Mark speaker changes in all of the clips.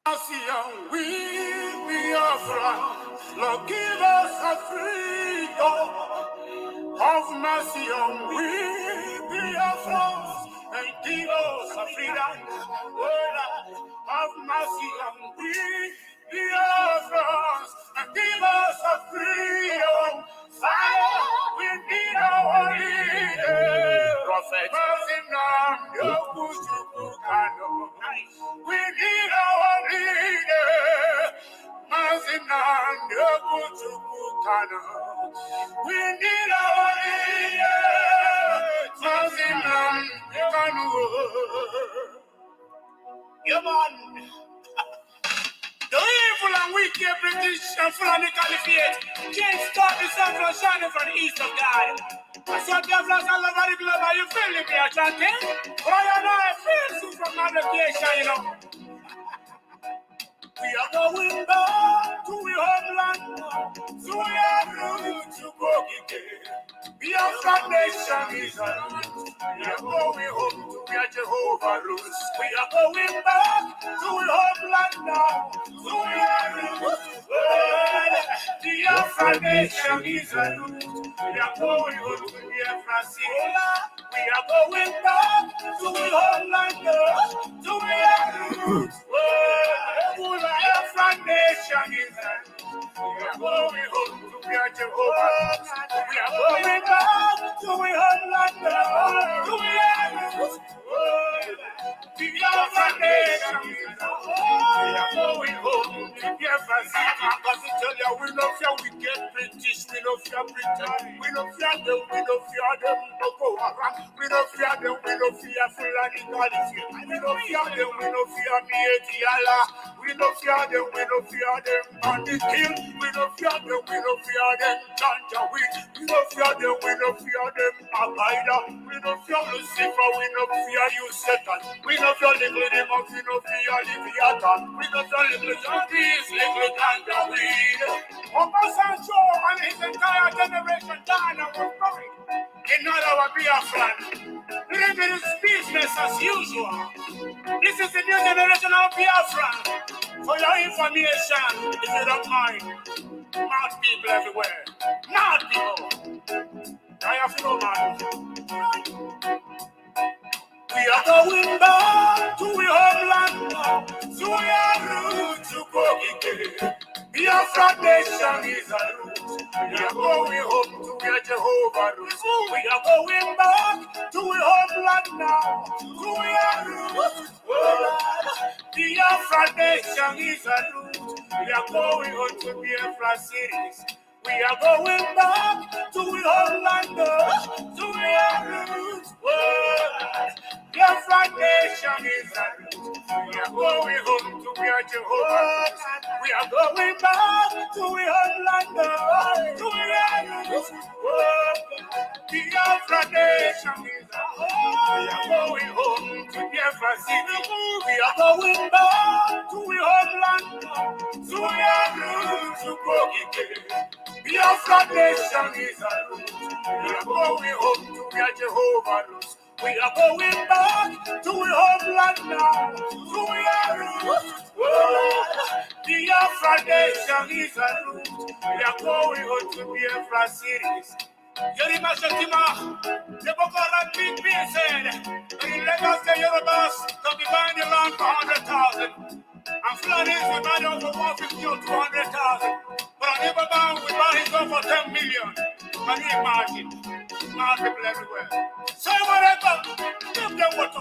Speaker 1: We BIAFRANS, Lord, give us a freedom. Have mercy on we BIAFRANS, and give us a freedom. Lord, have mercy on we BIAFRANS, and give us a freedom. Fire, we need our leader. Prophet, we need our leader. We need our leader. Yeah, man. The evil and wicked British and Fulani Caliphate can't stop the sun from shining from the east of God. I saw BIAFRANS all over the globe. Are you feeling me, chanting? But I know I feel so from my location, you know. We are going back to the homeland, so we are going to go again. BIAFRANS nation is a root. We are going home to where Jehovah rules. We are going back to the homeland now, so we are going to BIAFRANS nation is a root. We are going home to BIAFRANS city. We are going back to the homeland now, so we are going to BIAFRANS nation is a root. We are going home to where Jehovah. We are going back to the homeland now, so we are going to BIAFRANS nation is a root. We are going home to BIAFRANS city. I'm going to tell you, we don't fear wicked British, we don't fear Britain, we don't fear them, we don't fear them, Boko Haram, we don't fear them, we don't fear Fulani Caliphate, we don't fear them, we don't fear Delilah, we don't fear them, we don't fear them, Bandit Hill, we don't fear them, we don't fear them, Janjaweed, we don't fear them, we don't fear them, Al-Qaeda, we don't fear Lucifer, we don't fear you, Satan, we don't fear little demons, we don't fear Leviathan, we don't fear little zombies, little Janjaweed. Obasanjo and his entire generation died and was buried. In our BIAFRANS, living is business as usual. This is the new generation of BIAFRANS. For your information, if you don't mind, mad people everywhere. Mad people. I have no man. We are going back to the homeland now, so we are root to go again. BIAFRANS nation is a root. We are going home to where Jehovah rules. We are going back to the homeland now, so we are root. BIAFRANS nation is a root. We are going home to BIAFRANS cities. We are going back to the homeland now, so we are root. BIAFRANS nation is a root. We are going home to where Jehovah. We are going back to the homeland now, to where BIAFRANS nation is a root. We are going home to BIAFRANS city. We are going back to the homeland now, to where to go again. BIAFRANS nation is a root. We are going home to where Jehovah rules. We are going back to the homeland now, to where BIAFRANS nation is a root. We are going home to BIAFRANS cities. Yorima Shetima, the Boko Haram big being said, in Lagos, the Yorubas can be buying the land for 100,000. And Fulanis we buy it for 150 or 200,000. But on Ibadan, we buy his own for 10 million. Can you imagine? Mad people everywhere. So whatever, give them what.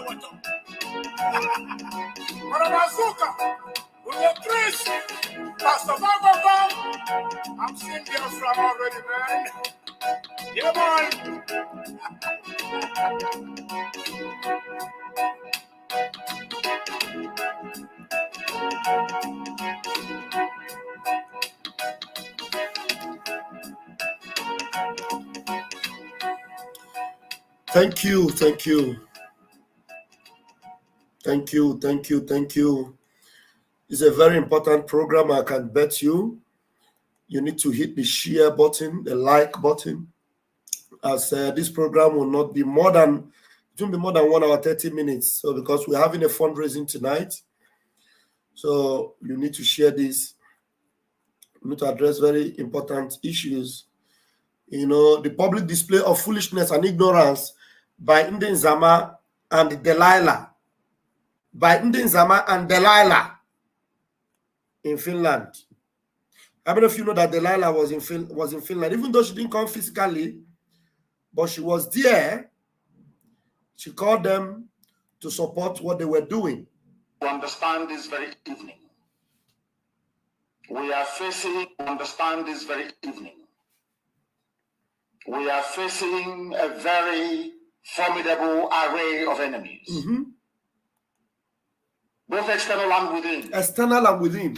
Speaker 1: Marabazuka, with the Chris, Pastor Baba, I'm seeing BIAFRANS already, man. Yeah, man.
Speaker 2: Thank you. It's a very important program. I can bet you need to hit the share button, the like button, as this program will not be more than, it won't be more than 1 hour, 30 minutes. So because we're having a fundraising tonight, So you need to share this. You need to address very important issues. You know, the public display of foolishness and ignorance by Ndi Nzama and Delilah. By Ndi Nzama and Delilah in Finland. How many of you know that Delilah was in Finland? Even though she didn't come physically, but she was there. She called them to support what they were doing.
Speaker 1: To understand this very evening. We are facing We are facing a very formidable array of enemies.
Speaker 2: Mm-hmm.
Speaker 1: Both external and within.
Speaker 2: External and within.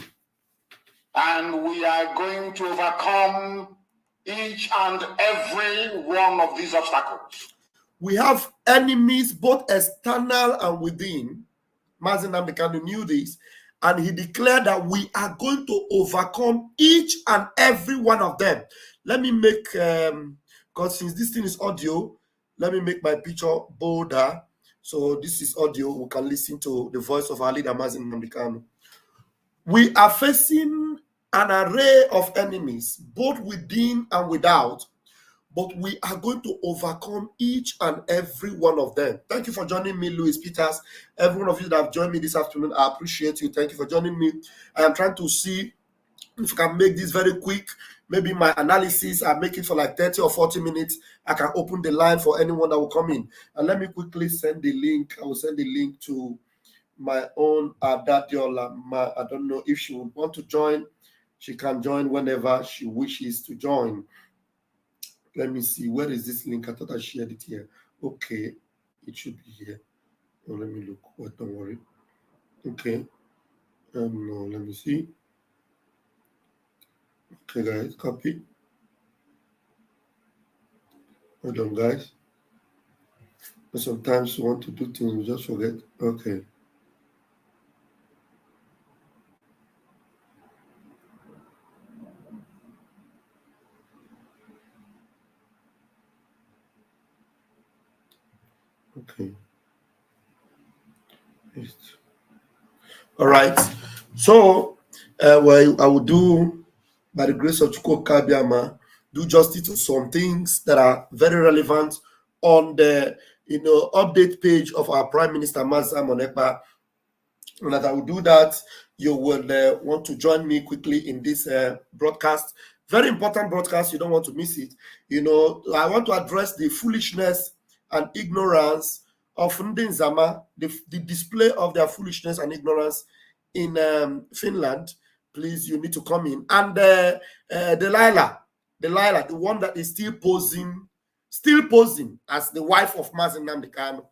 Speaker 1: And we are going to overcome each and every one of these obstacles.
Speaker 2: We have enemies both external and within. Mazi Nnamdi Kanu knew this, and he declared that we are going to overcome each and every one of them. Let me make, because since this thing is audio, let me make my picture bolder. So this is audio. We can listen to the voice of our leader, Mazi Nnamdi Kanu. We are facing an array of enemies, both within and without, but we are going to overcome each and every one of them. Thank you for joining me, Louis Peters. Every one of you that have joined me this afternoon, I appreciate you. Thank you for joining me. I am trying to see if I can make this very quick. Maybe my analysis, I make it for like 30 or 40 minutes. I can open the line for anyone that will come in. And let me quickly send the link. I will send the link to my own Adadiola. I don't know if she would want to join. She can join whenever she wishes to join. Let me see. Where is this link? I thought I shared it here. Okay. It should be here. Oh, let me look. Oh, don't worry. Okay. No, let me see. Okay, guys. Copy. Hold on, guys. But sometimes you want to do things, we just forget. Okay. Okay. All right. So, well, I will do, by the grace of Chukwu Kabiama, do justice to some things that are very relevant on the, update page of our Prime Minister, Mazi Monekpa. And as I will do that, you will want to join me quickly in this broadcast. Very important broadcast. You don't want to miss it. I want to address the foolishness and ignorance of Ndi Nzama, the display of their foolishness and ignorance in Finland. Please, you need to come in. And Delilah, the one that is still posing as the wife of Mazi Nnamdi Kanu.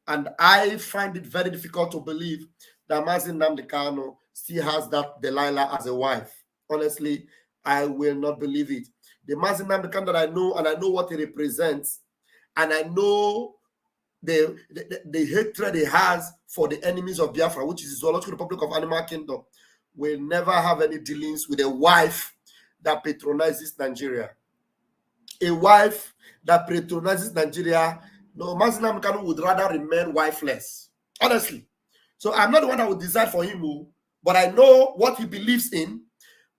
Speaker 2: And I find it very difficult to believe that Mazi Nnamdi Kanu still has that Delilah as a wife. Honestly, I will not believe it. The Mazi Nnamdi Kanu that I know, and I know what he represents, and I know the hatred he has for the enemies of Biafra, which is the Zoological Republic of Animal Kingdom, will never have any dealings with a wife that patronizes Nigeria. A wife that patronizes Nigeria, no, Mazi Nnamdi Kanu would rather remain wifeless. Honestly. So I'm not the one that would decide for him, but I know what he believes in.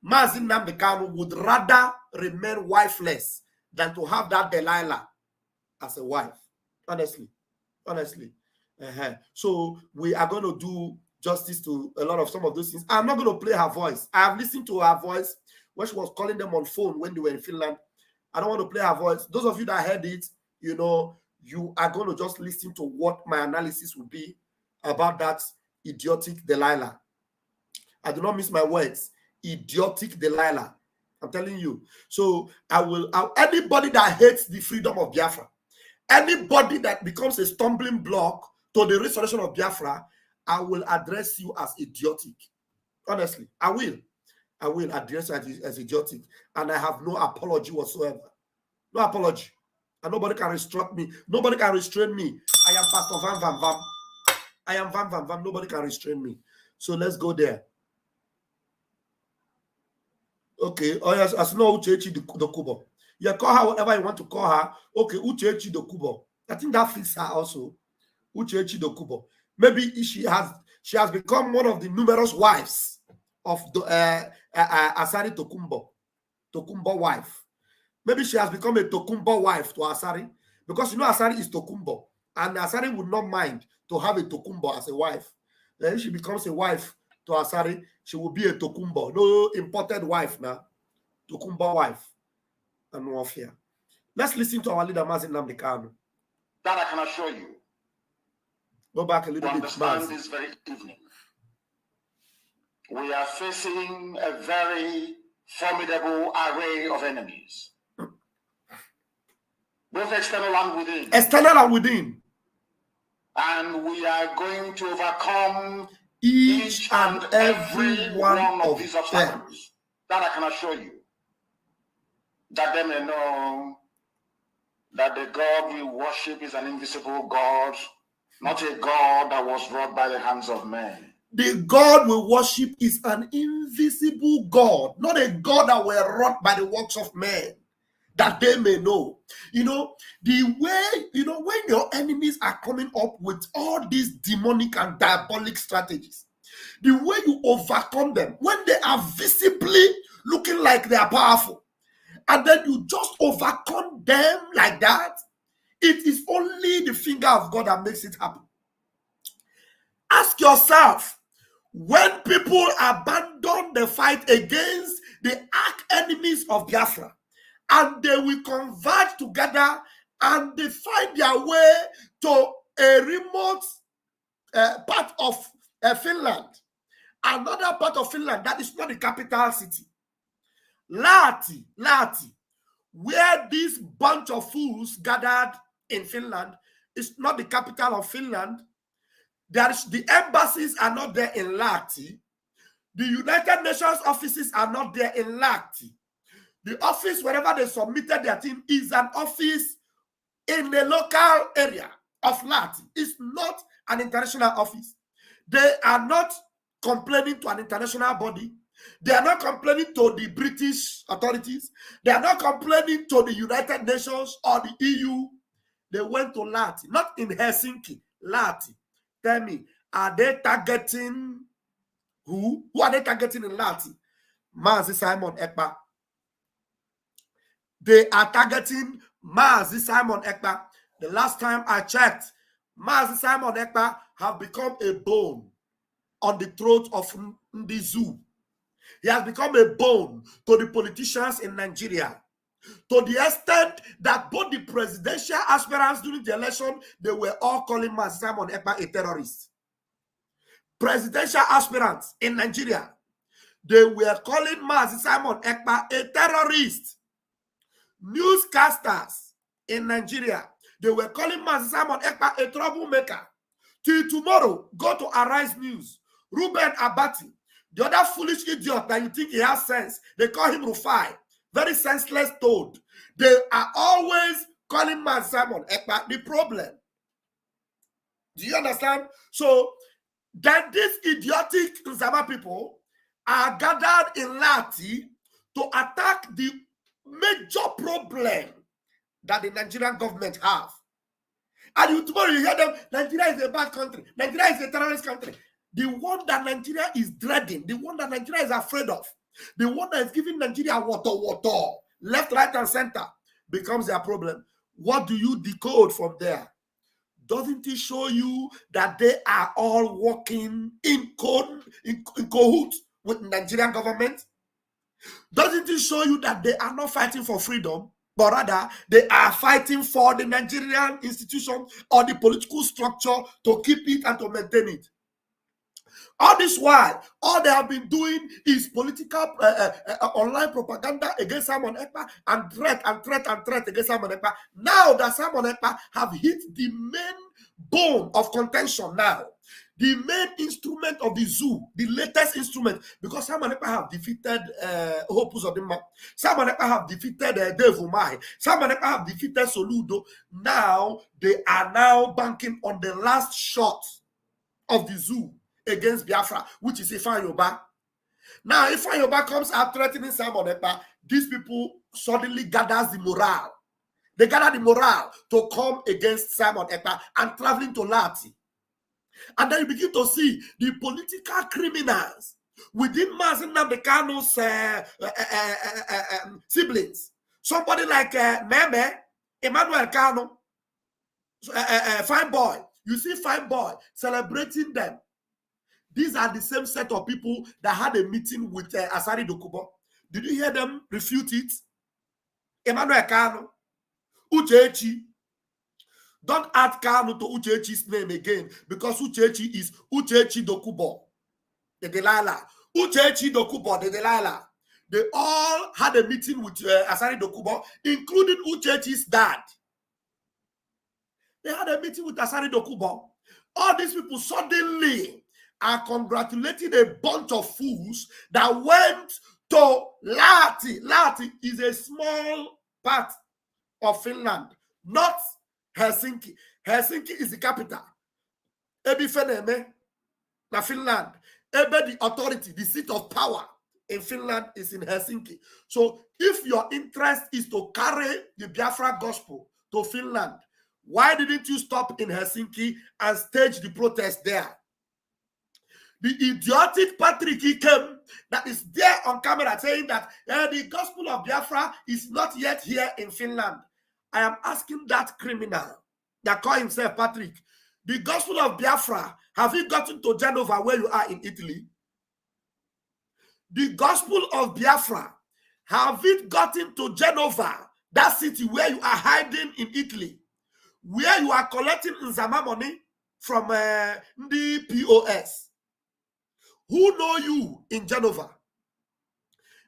Speaker 2: Mazi Nnamdi Kanu would rather remain wifeless than to have that Delilah as a wife. Honestly. So we are going to do justice to a lot of some of those things. I'm not going to play her voice. I have listened to her voice when she was calling them on phone when they were in Finland. I don't want to play her voice. Those of you that heard it, you are going to just listen to what my analysis will be about that idiotic Delilah. I do not miss my words. Idiotic Delilah. I'm telling you. So anybody that hates the freedom of Biafra, anybody that becomes a stumbling block to the restoration of Biafra, I will address you as idiotic. Honestly, I will address you as idiotic. And I have no apology whatsoever. No apology. And nobody can restrain me. Nobody can restrain me. I am Pastor Van Van Vam. I am Van Van Vam. Nobody can restrain me. So let's go there. Okay. Oh, yes. As no Uchechi Dokubo. You call her whatever you want to call her. Okay. Uchechi Dokubo. I think that fits her also. Uchechi Dokubo. Maybe she has She has become one of the numerous wives of Asari Tokumbo wife. Maybe she has become a Tokumbo wife to Asari, because you know Asari is Tokumbo, and Asari would not mind to have a Tokumbo as a wife. Then she becomes a wife to Asari, she will be a Tokumbo, no imported wife now, Tokumbo wife, and warfare. Let's listen to our leader, Mazin Nnamdi Kanu.
Speaker 3: That I can assure you.
Speaker 2: Go back a little bit,
Speaker 3: understand this very evening. We are facing a very formidable array of enemies, both external and within.
Speaker 2: External and within.
Speaker 3: And we are going to overcome
Speaker 2: each and every one of
Speaker 3: these obstacles. That I can assure you. That they may know that the God we worship is an invisible God, not a God that was wrought by the hands of men.
Speaker 2: The God we worship is an invisible God, not a God that were wrought by the works of men, that they may know. You know, the way, you know, when your enemies are coming up with all these demonic and diabolic strategies, the way you overcome them, when they are visibly looking like they are powerful, and then you just overcome them like that, it is only the finger of God that makes it happen. Ask yourself, when people abandon the fight against the arch enemies of Biafra, and they will converge together and they find their way to a remote part of Finland, another part of Finland that is not the capital city, Lahti, where this bunch of fools gathered in Finland is not the capital of Finland. The embassies are not there in Lahti. The United Nations offices are not there in Lahti. The office, wherever they submitted their team, is an office in the local area of Lahti. It's not an international office. They are not complaining to an international body. They are not complaining to the British authorities. They are not complaining to the United Nations or the EU. They went to Lahti, not in Helsinki, Lahti. Tell me, are they targeting who? Who are they targeting in Lahti? Mazi Simon Ekpa. They are targeting Mazi Simon Ekpa. The last time I checked, Mazi Simon Ekpa have become a bone on the throat of Ndi Nzama. He has become a bone to the politicians in Nigeria, to the extent that both the presidential aspirants during the election, they were all calling Mazi Simon Ekpa a terrorist. Presidential aspirants in Nigeria, they were calling Mazi Simon Ekpa a terrorist. Newscasters in Nigeria, they were calling Mazi Simon Ekpa a troublemaker. Till tomorrow, go to Arise News. Ruben Abati, the other foolish idiot that you think he has sense, they call him Rufai. Very senseless toad. They are always calling Mazi Simon Ekpa the problem. Do you understand? So, then these idiotic Nzama people are gathered in Lahti to attack the major problem that the Nigerian government have. And tomorrow you hear them, Nigeria is a bad country. Nigeria is a terrorist country. The one that Nigeria is dreading, the one that Nigeria is afraid of, the one that is giving Nigeria water, left, right, and center, becomes their problem. What do you decode from there? Doesn't it show you that they are all working in cahoots with the Nigerian government? Doesn't it show you that they are not fighting for freedom, but rather they are fighting for the Nigerian institution or the political structure to keep it and to maintain it? All this while, all they have been doing is political online propaganda against Simon Ekpa and threat against Simon Ekpa. Now that Simon Ekpa have hit the main bone of contention now, the main instrument of the zoo, the latest instrument, because Simon Ekpa have defeated Hope Uzodinma, Simon Ekpa have defeated Dave Umahi, Simon Ekpa have defeated Soludo. Now they are now banking on the last shot of the zoo against Biafra, which is Ifeanyi Ubah. Now, Ifeanyi Ubah comes out threatening Simon Ekpa. These people suddenly gathers the morale. They gather the morale to come against Simon Ekpa and traveling to Lahti. And then you begin to see the political criminals within Mazi Nnamdi Kanu's siblings. Somebody like Meme, Emmanuel Kanu, Fine Boy. You see Fine Boy celebrating them. These are the same set of people that had a meeting with Asari Dokubo. Did you hear them refute it? Emmanuel Kanu, Uchechi. Don't add Kanu to Uchechi's name again, because Uchechi is Uchechi Dokubo, the Delilah. Uchechi Dokubo, the Delilah. They all had a meeting with Asari Dokubo, including Uchechi's dad. They had a meeting with Asari Dokubo. All these people suddenly are congratulating a bunch of fools that went to Lahti. Lahti is a small part of Finland, not Helsinki. Helsinki is the capital. Ebi Feneme, na Finland. Ebe the authority, the seat of power in Finland is in Helsinki. So if your interest is to carry the Biafra gospel to Finland, why didn't you stop in Helsinki and stage the protest there? The idiotic Patrick he came that is there on camera saying that the gospel of Biafra is not yet here in Finland. I am asking that criminal that call himself Patrick, the gospel of Biafra, have you gotten to Genova where you are in Italy? The gospel of Biafra, have it gotten to Genova, that city where you are hiding in Italy, where you are collecting Nzama money from Ndi POS? Who know you in Genova?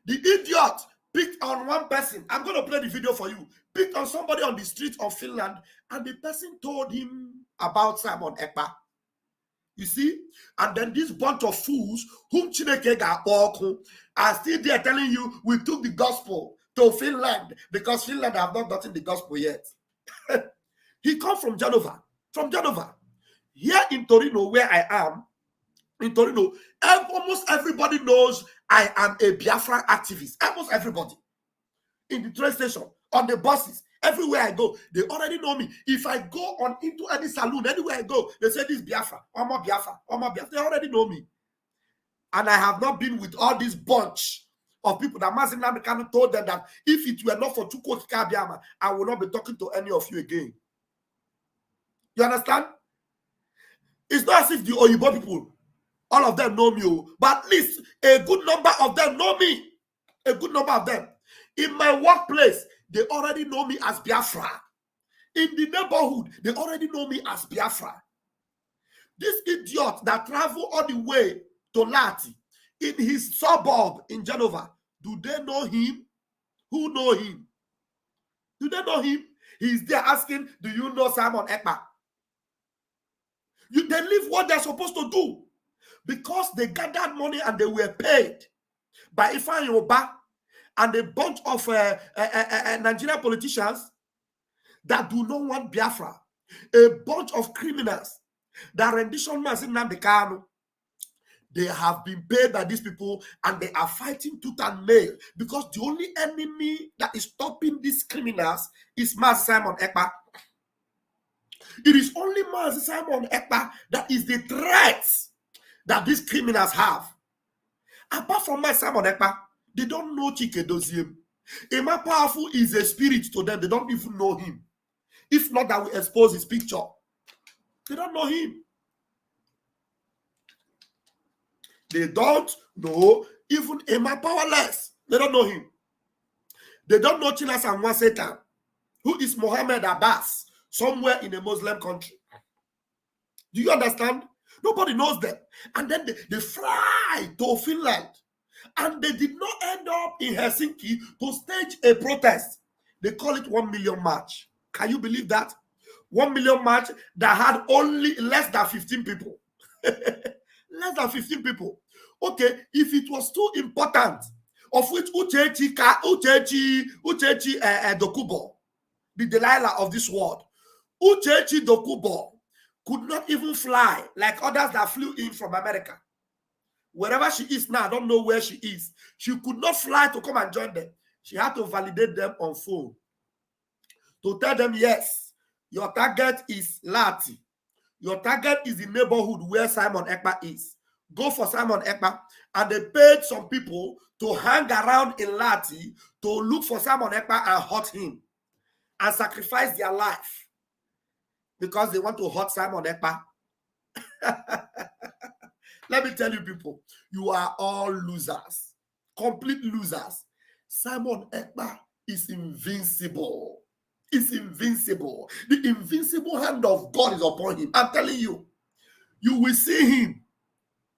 Speaker 2: The idiot picked on one person. I'm going to play the video for you. Picked on somebody on the street of Finland, and the person told him about Simon Ekpa. You see? And then this bunch of fools whom Chineke are still there telling you we took the gospel to Finland because Finland have not gotten the gospel yet. He comes from Genova. From Genova. Here in Torino, where I am, in Torino, almost everybody knows I am a Biafra activist. Almost everybody. In the train station, on the buses, everywhere I go, they already know me. If I go on into any saloon, anywhere I go, they say this Biafra, Omo Biafra, Omo Biafra. They already know me. And I have not been with all this bunch of people that Mazi Nnamdi Kanu told them that if it were not for Chukwu Okike Abiama, I will not be talking to any of you again. You understand? It's not as if the Oyibo people, all of them know me, but at least a good number of them know me. A good number of them. In my workplace, they already know me as Biafra. In the neighborhood, they already know me as Biafra. This idiot that travel all the way to Lahti in his suburb in Genova, do they know him? Who know him? Do they know him? He's there asking, do you know Simon Ekpa? They live what they're supposed to do because they gathered money and they were paid by Ifeanyi Oba and a bunch of Nigerian politicians that do not want Biafra, a bunch of criminals that rendition Mazi Nnamdi Kanu. They have been paid by these people and they are fighting tooth and nail because the only enemy that is stopping these criminals is Mazi Simon Ekpa. It is only Mazi Simon Ekpa that is the threat that these criminals have. Apart from Mazi Simon Ekpa, they don't know Chike Doziem. Emma Powerful is a spirit to them. They don't even know him. If not that we expose his picture. They don't know him. They don't know even Emma Powerless. They don't know him. They don't know Chilas and Satan, who is Mohammed Abbas, somewhere in a Muslim country. Do you understand? Nobody knows them. And then they fly to Finland. And they did not end up in Helsinki to stage a protest. They call it 1 million march. Can you believe that? 1 million march that had only less than 15 people. Less than 15 people. Okay, if it was too important, of which Uchechi Dokubo, the Delilah of this world, Uchechi Dokubo could not even fly like others that flew in from America. Wherever she is now, I don't know where she is. She could not fly to come and join them. She had to validate them on phone to tell them, yes, your target is Lahti. Your target is the neighborhood where Simon Ekpa is. Go for Simon Ekpa. And they paid some people to hang around in Lati to look for Simon Ekpa and hurt him and sacrifice their life because they want to hurt Simon Ekpa. Let me tell you, people, you are all losers, complete losers. Simon Ekpa is invincible. Is invincible. The invincible hand of God is upon him. I'm telling you, you will see him.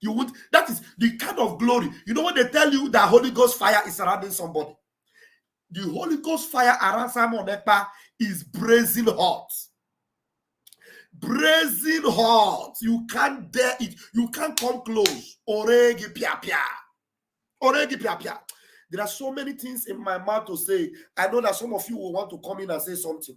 Speaker 2: You would. That is the kind of glory. You know when they tell you that Holy Ghost fire is surrounding somebody, the Holy Ghost fire around Simon Ekpa is brazen hot. Brazen hot. You can't dare it. You can't come close. Oregi pia pia. Oregi pia pia. There are so many things in my mouth to say. I know that some of you will want to come in and say something.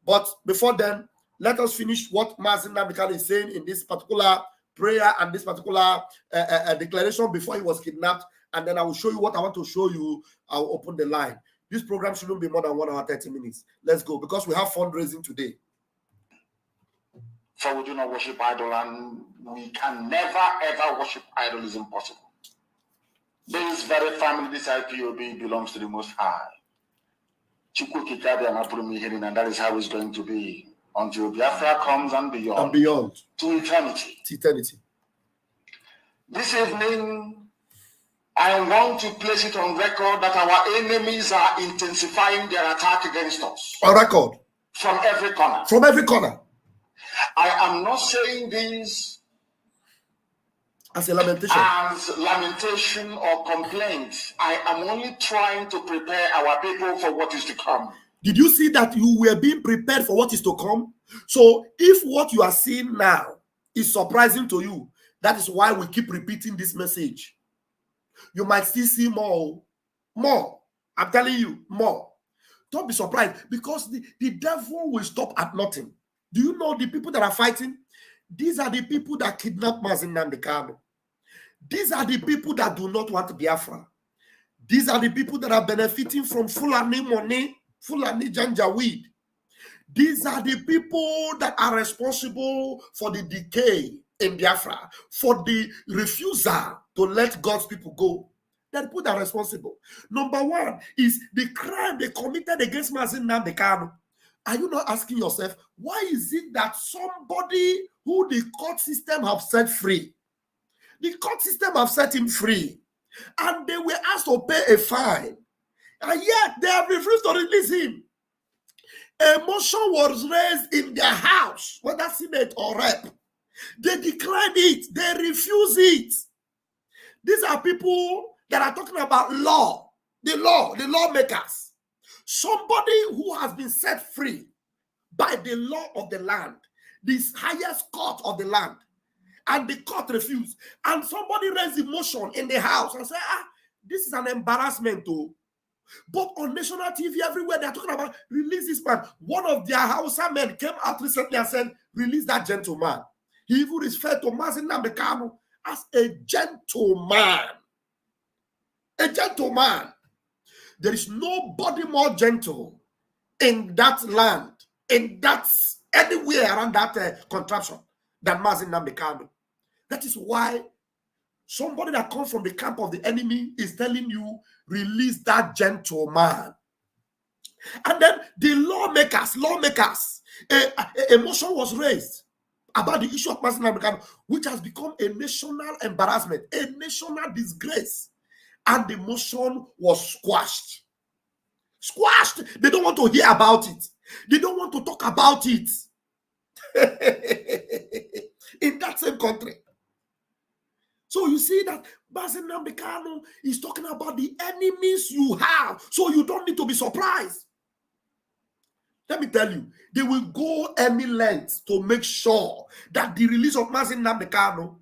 Speaker 2: But before then, let us finish what Mazi Nnamdi Kanu is saying in this particular prayer and this particular declaration before he was kidnapped. And then I will show you what I want to show you. I'll open the line. This program shouldn't be more than 1 hour, 30 minutes. Let's go, because we have fundraising today.
Speaker 3: For we do not worship idol, and we can never ever worship idol. Is impossible. This very family, this IPOB, belongs to the Most High. And that is how it's going to be until Biafra comes and beyond.
Speaker 2: And beyond.
Speaker 3: To eternity.
Speaker 2: To eternity.
Speaker 3: This evening, I want to place it on record that our enemies are intensifying their attack against us.
Speaker 2: On record.
Speaker 3: From every corner.
Speaker 2: From every corner.
Speaker 3: I am not saying this
Speaker 2: as a lamentation.
Speaker 3: As lamentation or complaint. I am only trying to prepare our people for what is to come.
Speaker 2: Did you see that you were being prepared for what is to come? So if what you are seeing now is surprising to you, that is why we keep repeating this message. You might still see more. More. I'm telling you, more. Don't be surprised, because the devil will stop at nothing. Do you know the people that are fighting? These are the people that kidnapped Mazi Nnamdi Kanu. These are the people that do not want Biafra. These are the people that are benefiting from Fulani money, Fulani janjaweed. These are the people that are responsible for the decay in Biafra, for the refusal to let God's people go. They're the people that are responsible. Number one is the crime they committed against Mazi Nnamdi Kanu. Are you not asking yourself, why is it that somebody who the court system have set free, the court system have set him free, and they were asked to pay a fine, and yet they have refused to release him? A motion was raised in their house, whether Senate or Rep. They declined it. They refuse it. These are people that are talking about law, the lawmakers. Somebody who has been set free by the law of the land, this highest court of the land, and the court refused. And somebody raised a motion in the house and said, this is an embarrassment too. But on national TV everywhere, they're talking about release this man. One of their Hausa men came out recently and said, release that gentleman. He even referred to Mazi Nnamdi Kanu as a gentleman. A gentleman. There is nobody more gentle in that land, in that anywhere around that contraption than Mazi Nnamdi Kanu. That is why somebody that comes from the camp of the enemy is telling you, release that gentleman. And then the lawmakers, a motion was raised about the issue of Mazi Nnamdi Kanu, which has become a national embarrassment, a national disgrace. And the motion was squashed. Squashed. They don't want to hear about it. They don't want to talk about it. In that same country. So you see that Mazi Nnamdi Kanu is talking about the enemies you have. So you don't need to be surprised. Let me tell you, they will go any length to make sure that the release of Mazi Nnamdi Kanu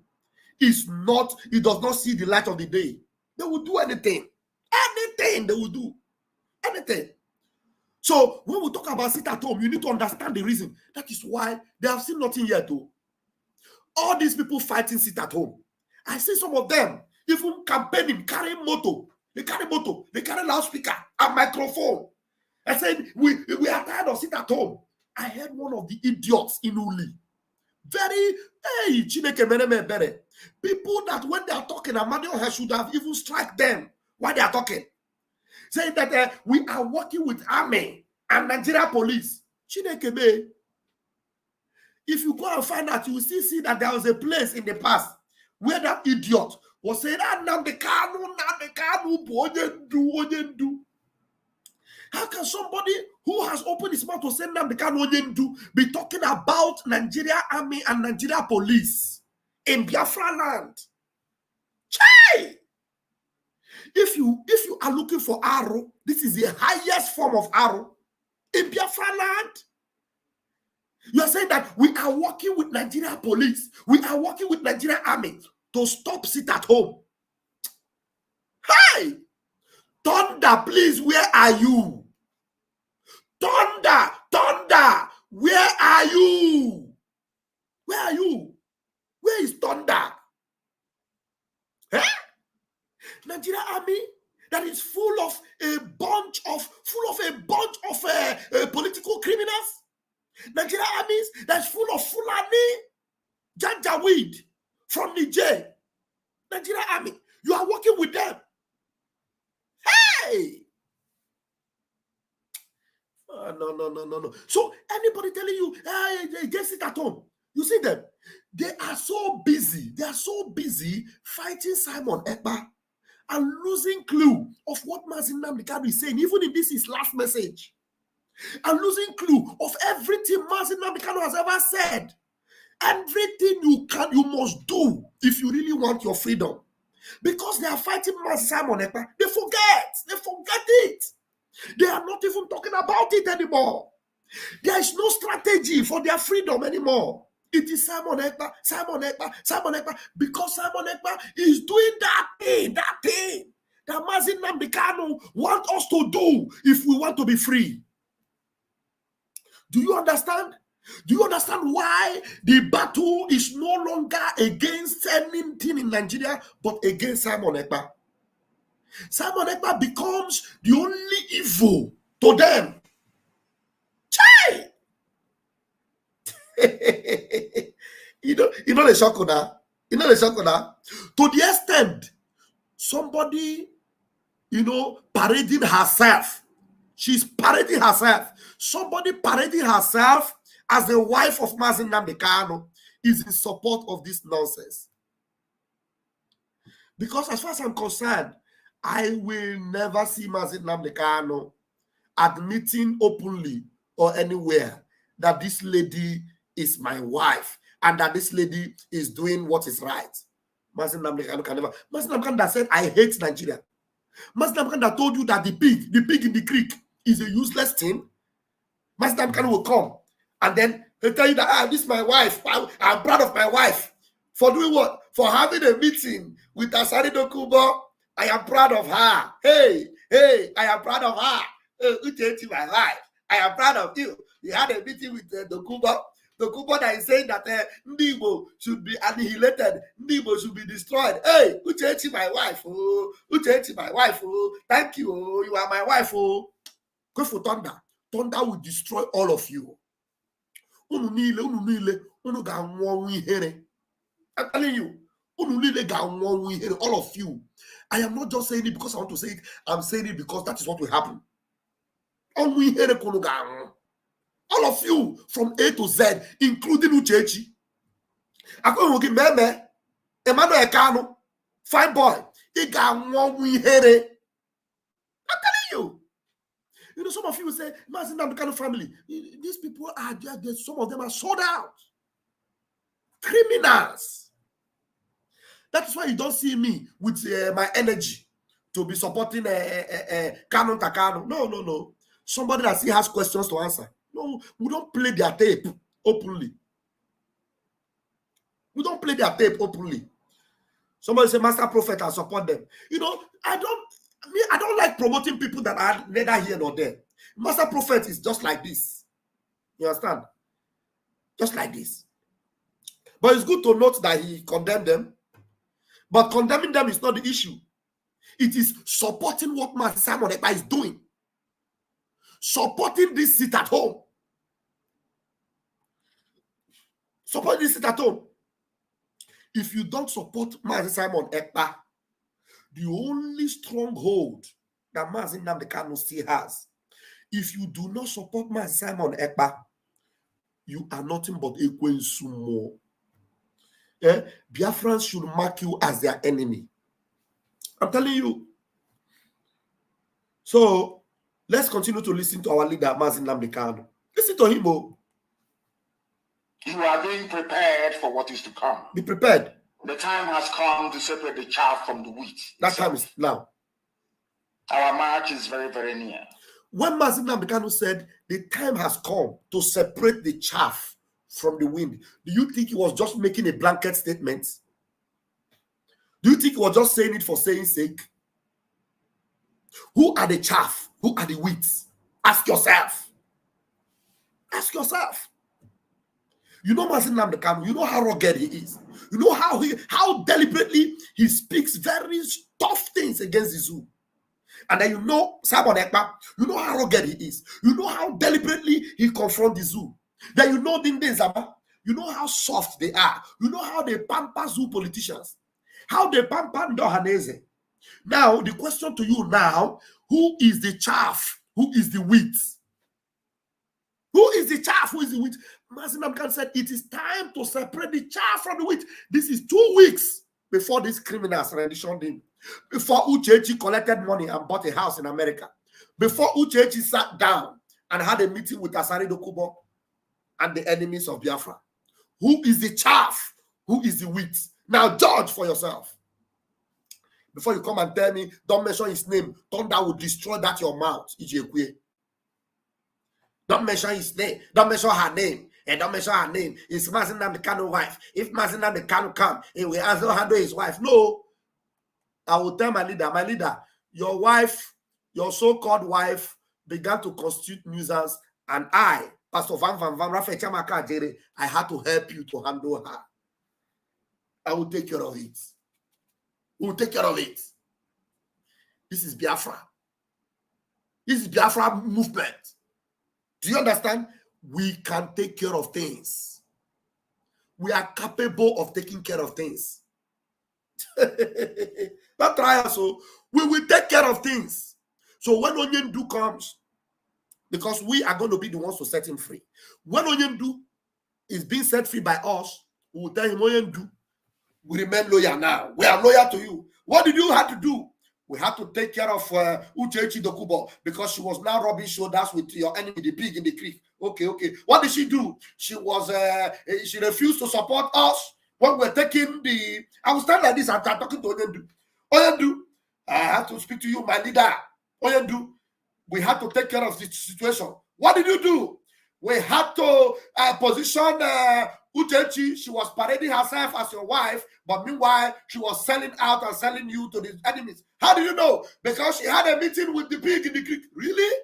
Speaker 2: is not, it does not see the light of the day. They will do anything. Anything they will do. Anything. So when we talk about sit at home, you need to understand the reason. That is why they have seen nothing yet though. All these people fighting sit at home. I see some of them even campaigning, carrying motor. They carry motor. They carry loudspeaker and microphone. I said, we are tired of sit at home. I heard one of the idiots in Uli Very, hey, Chineke Mereme Bere. People that when they are talking, Amadioha should have even struck them while they are talking. Saying that we are working with army and Nigeria police. Chineke Be. If you go and find out, you will still see that there was a place in the past where that idiot was saying, Nnamdi Kanu, Ojendu. How can somebody who has opened his mouth to say Nnamdi Kanu Ojendu be talking about Nigeria army and Nigeria police in Biafra land? Chai! If you are looking for arrow, this is the highest form of arrow in Biafra land. You are saying that we are working with Nigeria police, we are working with Nigeria army to stop sit at home. Hey! Thunder, please, where are you? Thunder, where are you? Where are you? Where is Thunder? Huh? Nigeria army that is full of a bunch of political criminals. Nigeria armies that's full of Fulani, Janjaweed from Niger. Nigeria army, you are working with them. Hey! No. So anybody telling you, hey, just sit at home. You see them, they are so busy. They are so busy fighting Simon Ekpa and losing clue of what Mazin Nnamdi Kanu is saying, even if this is last message. And losing clue of everything Mazin Nnamdi Kanu has ever said. Everything you must do if you really want your freedom. Because they are fighting Simon Ekpa, they forget it. They are not even talking about it anymore. There is no strategy for their freedom anymore. It is Simon Ekpa, because Simon Ekpa is doing that thing that Mazin Nnamdi Kanu want us to do if we want to be free. Do you understand? Do you understand why the battle is no longer against anything in Nigeria, but against Simon Ekpa? Simon Ekpa becomes the only evil to them. Chai! you know the shock now. You know the shock now. To the extent, somebody, parading herself. She's parading herself. Somebody parading herself as the wife of Mazin Nnamdi Kanu is in support of this nonsense. Because as far as I'm concerned, I will never see Mazin Nnamdi Kanu admitting openly or anywhere that this lady is my wife and that this lady is doing what is right. Mazin Nnamdi Kanu can never. Mazin Nnamdi Kanu that said, I hate Nigeria. Mazin Nnamdi Kanu that told you that the pig in the creek is a useless thing. Mazin Nnamdi Kanu will come and then he'll tell you that this is my wife. I'm proud of my wife. For doing what? For having a meeting with Asari Dokubo. I am proud of her. Hey, I am proud of her. Uchechi, my wife. I am proud of you. You had a meeting with Dokubo. Dokubo that is saying that Ndi Igbo should be annihilated. Ndi Igbo should be destroyed. Hey, Uchechi, my wife. Oh, Uchechi, my wife. Oh, thank you. Oh, you are my wife. Oh, go for thunder. Thunder will destroy all of you. I'm telling you, all of you. I am not just saying it because I want to say it. I'm saying it because that is what will happen. All of you from A to Z, including Uchechi. Emmanuel Kanu, fine boy. I'm telling you. Some of you will say, Mazin Nnamdi Kanu family, these people are just, some of them are sold out. Criminals. That is why you don't see me with my energy to be supporting Kanu Takano. No. Somebody that still has questions to answer. No, we don't play their tape openly. We don't play their tape openly. Somebody say, Master Prophet, I support them. I don't like promoting people that are neither here nor there. Master Prophet is just like this. You understand? Just like this. But it's good to note that he condemned them. But condemning them is not the issue. It is supporting what Simon Ekpa is doing. Supporting this sit at home. Support this at home. If you don't support Mazi Simon Ekpa, the only stronghold that Mazi Nnamdi Kanu still has, if you do not support Mazi Simon Ekpa, you are nothing but Ekwensumo. Biafrans should mark you as their enemy. I'm telling you. So let's continue to listen to our leader, Mazi Nnamdi Kanu. Listen to him.
Speaker 3: You are being prepared for what is to come.
Speaker 2: Be prepared.
Speaker 3: The time has come to separate the chaff from the wheat.
Speaker 2: That time is now.
Speaker 3: Our march is very, very near.
Speaker 2: When Mazi Nnamdi Kanu said the time has come to separate the chaff from the wind, do you think he was just making a blanket statement? Do you think he was just saying it for saying sake? Who are the chaff? Who are the wheat? Ask yourself. Ask yourself. You know Mazi Nnamdi Kanu, you know how rugged he is. You know how deliberately he speaks very tough things against the zoo. And then you know Simon Ekpa, you know how rugged he is. You know how deliberately he confronts the zoo. Then you know Ndi Nzama, you know how soft they are. You know how they pamper zoo politicians. How they pamper Ndohaneze. Now, the question to you now, who is the chaff? Who is the wheat? Who is the chaff? Who is the wheat? Mazi Nnamdi Kanu said, it is time to separate the chaff from the wheat. This is 2 weeks before these criminals renditioned him. Before Uchechi collected money and bought a house in America. Before Uchechi sat down and had a meeting with Asari Dokubo and the enemies of Biafra. Who is the chaff? Who is the wheat? Now judge for yourself. Before you come and tell me, don't mention his name. Thunder will destroy that your mouth. Don't mention his name. Don't mention her name. And don't mention her name. It's Mazi Nnamdi Kanu wife. If Mazi Nnamdi Kanu come, he will also handle his wife. No. I will tell my leader, your wife, your so-called wife, began to constitute nuisance, and I, Pastor Van Rafael Chamaka Jere, I had to help you to handle her. I will take care of it. We will take care of it. This is Biafra. This is Biafra movement. Do you understand? We can take care of things. We are capable of taking care of things. Not try us, so we will take care of things. So when Onyendu comes, because we are going to be the ones to set him free. When Onyendu is being set free by us, we will tell him, Onyendu, we remain loyal now. We are loyal to you. What did you have to do? We had to take care of Uchechi Dokubo because she was now rubbing shoulders with your enemy, the pig in the creek. Okay. What did she do? She refused to support us when we're taking the. I will stand like this and start talking to Onyendu. Onyendu, I have to speak to you, my leader. Onyendu, we had to take care of this situation. What did you do? We had to position Uchechi. She was parading herself as your wife, but meanwhile, she was selling out and selling you to the enemies. How do you know? Because she had a meeting with the pig in the creek. Really?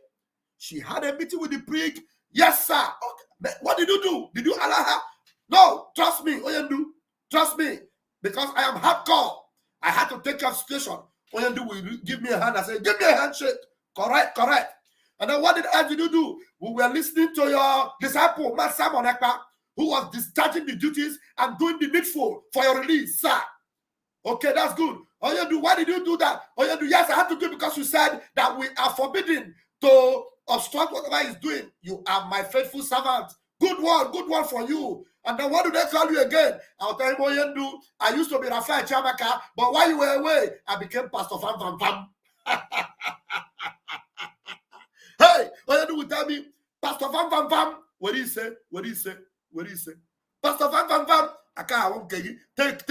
Speaker 2: She had a meeting with the pig? Yes, sir. Okay. What did you do? Did you allow her? No, trust me, Onyendu. Trust me. Because I am hardcore. I had to take care of the situation. Onyendu will give me a hand. I said, give me a handshake. Correct. And then what did you do? We were listening to your disciple, Mazi Simon Ekpa, who was discharging the duties and doing the needful for your release, sir. Okay, that's good. Onyendu, why did you do that? Onyendu, yes, I had to do it because you said that we are forbidden to obstruct whatever he's doing. You are my faithful servant. Good one for you. And then what do they call you again? I'll tell him, Onyendu, I used to be Rafael Chamaka, but while you were away, I became Pastor Van. Hey, Onyendu will tell me, Pastor Van. What do you say? Pastor Van. I won't get you. Take.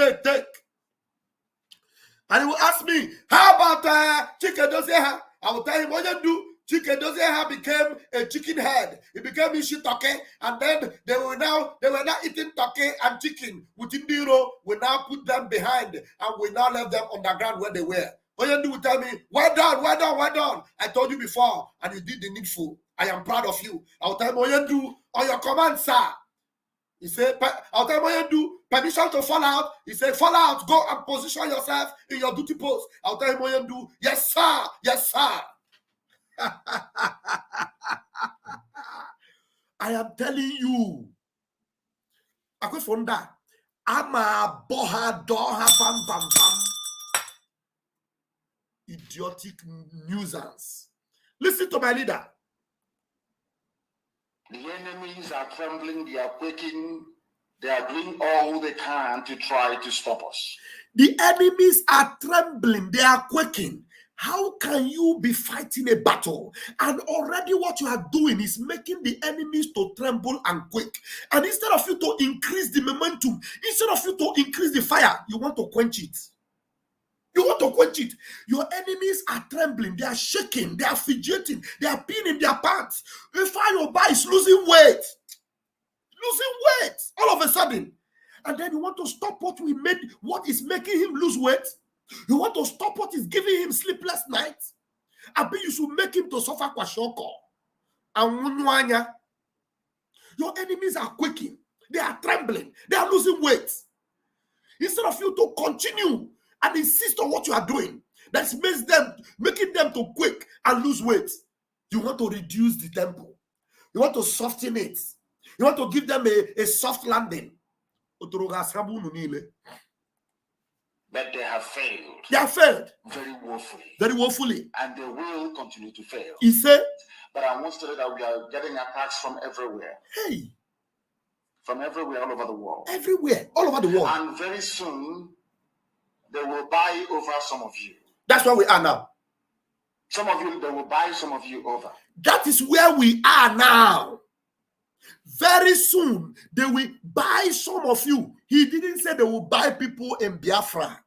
Speaker 2: And he will ask me, how about Chicken Dozeha? I will tell him, Onyendu, Chicken Dozeha became a chicken head. It became Ishitoke, and then they were now eating toke and chicken with Indiro. We now put them behind, and we now left them underground where they were. Onyendu will tell me, well done. I told you before, and you did the needful. I am proud of you. I will tell him, Onyendu, on your command, sir. He said, I'll tell him, Onyendu, permission to fall out. He said, fall out, go and position yourself in your duty post. I'll tell him, Onyendu, yes, sir. I am telling you, Akwe fonda. Ama boha doha bam bam bam. Idiotic nuisance. Listen to my leader.
Speaker 3: The enemies are trembling, they are quaking, they are doing all they can to try to stop us.
Speaker 2: The enemies are trembling, they are quaking. How can you be fighting a battle and already what you are doing is making the enemies to tremble and quake? And instead of you to increase the momentum, instead of you to increase the fire, you want to quench it. You want to quench it. Your enemies are trembling, they are shaking, they are fidgeting, they are peeing in their pants. If your body is losing weight, all of a sudden. And then you want to stop what is making him lose weight. You want to stop what is giving him sleepless nights. I bet you should make him to suffer kwashoko. And your enemies are quaking. They are trembling. They are losing weight. Instead of you to continue and insist on what you are doing, that making them to quake and lose weight, you want to reduce the tempo. You want to soften it. You want to give them a soft landing. But
Speaker 3: they have failed.
Speaker 2: They have failed.
Speaker 3: Very woefully.
Speaker 2: Very woefully.
Speaker 3: And they will continue to fail.
Speaker 2: He said,
Speaker 3: but I want to tell you that we are getting attacks from everywhere.
Speaker 2: Hey.
Speaker 3: From everywhere, all over the world.
Speaker 2: Everywhere, all over the world.
Speaker 3: And very soon, they will buy over some of you.
Speaker 2: That's where we are now.
Speaker 3: Some of you, they will buy some of you over.
Speaker 2: That is where we are now. Very soon, they will buy some of you. He didn't say they will buy people in Biafra.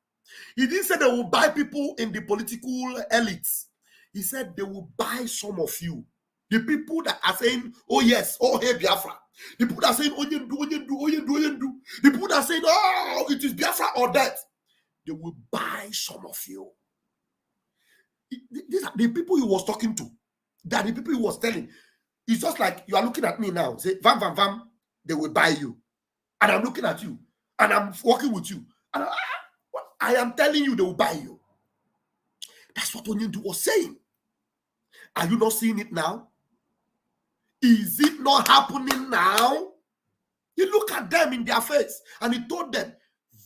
Speaker 2: He didn't say they will buy people in the political elites. He said they will buy some of you. The people that are saying, oh yes, oh hey Biafra. The people that are saying, oh yendu. The people that are saying, oh, it is Biafra or death. They will buy some of you. These are the people he was talking to. That the people he was telling. It's just like you are looking at me now. Say, vam, they will buy you. And I'm looking at you. And I'm working with you. And I am telling you they will buy you. That's what Onyendu was saying. Are you not seeing it now? Is it not happening now? He looked at them in their face and he told them,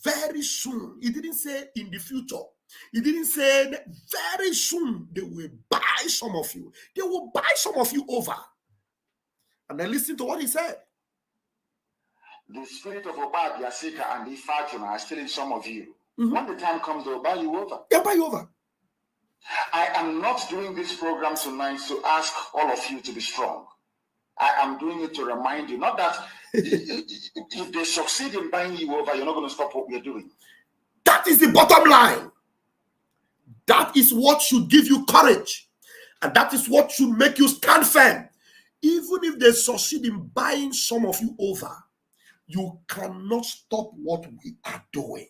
Speaker 2: very soon. He didn't say in the future. He didn't say that very soon they will buy some of you. They will buy some of you over. And then listen to what he said.
Speaker 3: The spirit of Oba Biasika and the Ifajuna are still in some of you.
Speaker 2: Mm-hmm.
Speaker 3: When the time comes, they will buy you over.
Speaker 2: They'll buy you over.
Speaker 3: I am not doing this program tonight to ask all of you to be strong. I am doing it to remind you, not that if they succeed in buying you over, you're not going to stop what we're doing.
Speaker 2: That is the bottom line. That is what should give you courage. And that is what should make you stand firm. Even if they succeed in buying some of you over, you cannot stop what we are doing.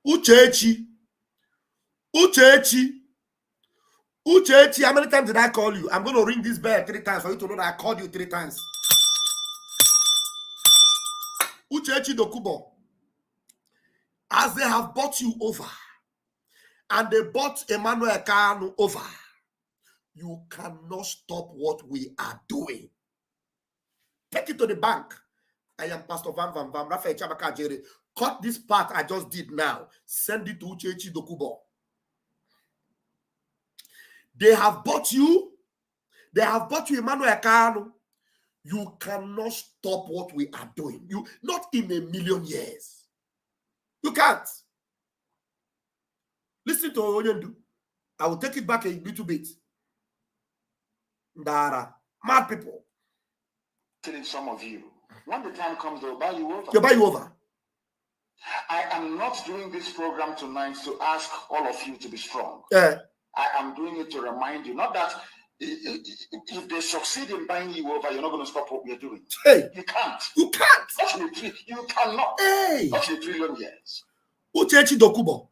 Speaker 2: Uchechi, how many times did I call you? I'm going to ring this bell 3 times for you to know that I called you 3 times. Uchechi Dokubo, as they have bought you over, and they bought Emmanuel Kanu over, you cannot stop what we are doing. Take it to the bank. I am Pastor Van Rafael Chabaka Jerry. Cut this part I just did now. Send it to Uchechi Dokubo. They have bought you. They have bought you Emmanuel Kanu. You cannot stop what we are doing. You not in a million years. You can't. Listen to Onyendu. I will take it back a little bit. Ndara, mad people.
Speaker 3: Telling some of you, when the time comes, they'll buy you over.
Speaker 2: They'll buy you over.
Speaker 3: I am not doing this program tonight to ask all of you to be strong.
Speaker 2: Yeah.
Speaker 3: I am doing it to remind you, not that if they succeed in buying you over, you're not going to stop what we're doing.
Speaker 2: Hey.
Speaker 3: You can't.
Speaker 2: You can't.
Speaker 3: You cannot.
Speaker 2: Hey.
Speaker 3: Not in a trillion years.
Speaker 2: Uchechi Dokubo.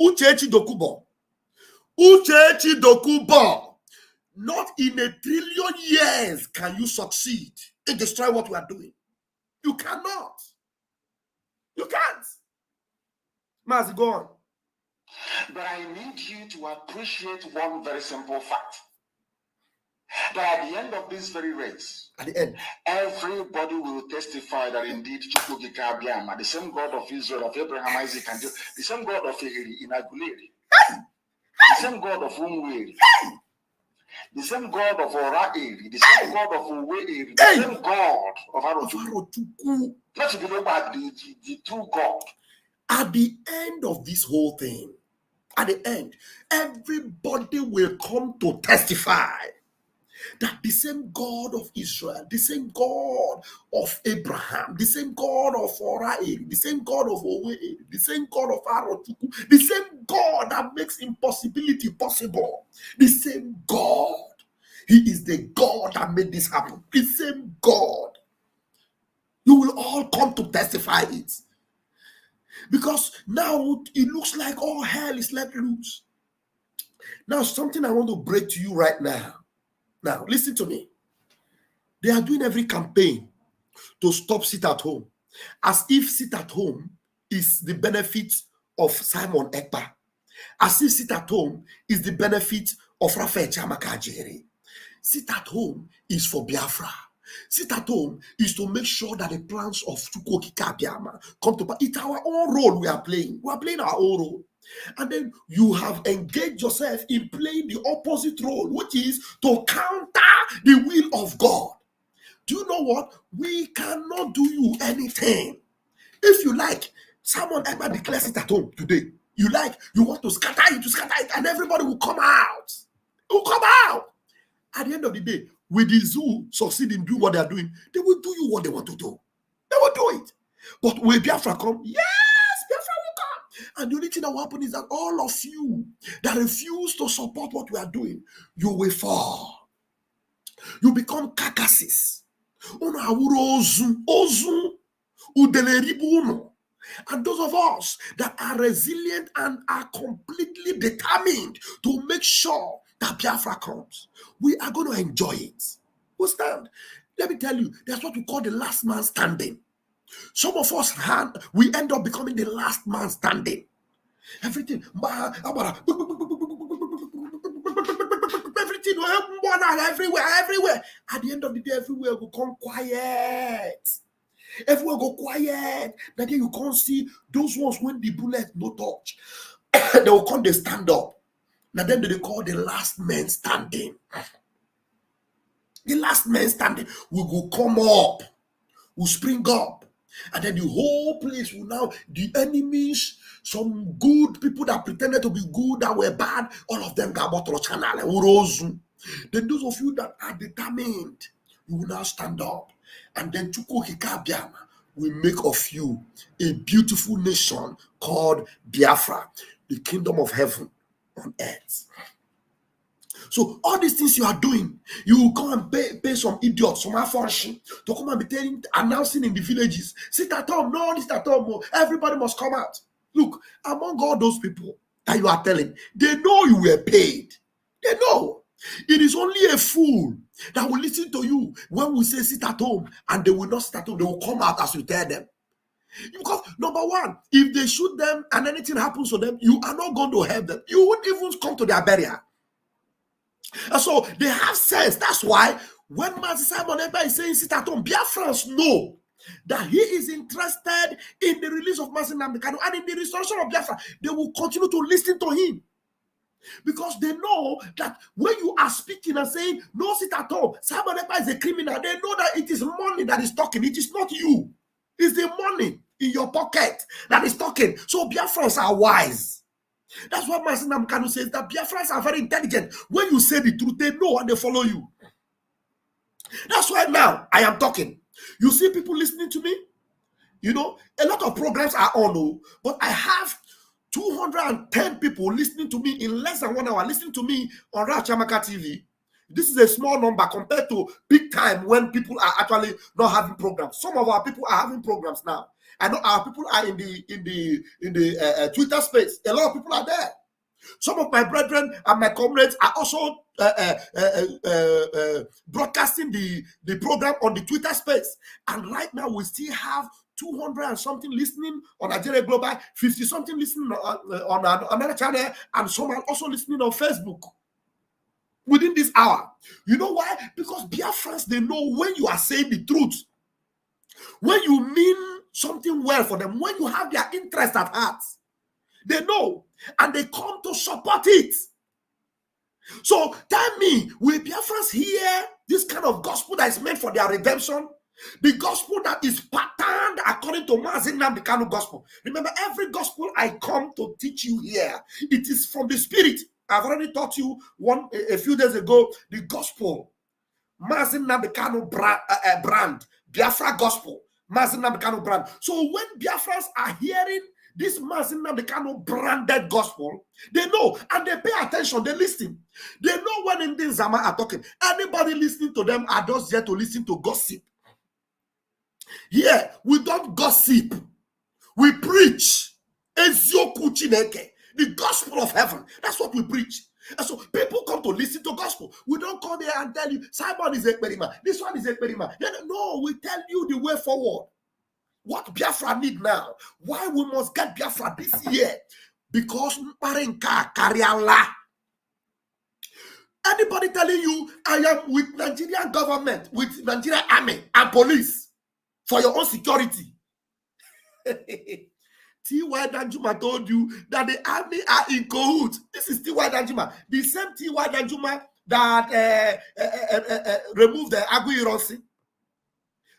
Speaker 2: Uchechi Dokubo. Uchechi Dokubo. Not in a trillion years can you succeed and destroy what we are doing. You cannot. You can't. Mazi, go on.
Speaker 3: But I need you to appreciate one very simple fact. But at the end of this very race,
Speaker 2: at the end,
Speaker 3: everybody will testify that indeed the same God of Israel, of Abraham, Isaac, and Jacob, the same God of Inaguleri, the same God of Umweri, the same God of Oraeri, the same God of Uweri, the same God of Arotuku. Not to be known by the true God.
Speaker 2: At the end of this whole thing, at the end, everybody will come to testify that the same God of Israel, the same God of Abraham, the same God of Oraeri, the same God of Oweri, the same God of Arotuku, the same God that makes impossibility possible, the same God. He is the God that made this happen. The same God. You will all come to testify it. Because now it looks like all hell is let loose. Now, something I want to break to you right now. Now, listen to me. They are doing every campaign to stop sit at home, as if sit at home is the benefit of Simon Ekpa, as if sit at home is the benefit of Raphael Chamakajere. Sit at home is for Biafra. Sit at home is to make sure that the plans of Chukwuoki Kabiama come to pass. It's our own role we are playing. We are playing our own role. And then you have engaged yourself in playing the opposite role, which is to counter the will of God. Do you know what? We cannot do you anything. If you like, someone ever declares it at home today. You want to scatter it, and everybody will come out. Will come out. At the end of the day, with the zoo succeed in doing what they are doing, they will do you what they want to do. They will do it. But will Biafra come? Yes, Biafra will come. And the only thing that will happen is that all of you that refuse to support what we are doing, you will fall. You become carcasses. And those of us that are resilient and are completely determined to make sure that Biafra comes, we are going to enjoy it. We'll stand. Let me tell you, that's what we call the last man standing. Some of us, we end up becoming the last man standing. Everything, everywhere. At the end of the day, everywhere will come quiet. Everyone go quiet. That day you can't see those ones when the bullet no touch. They will come, they stand up. Now then they call the last man standing. The last man standing will come up, will spring up. And then the whole place will now, the enemies, some good people that pretended to be good, that were bad, all of them got bottle channel. Then those of you that are determined, you will now stand up. And then Chukwuoki Kabiama will make of you a beautiful nation called Biafra, the kingdom of heaven on earth. So all these things you are doing, you will come and pay some idiots, some afonshi, to come and be announcing in the villages, sit at home, no, sit at home, everybody must come out. Look, among all those people that you are telling, they know you were paid. They know. It is only a fool that will listen to you when we say sit at home, and they will not sit at home. They will come out as you tell them. Because number one, if they shoot them and anything happens to them, you are not going to help them. You won't even come to their burial. And so they have sense. That's why when Master Simon Ekpa is saying sit at home, BIAFRANS know that he is interested in the release of Master Nnamdi Kanu and in the restoration of Biafra. They will continue to listen to him. Because they know that when you are speaking and saying, no, sit at home, Simon Ekpa is a criminal, they know that it is money that is talking. It is not you. It's the money in your pocket that is talking. So Biafrans are wise. That's what Master Nnamdi Kanu says, that Biafrans are very intelligent. When you say the truth, they know and they follow you. That's why now I am talking. You see people listening to me? You know, a lot of programs are on, but I have 210 people listening to me in less than 1 hour, listening to me on Rachamaka TV. This is a small number compared to big time when people are actually not having programs. Some of our people are having programs now. I know our people are in the Twitter space. A lot of people are there. Some of my brethren and my comrades are also broadcasting the program on the Twitter space. And right now we still have 200 and something listening on Nigeria Global, 50 something listening on another channel, and some are also listening on Facebook. within this hour. You know why? Because Biafrans, they know when you are saying the truth, when you mean something well for them, when you have their interest at heart, they know and they come to support it. So tell me, will Biafrans hear this kind of gospel that is meant for their redemption? The gospel that is patterned according to Mazi Nnamdi Kanu gospel. Remember, every gospel I come to teach you here, it is from the Spirit. I've already taught you a few days ago the gospel, Mazi Nnamdi Kanu brand, Biafra gospel, Mazi Nnamdi Kanu brand. So when Biafrans are hearing this Mazi Nnamdi Kanu branded gospel, they know and they pay attention, they listen. They know when Ndi Nzama are talking. Anybody listening to them are just there to listen to gossip. Here, we don't gossip. We preach. Ezioku Chineke, the gospel of heaven. That's what we preach. And so people come to listen to gospel. We don't come here and tell you, Simon is a perima, this one is a perima. No, we tell you the way forward. What Biafra need now. Why we must get Biafra this year. Because Mparenka Kariala. Anybody telling you, I am with Nigerian government, with Nigerian army and police for your own security. T.Y. Danjuma told you that the army are in cahoots. This is T.Y. Danjuma. The same T.Y. Danjuma that removed the Agu Ironsi.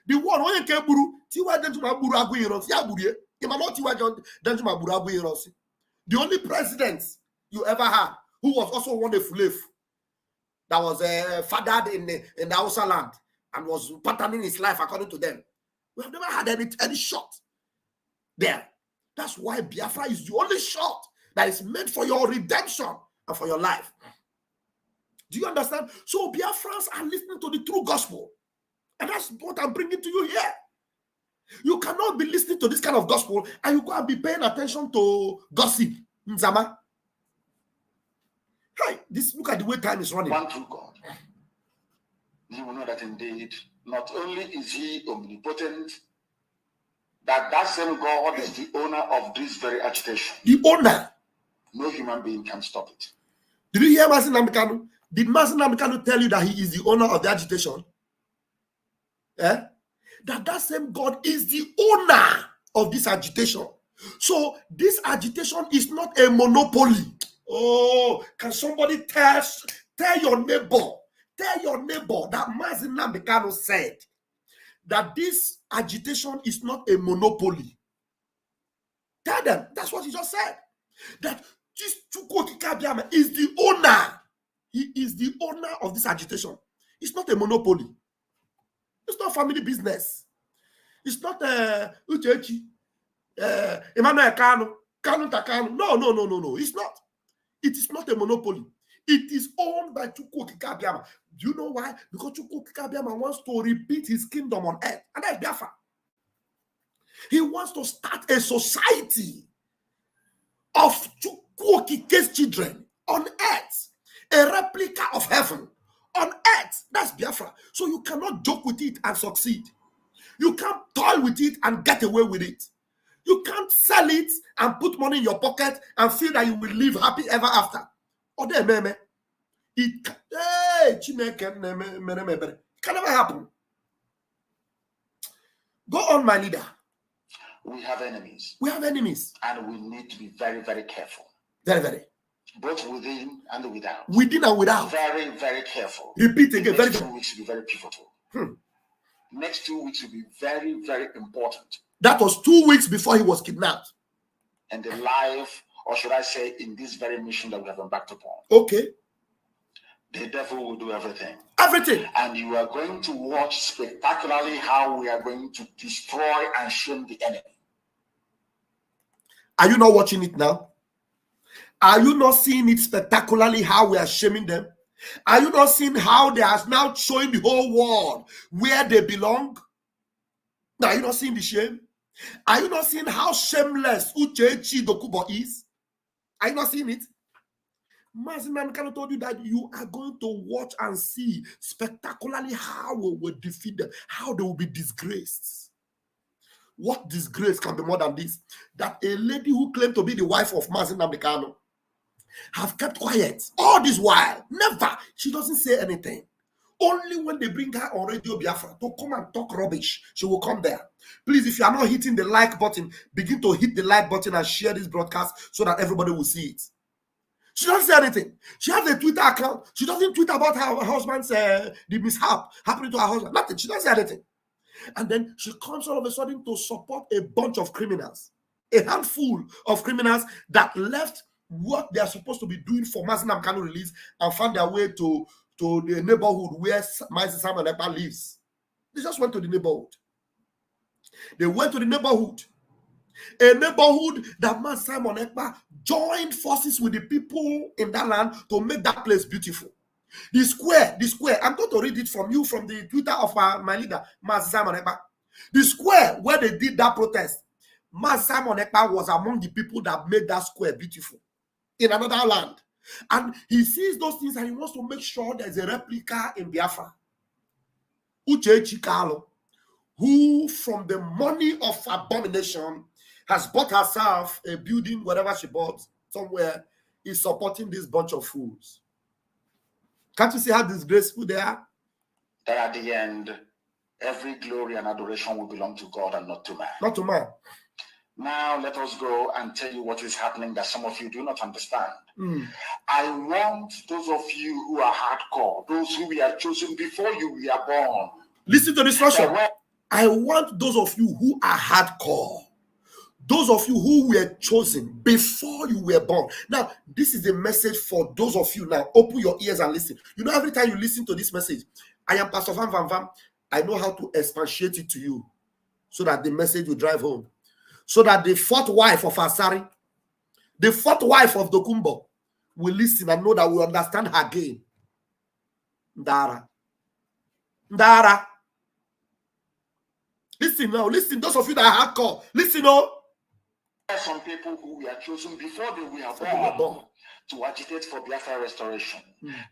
Speaker 2: The one when you came buru, T.Y. Danjuma buru Agu Ironsi. Ya buru ye. Not T.Y. Danjuma buru Agu Ironsi. The only president you ever had who was also one of Fulef that was fathered in the Hausa land and was patterning his life according to them. We have never had any shot there. That's why Biafra is the only shot that is meant for your redemption and for your life. Do you understand? So Biafrans are listening to the true gospel. And that's what I'm bringing to you here. You cannot be listening to this kind of gospel and you go and be paying attention to gossip. Nzama. Hey, look at the way time is running.
Speaker 3: One true God. You will know that indeed, not only is he omnipotent, that same God is the owner of this very agitation.
Speaker 2: The owner.
Speaker 3: No human being can stop it.
Speaker 2: Did you hear Mazi Nnamdi Kanu? Did Mazi Nnamdi Kanu tell you that he is the owner of the agitation? Eh? That same God is the owner of this agitation. So this agitation is not a monopoly. Oh, can somebody tell your neighbor that Mazi Nnamdi Kanu said that this agitation is not a monopoly? Tell them. That's what he just said. That this Chukwu Kikabiama is the owner. He is the owner of this agitation. It's not a monopoly. It's not family business. It's not Uchechi, Emmanuel Kanu, Kanu Takanu. No. It's not. It is not a monopoly. It is owned by Chukwu Kikabiama. Do you know why? Because Chukwu Kikabiama wants to repeat his kingdom on earth. And that's Biafra. He wants to start a society of Chukwu Kike's children on earth. A replica of heaven on earth. That's Biafra. So you cannot joke with it and succeed. You can't toy with it and get away with it. You can't sell it and put money in your pocket and feel that you will live happy ever after. It can never happen. Go on, my leader.
Speaker 3: We have enemies.
Speaker 2: We have enemies.
Speaker 3: And we need to be very, very careful.
Speaker 2: Very, very.
Speaker 3: Both within and without.
Speaker 2: Within and without.
Speaker 3: Very, very careful.
Speaker 2: Repeat again.
Speaker 3: Next 2 weeks will be very pivotal. Next 2 weeks will be very, very important.
Speaker 2: That was 2 weeks before he was kidnapped.
Speaker 3: And the life, or should I say, in this very mission that we have embarked upon.
Speaker 2: Okay.
Speaker 3: The devil will do everything.
Speaker 2: Everything.
Speaker 3: And you are going to watch spectacularly how we are going to destroy and shame the enemy. Are
Speaker 2: you not watching it now? Are you not seeing it spectacularly how we are shaming them? Are you not seeing how they are now showing the whole world where they belong? Are you not seeing the shame? Are you not seeing how shameless Uchechi Dokubo is? Are you not seeing it? Mazi Nnamdi Kanu told you that you are going to watch and see spectacularly how we will defeat them, how they will be disgraced. What disgrace can be more than this? That a lady who claimed to be the wife of Mazi Nnamdi Kanu, have kept quiet all this while. Never. She doesn't say anything. Only when they bring her on Radio Biafra to come and talk rubbish, she will come there. Please, if you are not hitting the like button, begin to hit the like button and share this broadcast so that everybody will see it. She doesn't say anything. She has a Twitter account. She doesn't tweet about her husband's the mishap happening to her husband. Nothing. She doesn't say anything. And then she comes all of a sudden to support a bunch of criminals, a handful of criminals that left what they are supposed to be doing for Mazi Nnamdi Kanu release and found their way to the neighborhood where Mazi Simon Ekpa lives. They just went to the neighborhood. They went to the neighborhood. A neighborhood that Mazi Simon Ekpa joined forces with the people in that land to make that place beautiful. The square, I'm going to read it from you from the Twitter of my leader, Mazi Simon Ekpa. The square where they did that protest, Mazi Simon Ekpa was among the people that made that square beautiful in another land. And he sees those things and he wants to make sure there's a replica in Biafra. Uchechi Kalu, who from the money of abomination has bought herself a building, whatever she bought somewhere, is supporting this bunch of fools. Can't you see how disgraceful they are?
Speaker 3: That at the end, every glory and adoration will belong to God and not to man.
Speaker 2: Not to man.
Speaker 3: Now let us go and tell you what is happening that some of you do not understand. I want those of you who are hardcore, those who we are chosen before you were born.
Speaker 2: Listen to this version. I want those of you who are hardcore, those of you who were chosen before you were born. Now, this is a message for those of you. Now, open your ears and listen. You know, every time you listen to this message, I am Pastor Van Van Van. I know how to expatiate it to you so that the message will drive home. So that the fourth wife of Asari, the fourth wife of Dokumbo, will listen and know that we understand her game. Ndara. Listen now, listen. Those of you that are hardcore, listen now.
Speaker 3: Some people who were chosen before they were born to agitate for Biafra restoration.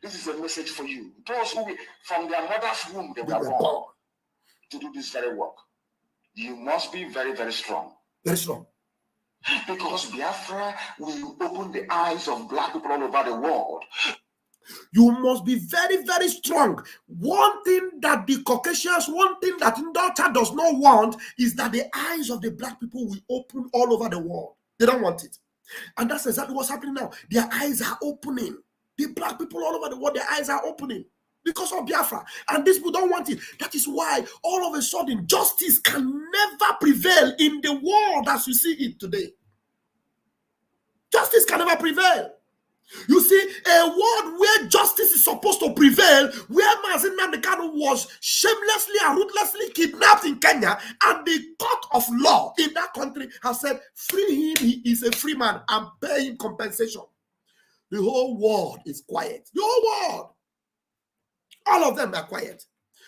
Speaker 3: This is a message for you. Those who from their mother's womb they were born to do this very work. You must be very, very strong.
Speaker 2: Very strong.
Speaker 3: Because Biafra will open the eyes of black people all over the world.
Speaker 2: You must be very, very strong. One thing that the Caucasians, one thing that Ndota does not want is that the eyes of the black people will open all over the world. They don't want it. And that's exactly what's happening now. Their eyes are opening. The black people all over the world, their eyes are opening because of Biafra. And these people don't want it. That is why all of a sudden justice can never prevail in the world as you see it today. Justice can never prevail. You see, a world where justice is supposed to prevail, where Mazi Nnamdi Kanu was shamelessly and ruthlessly kidnapped in Kenya, and the court of law in that country has said, free him, he is a free man, and pay him compensation. The whole world is quiet. The whole world. All of them are quiet.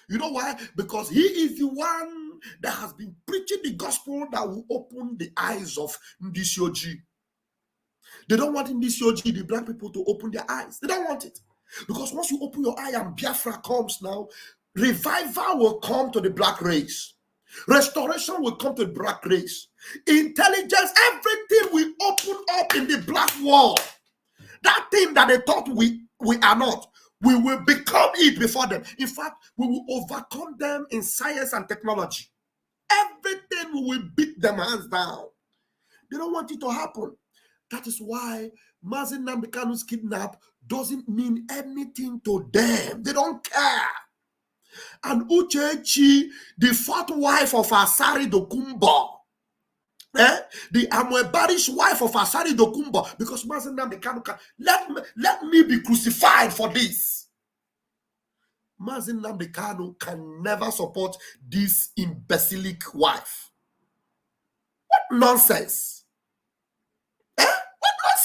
Speaker 2: You know why? Because he is the one that has been preaching the gospel that will open the eyes of Ndishoji. They don't want in this Yoji, the black people, to open their eyes. They don't want it. Because once you open your eye and Biafra comes now, revival will come to the black race. Restoration will come to the black race. Intelligence, everything will open up in the black world. That thing that they thought we are not, we will become it before them. In fact, we will overcome them in science and technology. Everything we will beat them hands down. They don't want it to happen. That is why Mazi Nnamdi Kanu's kidnap doesn't mean anything to them. They don't care. And Uchechi, the fourth wife of Asari Dokumbo, the Amwebarish wife of Asari Dokumbo, because Mazi Nnamdi Kanu can, let me be crucified for this. Mazi Nnamdi Kanu can never support this imbecilic wife. What nonsense.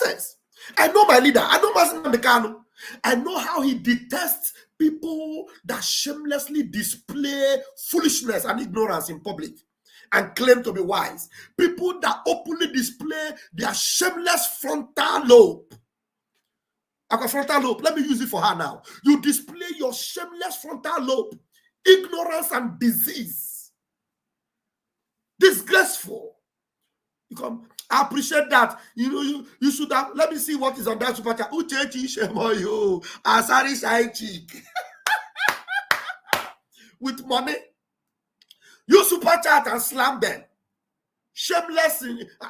Speaker 2: Nonsense. I know my leader. I know Mazi Nnamdi Kanu. I know how he detests people that shamelessly display foolishness and ignorance in public and claim to be wise. People that openly display their shameless frontal lobe. I've got frontal lobe. Let me use it for her now. You display your shameless frontal lobe. Ignorance and disease. Disgraceful. You come, I appreciate that. You should have. Let me see what is on that super chat. Uchechi Shemoyo, Asari side cheek. With money, you super chat and slam them. Shameless,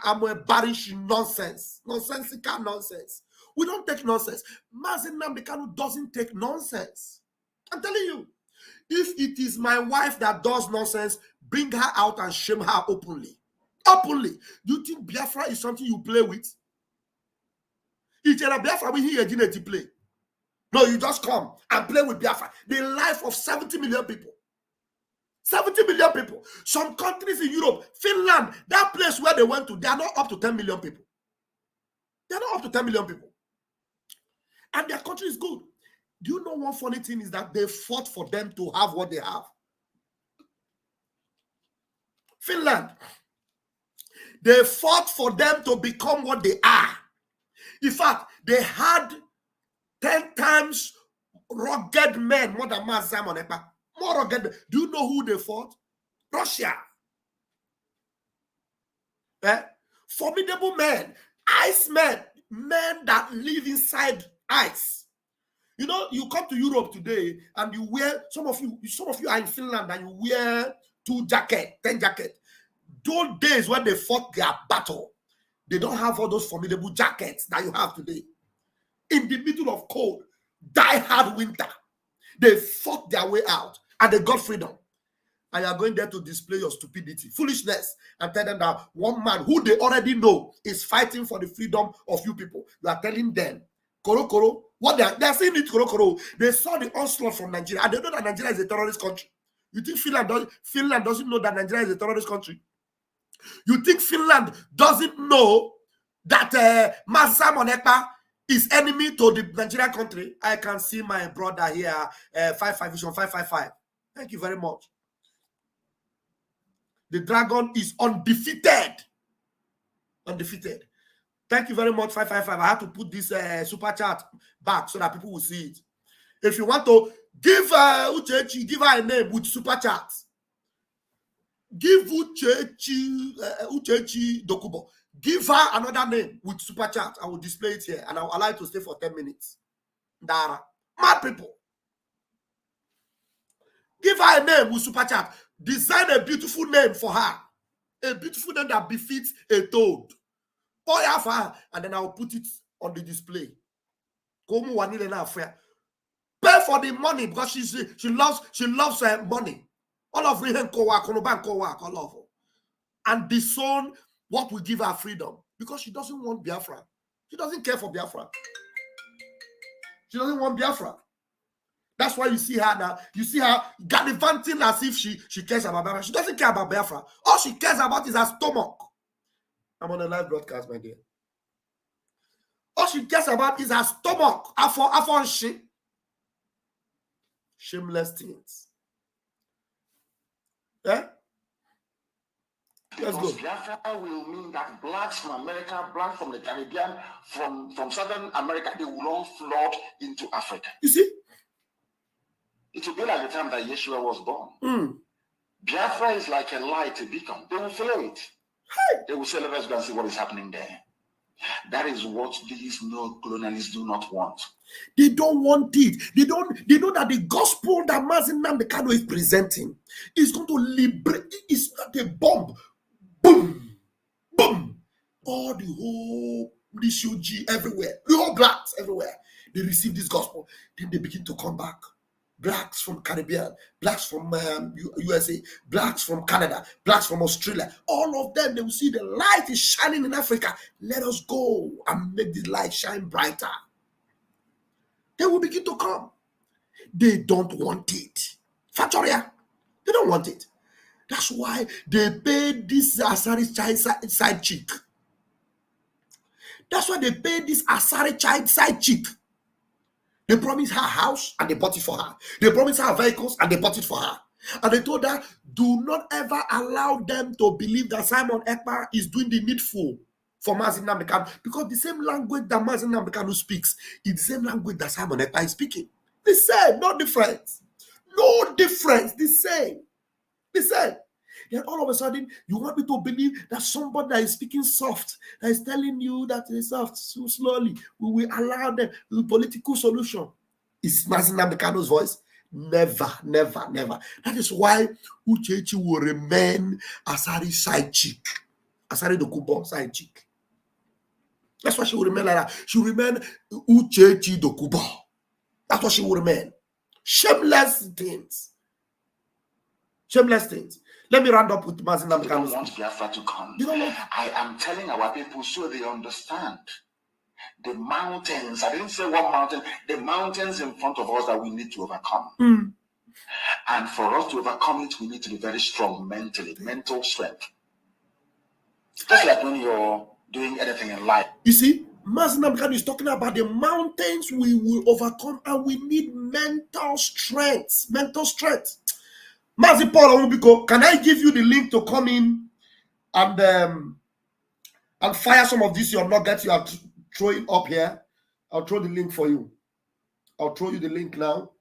Speaker 2: I'm a barish nonsense. Nonsensical nonsense. We don't take nonsense. Mazi Nnamdi Kanu doesn't take nonsense. I'm telling you. If it is my wife that does nonsense, bring her out and shame her openly. Openly. Do you think Biafra is something you play with? It's a Biafra we hear to play. No, you just come and play with Biafra. The life of 70 million people. 70 million people. Some countries in Europe, Finland, that place where they went to, they are not up to 10 million people. They are not up to 10 million people. And their country is good. Do you know one funny thing is that they fought for them to have what they have? Finland. They fought for them to become what they are. In fact, they had 10 times rugged men, more than Nzama. More rugged men. Do you know who they fought? Russia. Formidable men, ice men, men that live inside ice. You know, you come to Europe today and you wear, some of you are in Finland and you wear 2 jackets, 10 jackets. Those days when they fought their battle, they don't have all those formidable jackets that you have today. In the middle of cold, die-hard winter, they fought their way out and they got freedom. And you are going there to display your stupidity, foolishness, and tell them that one man who they already know is fighting for the freedom of you people. You are telling them, Koro, what they are saying it, Koro. They saw the onslaught from Nigeria, and they know that Nigeria is a terrorist country. You think Finland doesn't know that Nigeria is a terrorist country? You think Finland doesn't know that Nzama is enemy to the Nigerian country? I can see my brother here, 555. Thank you very much. The dragon is undefeated. Undefeated. Thank you very much, 555. I have to put this super chat back so that people will see it. If you want to give Uchechi, give her a name with super chat. Give Uchechi Dokubo. Give her another name with super chat. I will display it here and I will allow it to stay for 10 minutes. Dara. Mad people. Give her a name with super chat. Design a beautiful name for her. A beautiful name that befits a toad. Oh, yeah, for her. And then I will put it on the display. Pay for the money because she loves money. All of them all of her. And disown what will give her freedom. Because she doesn't want Biafra. She doesn't care for Biafra. She doesn't want Biafra. That's why you see her now. You see her gallivanting as if she cares about Biafra. She doesn't care about Biafra. All she cares about is her stomach. I'm on a live broadcast, my dear. All she cares about is her stomach. Afon she. Shameless things. Eh? Let's go.
Speaker 3: Biafra will mean that blacks from America, blacks from the Caribbean, from Southern America, they will all flood into Africa.
Speaker 2: You see?
Speaker 3: It will be like the time that Yeshua was born. Biafra is like a light, a beacon. They will follow it.
Speaker 2: Hey.
Speaker 3: They will say, let us go and see what is happening there. That is what these neo-colonialists do not want.
Speaker 2: They don't want it. They know that the gospel that Mazi Nnamdi Kanu is presenting is going to liberate. It's not a bomb. Boom. Boom. All the whole refugee everywhere. The whole blacks everywhere. They receive this gospel. Then they begin to come back. Blacks from Caribbean, blacks from USA, blacks from Canada, blacks from Australia. All of them, they will see the light is shining in Africa. Let us go and make the light shine brighter. They will begin to come. They don't want it. Factoria, they don't want it. That's why they pay this Asari child side chick. That's why they pay this Asari child side chick. They promised her a house and they bought it for her. They promised her vehicles and they bought it for her. And they told her, do not ever allow them to believe that Simon Ekpa is doing the needful for Mazi Nnamdi Kanu. Because the same language that Mazi Nnamdi Kanu speaks is the same language that Simon Ekpa is speaking. The same, no difference. No difference, the same. The same. Then all of a sudden, you want me to believe that somebody that is speaking soft, that is telling you that it's soft, so slowly, we will allow the political solution. Is Mazi Nnamdi Kanu's voice? Never, never, never. That is why Uchechi will remain Asari's side chick. Asari Dokubo side chick. That's why she will remain like that. She will remain Uchechi Dokubo. That's what she will remain. Shameless things. Shameless things. Let me round up with Mazi Nnamdi Kanu.
Speaker 3: You don't want Biafra to come.
Speaker 2: You don't want.
Speaker 3: I am telling our people so they understand. The mountains, I didn't say one mountain, the mountains in front of us that we need to overcome. And for us to overcome it, we need to be very strong mentally, mental strength. Just like when you're doing anything in life.
Speaker 2: You see, Mazi Nnamdi Kanu is talking about the mountains we will overcome, and we need mental strength. Mental strength. Mazi Paul Onwubiko, can I give you the link to come in and fire some of this your nuggets you are throwing up here? I'll throw the link for you. I'll throw you the link now.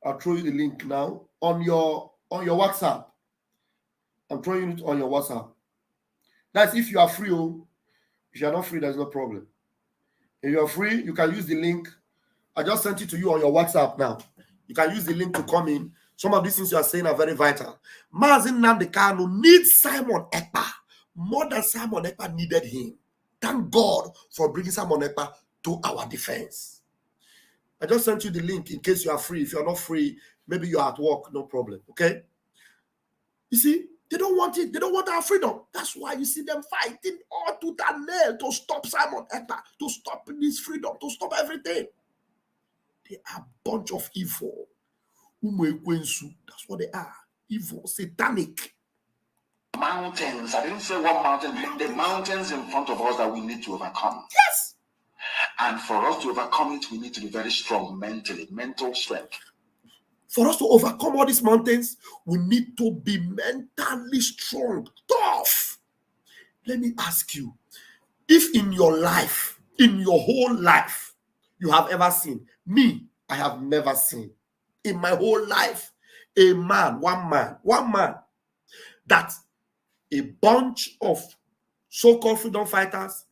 Speaker 2: I'll throw you the link now on your WhatsApp. I'm throwing it on your WhatsApp. That's if you are free. If you are not free, there's no problem. If you are free, you can use the link. I just sent it to you on your WhatsApp now. You can use the link to come in. Some of these things you are saying are very vital. Mazi Nnamdi Kanu needs Simon Ekpa more than Simon Ekpa needed him. Thank God for bringing Simon Ekpa to our defense. I just sent you the link in case you are free. If you are not free, maybe you are at work, no problem. Okay? You see, they don't want it. They don't want our freedom. That's why you see them fighting all tooth and nail to stop Simon Ekpa, to stop this freedom, to stop everything. They are a bunch of evil. That's what they are. Evil, satanic.
Speaker 3: Mountains. I didn't say one mountain. The mountains in front of us that we need to overcome.
Speaker 2: Yes.
Speaker 3: And for us to overcome it, we need to be very strong mentally, mental strength.
Speaker 2: For us to overcome all these mountains, we need to be mentally strong, tough. Let me ask you, if in your life, in your whole life, you have ever seen, me, I have never seen, in my whole life, a man, one man, that a bunch of so-called freedom fighters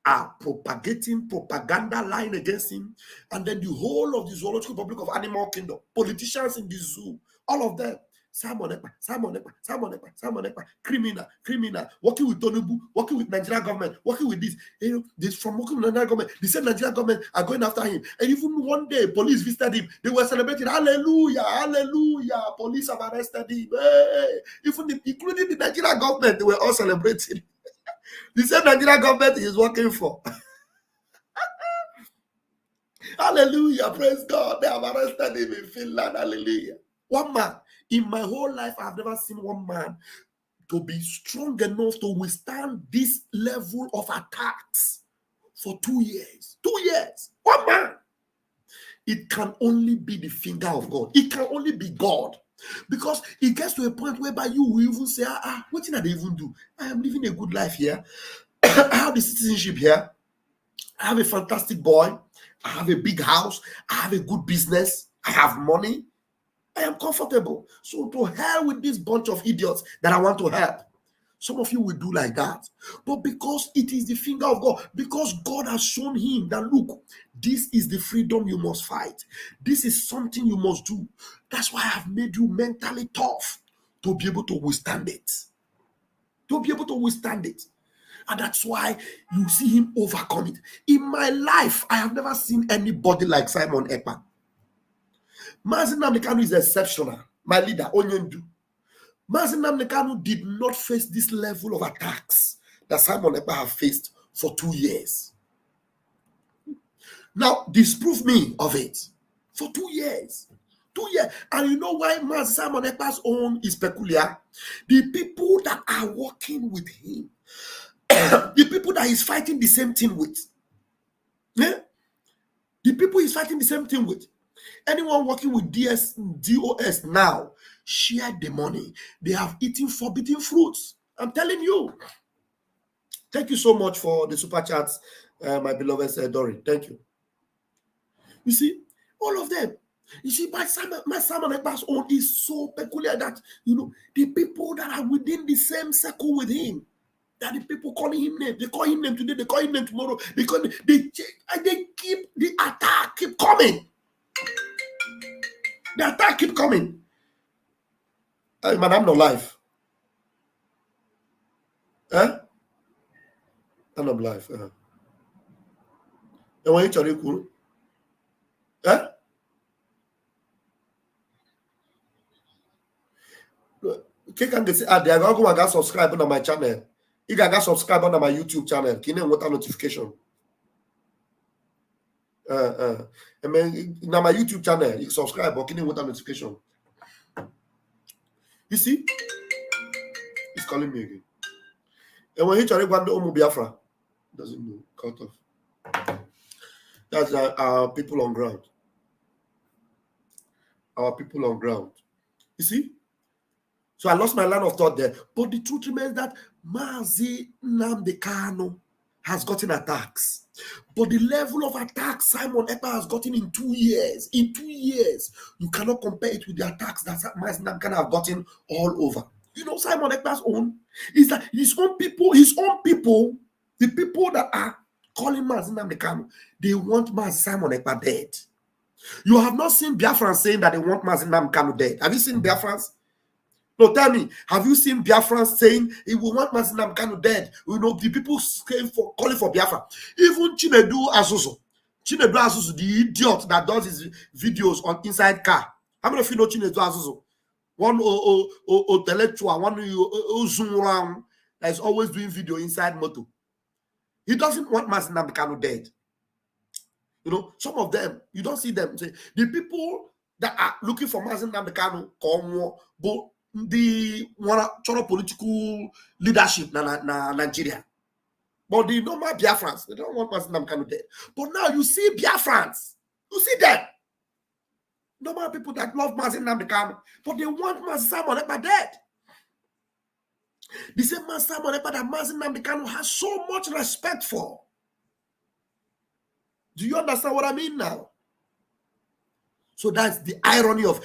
Speaker 2: are propagating propaganda line against him, and then the whole of the Zoological Republic of Animal Kingdom, politicians in the zoo, all of them, Simon Ekpa, criminal, working with Tonubu, working with Nigerian government, working with this, this from working with Nigerian government, the same Nigerian government are going after him, and even one day police visited him, they were celebrating, hallelujah, hallelujah, police have arrested him, hey. Even including the Nigerian government, they were all celebrating. The same Nigerian government he is working for. Hallelujah, praise God. They have arrested him in Finland. Hallelujah. One man. In my whole life, I have never seen one man to be strong enough to withstand this level of attacks for 2 years. 2 years. One man. It can only be the finger of God. It can only be God. Because it gets to a point whereby you will even say, what did I even do? I am living a good life here. I have the citizenship here. I have a fantastic boy. I have a big house. I have a good business. I have money. I am comfortable. So to hell with this bunch of idiots that I want to help. Some of you will do like that. But because it is the finger of God, because God has shown him that, look, this is the freedom you must fight. This is something you must do. That's why I have made you mentally tough to be able to withstand it. To be able to withstand it. And that's why you see him overcome it. In my life, I have never seen anybody like Simon Ekpa. Mazi Nnamdi Kanu is exceptional. My leader, Onyendu. Mazi Nnamdi Kanu did not face this level of attacks that Simon Ekpa have faced for 2 years. Now, disprove me of it. For 2 years. 2 years. And you know why Simon Ekpa's own is peculiar? The people that are working with him, the people that he's fighting the same thing with. Yeah? The people he's fighting the same thing with. Anyone working with DOS now, share the money. They have eaten forbidden fruits. I'm telling you. Thank you so much for the super chats, my beloved Dory. Thank you. You see, all of them. You see, my Simon Ekpa's own is so peculiar that, the people that are within the same circle with him, that the people calling him name, they call him name today, they call him name tomorrow, because they keep the attack keep coming. The attack keep coming. Man, I'm not live. I'm not live. And when you cool, they are going to subscribe on my channel. You can subscribe on my YouTube channel. Can you want a notification? I mean, now my YouTube channel, you subscribe, but can you want a notification? You see, he's calling me again. And when he try to go to Biafra, doesn't know, cut off. That's our people on ground. Our people on ground. You see? So I lost my line of thought there. But the truth remains that Mazi Nnamdi Kanu has gotten attacks. But the level of attack Simon Ekpa has gotten in 2 years, you cannot compare it with the attacks that Mazi Nnamdi Kanu have gotten all over. Simon Ekpa's own is that his own people, the people that are calling Mazi Nnamdi Kanu, they want Simon Ekpa dead. You have not seen Biafrans saying that they want Mazi Nnamdi Kanu dead. Have you seen Biafrans? No, tell me, have you seen Biafrans saying he will want Mazi Nnamdi Kanu dead? The people calling for Biafra. Even Chinedu Azuzu, the idiot that does his videos on inside car. How many of you know Chinedu Azuzu? One intellectual, one zoom around that is always doing video inside motor. He doesn't want Mazi Nnamdi Kanu dead. Some of them, you don't see them. Say, the people that are looking for Mazi Nnamdi Kanu come but the one political leadership na Nigeria. But the normal Biafrans, they don't want Mazi Nnamdi Kanu dead. But now you see Biafrans, you see them. Normal people that love Mazi Nnamdi Kanu, but they want Mazi Simon Ekpa dead. The same Mazi Simon Ekpa that Mazi Nnamdi Kanu has so much respect for. Do you understand what I mean now? So that's the irony of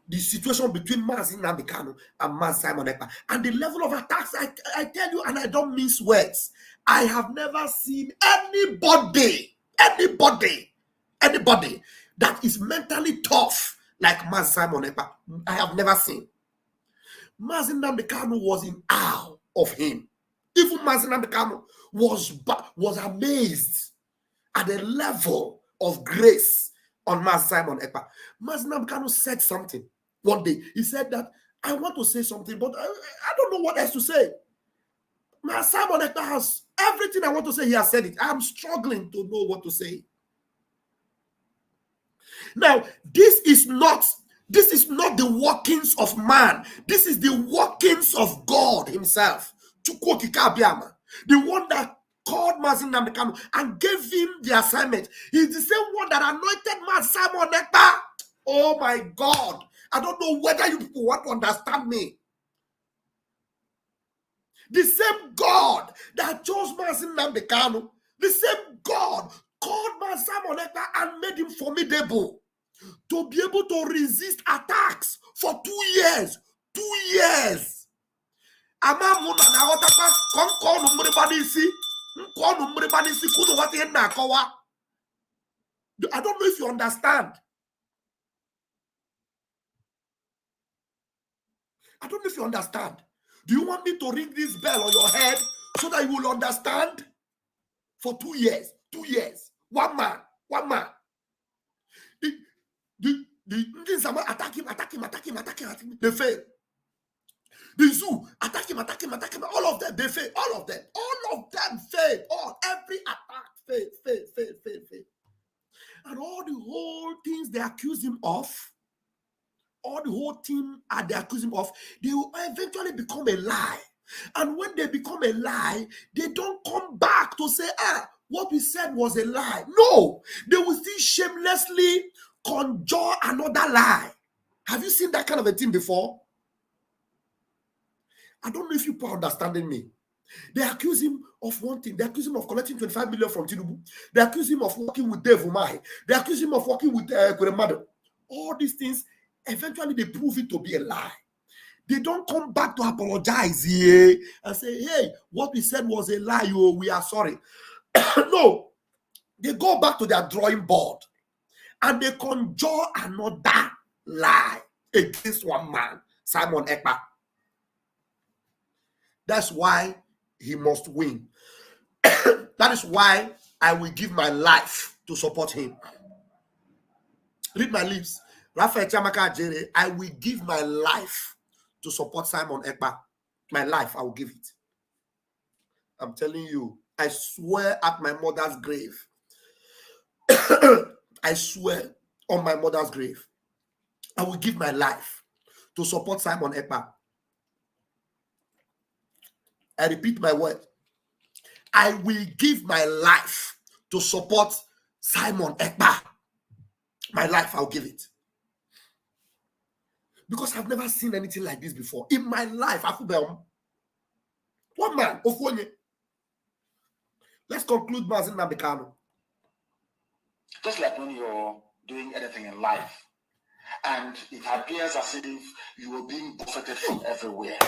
Speaker 2: the situation between Mazi Nnamdi Kanu and Mazi Simon Ekpa. And the level of attacks, I tell you, and I don't mince words, I have never seen anybody that is mentally tough like Mazi Simon Ekpa. I have never seen. Mazi Nnamdi Kanu was in awe of him. Even Mazi Nnamdi Kanu was amazed at the level of grace on Mazi Simon Ekpa. Mazi Nnamdi Kanu said something one day. He said that, I want to say something, but I don't know what else to say. Mazi Simon Ekpa has everything I want to say. He has said it. I'm struggling to know what to say. Now, this is not the workings of man. This is the workings of God himself. The one that called Mazi Nnamdi Kanu and gave him the assignment. He's the same one that anointed Mazi Simon Ekpa. Oh my God. I don't know whether you people want to understand me. The same God that chose Mazi Nnamdi Kanu, the same God called Mazi Simon Ekpa and made him formidable to be able to resist attacks for 2 years. 2 years. I don't know if you understand. I don't know if you understand. Do you want me to ring this bell on your head so that you will understand? For 2 years. 2 years. One man. The Ndi Nzama attack him. They fail. The zoo attack him. All of them, they fail. All of them fail. Every attack fail. And all the whole things they accuse him of, all the whole team they accuse him of, they will eventually become a lie. And when they become a lie, they don't come back to say, what we said was a lie. No, they will still shamelessly conjure another lie. Have you seen that kind of a thing before? I don't know if you are understanding me. They accuse him of one thing. They accuse him of collecting 25 million from Tinubu. They accuse him of working with Dave Umahi. They accuse him of working with Kuremado. All these things, eventually they prove it to be a lie. They don't come back to apologize here and say, hey, what we said was a lie. Oh, we are sorry. No. They go back to their drawing board and they conjure another lie against one man, Simon Ekpa. That's why he must win. That is why I will give my life to support him. Read my lips. Raphael Chamaka Jere, I will give my life to support Simon Ekpa. My life, I will give it. I'm telling you, I swear at my mother's grave. I swear on my mother's grave, I will give my life to support Simon Ekpa. I repeat my word. I will give my life to support Simon Ekpa. My life, I'll give it. Because I've never seen anything like this before. In my life, one man, Ofonye. Let's conclude Mazin Nabekano.
Speaker 3: Just like when you're doing anything in life, and it appears as if you are being buffeted from everywhere.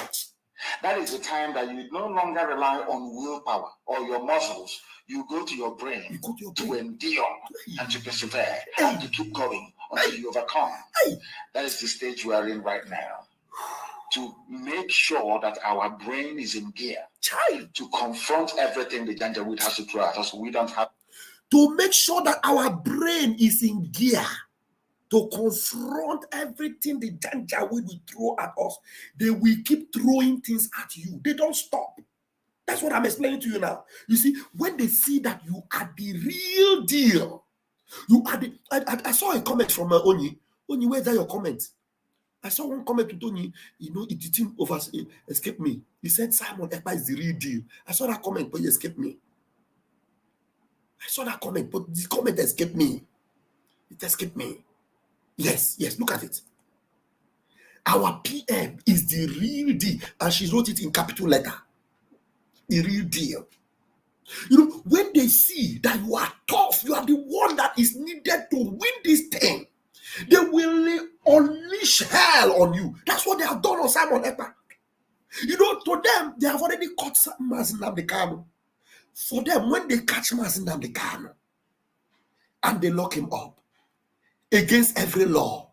Speaker 3: That is the time that you no longer rely on willpower or your muscles. You go to your brain to endure and to persevere and to keep going until you overcome. That is the stage we are in right now. To make sure that our brain is in gear to confront everything the Janjaweed has to throw at us. We don't have
Speaker 2: to make sure that our brain is in gear to confront everything the Janjaweed will throw at us. They will keep throwing things at you. They don't stop. That's what I'm explaining to you now. You see, when they see that you are the real deal, you are the. I saw a comment from Onyi. Onyi, where's that your comment? I saw one comment to Tony. You know, it didn't escape me. He said Simon Ekpa is the real deal. I saw that comment, but it escaped me. I saw that comment, but the comment escaped me. It escaped me. Yes, look at it. Our PM is the real deal. And she wrote it in capital letter. The real deal. You know, when they see that you are tough, you are the one that is needed to win this thing, they will unleash hell on you. That's what they have done on Simon Ekpa. You know, to them, they have already caught Mazin Nnamdi Kanu. For them, when they catch Mazin Nnamdi Kanu and they lock him up against every law,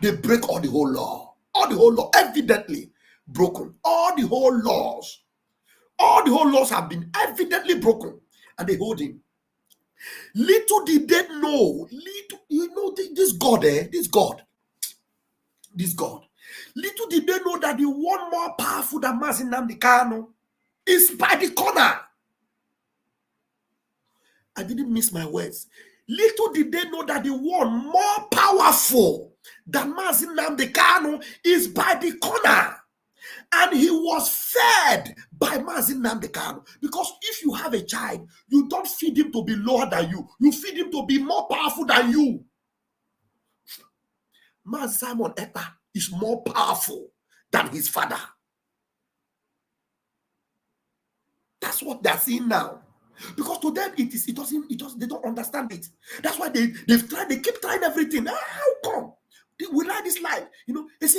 Speaker 2: they break all the whole law. All the whole law, evidently broken. All the whole laws have been evidently broken, and they hold him. Little did they know, this God, little did they know that the one more powerful than Mazin Nnamdi Kanu is by the corner. I didn't miss my words. Little did they know that the one more powerful than Mazin Nnamdi Kanu is by the corner. And he was fed by Mazin Nnamdi Kanu. Because if you have a child, you don't feed him to be lower than you. You feed him to be more powerful than you. Simon Ekpa is more powerful than his father. That's what they're seeing now. Because to them, they don't understand it. That's why they keep trying everything. How come? We like this life, you know. That is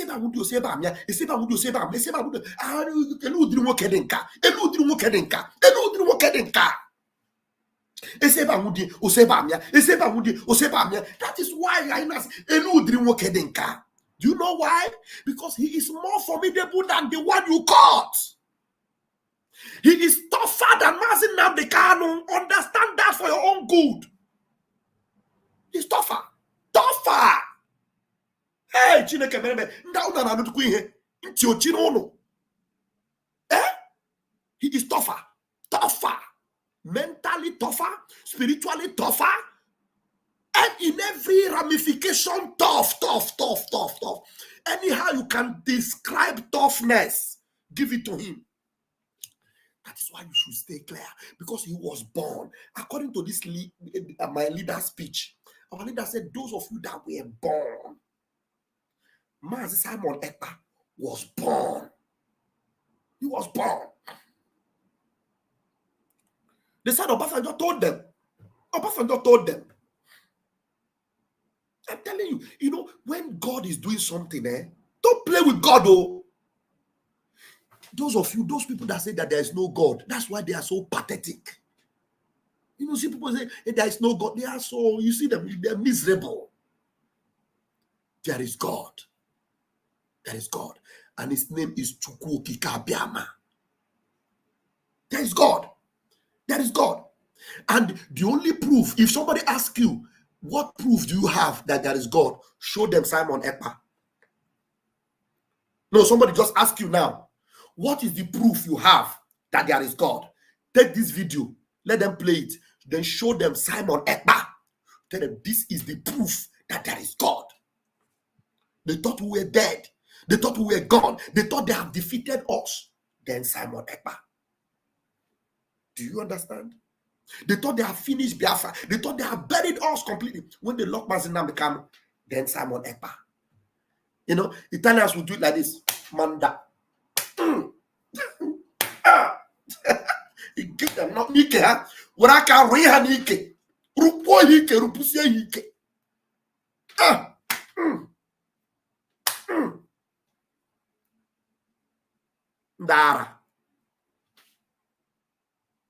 Speaker 2: why do you know why? Because he is more formidable than the one you caught. He is tougher than Mazin Nnamdi Kanu. Understand that for your own good. He's tougher. Hey, Chineke mereme, nda na nutukwu ihe, nti ochi n'ụlọ. He is tougher. Mentally tougher, spiritually tougher, and in every ramification, tough. Anyhow you can describe toughness, give it to him. That is why you should stay clear, because he was born. According to this my leader's speech, our leader said, those of you that were born, Simon Ekpa was born. He was born. They said Obasanjo told them. Obasanjo told them. I'm telling you, when God is doing something, don't play with God, oh. Those people that say that there is no God, that's why they are so pathetic. See people say, hey, there is no God. They are so, you see them, they're miserable. There is God. There is God. And his name is Chukwukikabiama. There is God. There is God. And the only proof, if somebody asks you, what proof do you have that there is God? Show them Simon Ekpa. No, somebody just ask you now, what is the proof you have that there is God? Take this video, let them play it, then show them Simon Ekpa. Tell them this is the proof that there is God. They thought we were dead. They thought we were gone. They thought they have defeated us. Then Simon Ekpa. Do you understand? They thought they have finished Biafra. They thought they have buried us completely. When they locked Mazinam became, then Simon Ekpa. Italians will do it like this. Manda. He give them not Nike, huh? What I can read Nike. Rupo Hike, Rupusia Hike. Dara.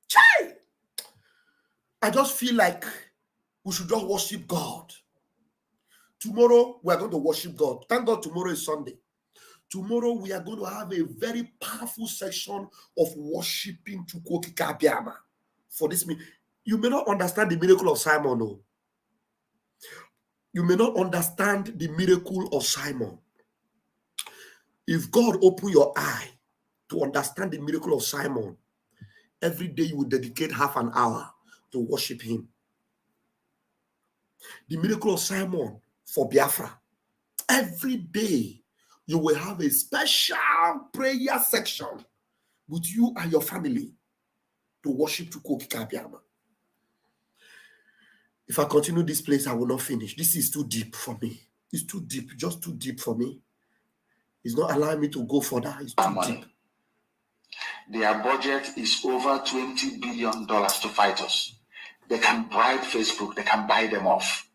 Speaker 2: Chai. I just feel like we should just worship God. Tomorrow, we are going to worship God. Thank God tomorrow is Sunday. Tomorrow, we are going to have a very powerful section of worshiping Chukwukikabiama. For this, you may not understand the miracle of Simon. No. You may not understand the miracle of Simon. If God open your eye to understand the miracle of Simon, every day you will dedicate half an hour to worship him. The miracle of Simon for Biafra. Every day you will have a special prayer section with you and your family to worship Chukwukikabiama. If I continue this place, I will not finish. This is too deep for me. It's too deep, just too deep for me. It's not allowing me to go further. It's too deep.
Speaker 3: Their budget is over $20 billion to fight us. They can bribe Facebook. They can buy them off.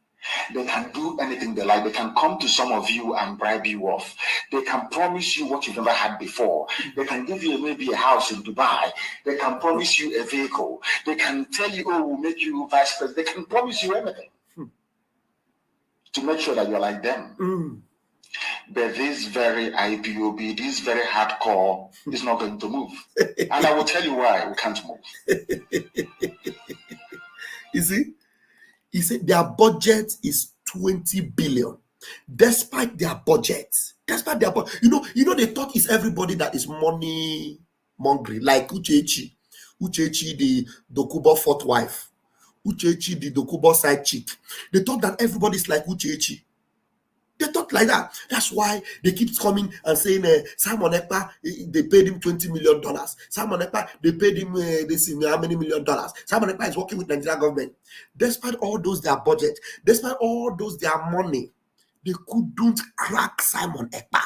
Speaker 3: They can do anything they like. They can come to some of you and bribe you off. They can promise you what you've never had before. They can give you maybe a house in Dubai. They can promise you a vehicle. They can tell you, oh, we'll make you vice president. They can promise you anything to make sure that you're like them. But this very IPOB, this very hardcore is not going to move. And I will tell you why we can't move.
Speaker 2: You see? He said their budget is 20 billion. Despite their budget, they thought it's everybody that is money mongering, like Uchechi, the Dokubo fourth wife, Uchechi, the Dokubo side chick. They thought that everybody's like Uchechi. They talk like that. That's why they keep coming and saying, Simon Ekpa, they paid him $20 million. Simon Ekpa, they paid him how many $1 million. Simon Ekpa is working with the Nigerian government. Despite all those their budget, despite all those their money, they couldn't crack Simon Ekpa.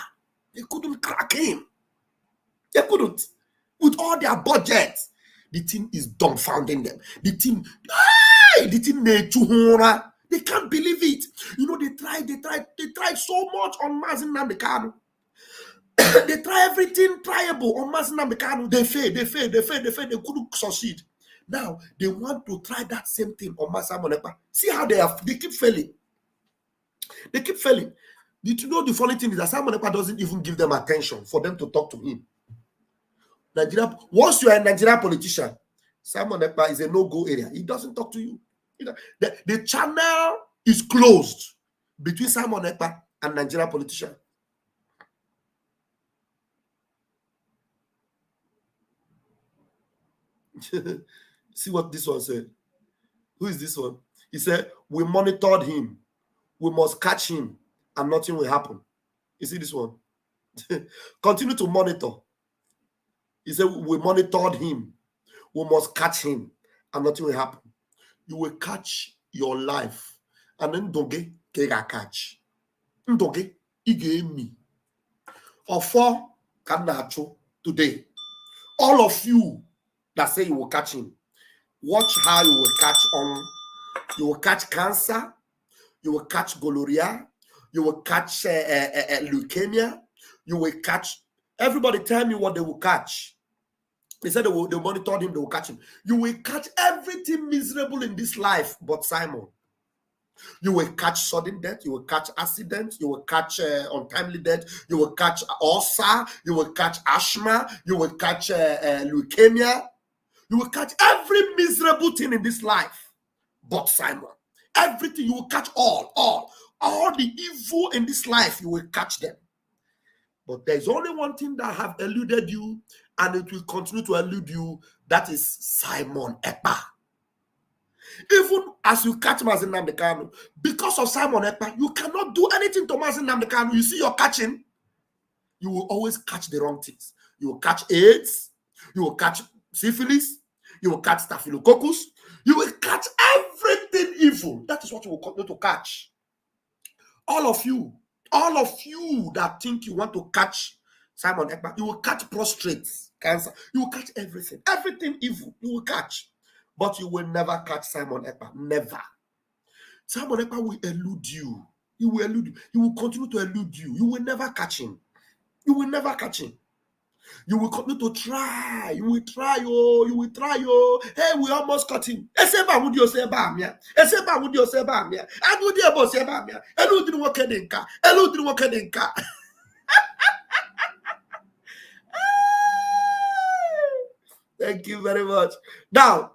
Speaker 2: They couldn't crack him. They couldn't. With all their budget, the team is dumbfounding them. The team, they can't believe it. They tried so much on Mazin Namdekanu. They try everything triable on Mazin Namdekanu. They failed. They couldn't succeed. Now they want to try that same thing on Mazin Namdekanu. See how they keep failing. They keep failing. Did you know the funny thing is that Simon Ekpa doesn't even give them attention for them to talk to him. Nigeria, once you are a Nigerian politician, Simon Ekpa is a no-go area. He doesn't talk to you. The channel is closed between Simon Ekpa and Nigerian politician. See what this one said. Who is this one? He said, we monitored him. We must catch him and nothing will happen. You see this one? Continue to monitor. He said, we monitored him. We must catch him and nothing will happen. You will catch your life. And then Ndoge kega catch. Ndoge ige me. Or for Kanacho today. All of you that say you will catch him, Watch how you will catch on. You will catch cancer. You will catch gonorrhea. You will catch leukemia. You will catch. Everybody tell me what they will catch. They said they monitored him, they will catch him. You will catch everything miserable in this life but Simon. You will catch sudden death, you will catch accidents, you will catch untimely death, you will catch ulcer, you will catch asthma, you will catch leukemia. You will catch every miserable thing in this life but Simon. Everything, you will catch all the evil in this life, you will catch them. But there's only one thing that have eluded you, and it will continue to elude you. That is Simon Ekpa. Even as you catch Mazi Nnamdi Kanu, because of Simon Ekpa, you cannot do anything to Mazi Nnamdi Kanu. You see, you're catching, you will always catch the wrong things. You will catch AIDS, you will catch syphilis, you will catch staphylococcus, you will catch everything evil. That is what you will continue to catch. All of you that think you want to catch Simon Ekpa, you will catch prostate cancer, you will catch everything evil, you will catch. But you will never catch Simon Ekpa. Never. Simon Ekpa will elude you. He will elude you. He will continue to elude you. You will never catch him. You will never catch him. You will continue to try. You will try, oh. You will try, oh. Hey, we almost caught him. Eseba would you say bamia? Eseba would you say bamia? I would you about say bamia? Elu didn't work in car. Elu didn't work in car. Thank you very much. Now,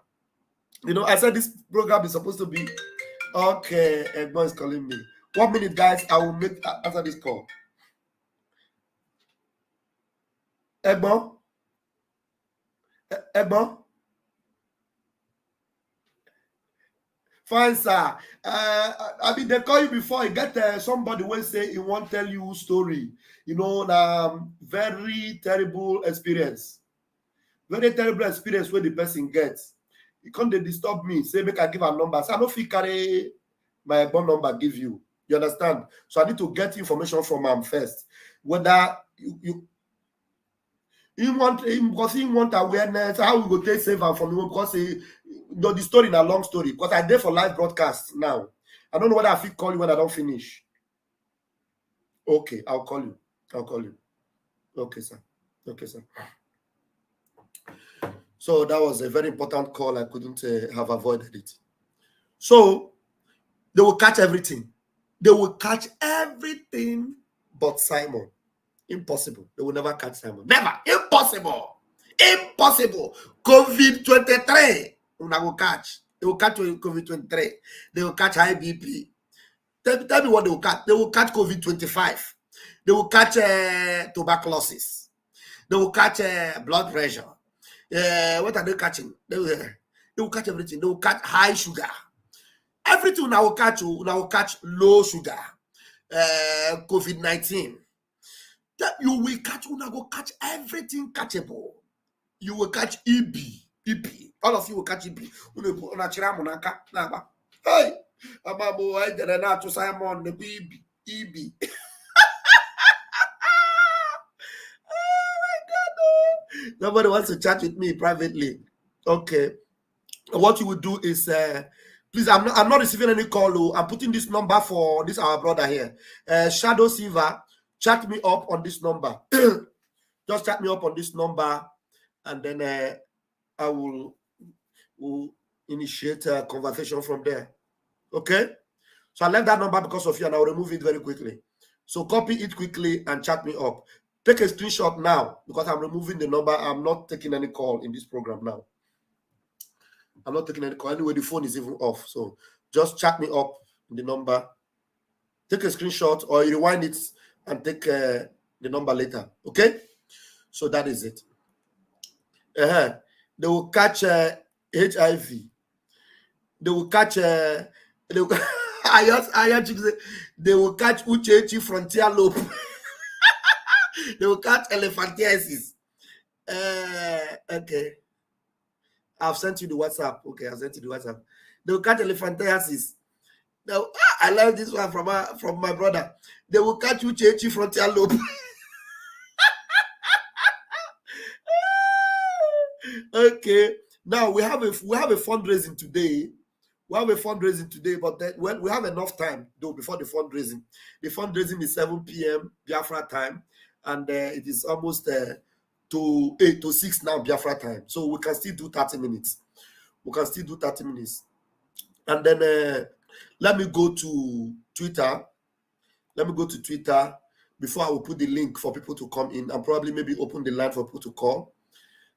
Speaker 2: you know, I said this program is supposed to be okay. Everyone is calling me. 1 minute, guys. I will make after this call. Egbo? Fine, sir. I mean, they call you before. You get somebody will say he won't tell you story. You know, very terrible experience. Very terrible experience where the person gets. You can't disturb me. Say, make I give a number. So I don't feel carry my phone number give you. You understand? So I need to get information from him first. Whether you want him because he want awareness, how we go take save him from him because the story is a long story. Because I did for live broadcast now. I don't know whether I feel call you when I don't finish. Okay, I'll call you. Okay, sir. So that was a very important call. I couldn't have avoided it. So they will catch everything. They will catch everything but Simon. Impossible. They will never catch Simon. Never. Impossible. COVID-23. They will catch. They will catch COVID-23. They will catch high BP. Tell me what they will catch. They will catch COVID-25. They will catch tuberculosis. They will catch blood pressure. What are they catching? They will catch everything. They will catch high sugar. Everything now will catch you. Now will catch low sugar. COVID-19. You will catch. You will catch everything catchable. You will catch EB. All of you will catch EB. Hey, I did not to Simon the EB. Nobody wants to chat with me privately. Okay. What you would do is, please, I'm not receiving any call. I'm putting this number for this our brother here. Shadow Silver, chat me up on this number. Just chat me up on this number, and then I will initiate a conversation from there. Okay? So I left that number because of you, and I'll remove it very quickly. So copy it quickly and chat me up. Take a screenshot now because I'm removing the number. I'm not taking any call in this program now. I'm not taking any call. Anyway, the phone is even off. So just chat me up in the number. Take a screenshot or you rewind it and take the number later. Okay? So that is it. They will catch HIV. They will catch I they will catch Uchechi frontier lobe. They will catch elephantiasis. Okay. I've sent you the WhatsApp. Okay, I've sent you the WhatsApp. They will catch elephantiasis. Now, I love this one from my brother. They will catch Uchechi frontier lobe. Okay. Now we have a fundraising today. We have a fundraising today, but then, well, we have enough time though before the fundraising. The fundraising is 7 p.m. Biafra time, and it is almost to 8 to 6 now Biafra time. So we can still do 30 minutes. We can still do 30 minutes. And then let me go to Twitter. Let me go to Twitter before I will put the link for people to come in and probably maybe open the line for people to call.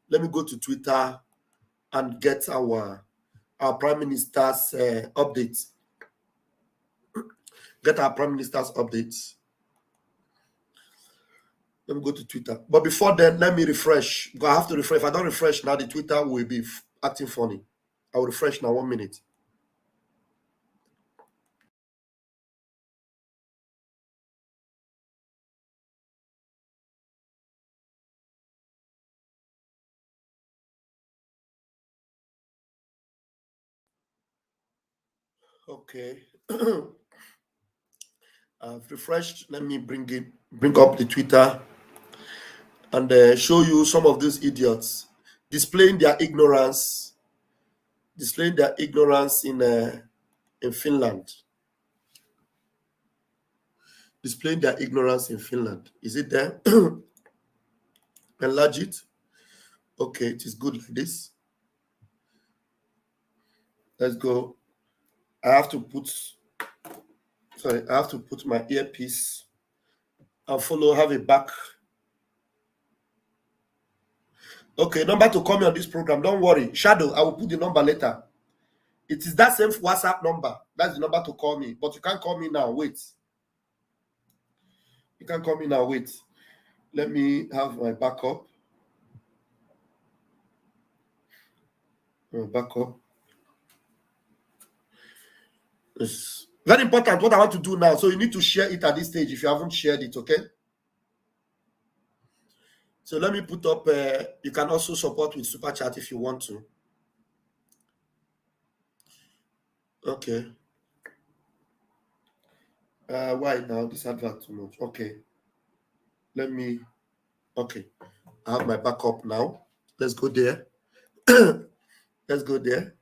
Speaker 2: Let me go to Twitter and get our Prime Minister's updates. Get our Prime Minister's updates. Let me go to Twitter. But before then, let me refresh. Because I have to refresh. If I don't refresh now, the Twitter will be acting funny. I will refresh now. 1 minute. Okay. I've refreshed. Let me bring up the Twitter and show you some of these idiots displaying their ignorance in Finland. Displaying their ignorance in Finland. Is it there? Enlarge it. Okay, it is good like this. Let's go. I have to put my earpiece and have a back. Okay, number to call me on this program. Don't worry. Shadow, I will put the number later. It is that same WhatsApp number. That's the number to call me. But you can't call me now. Wait. You can't call me now. Wait. Let me have my backup. It's very important what I want to do now. So you need to share it at this stage if you haven't shared it, okay? So let me put up, you can also support with Super Chat if you want to. Okay. Why now? This advert too much. Okay. Okay. I have my backup now. Let's go there. Let's go there.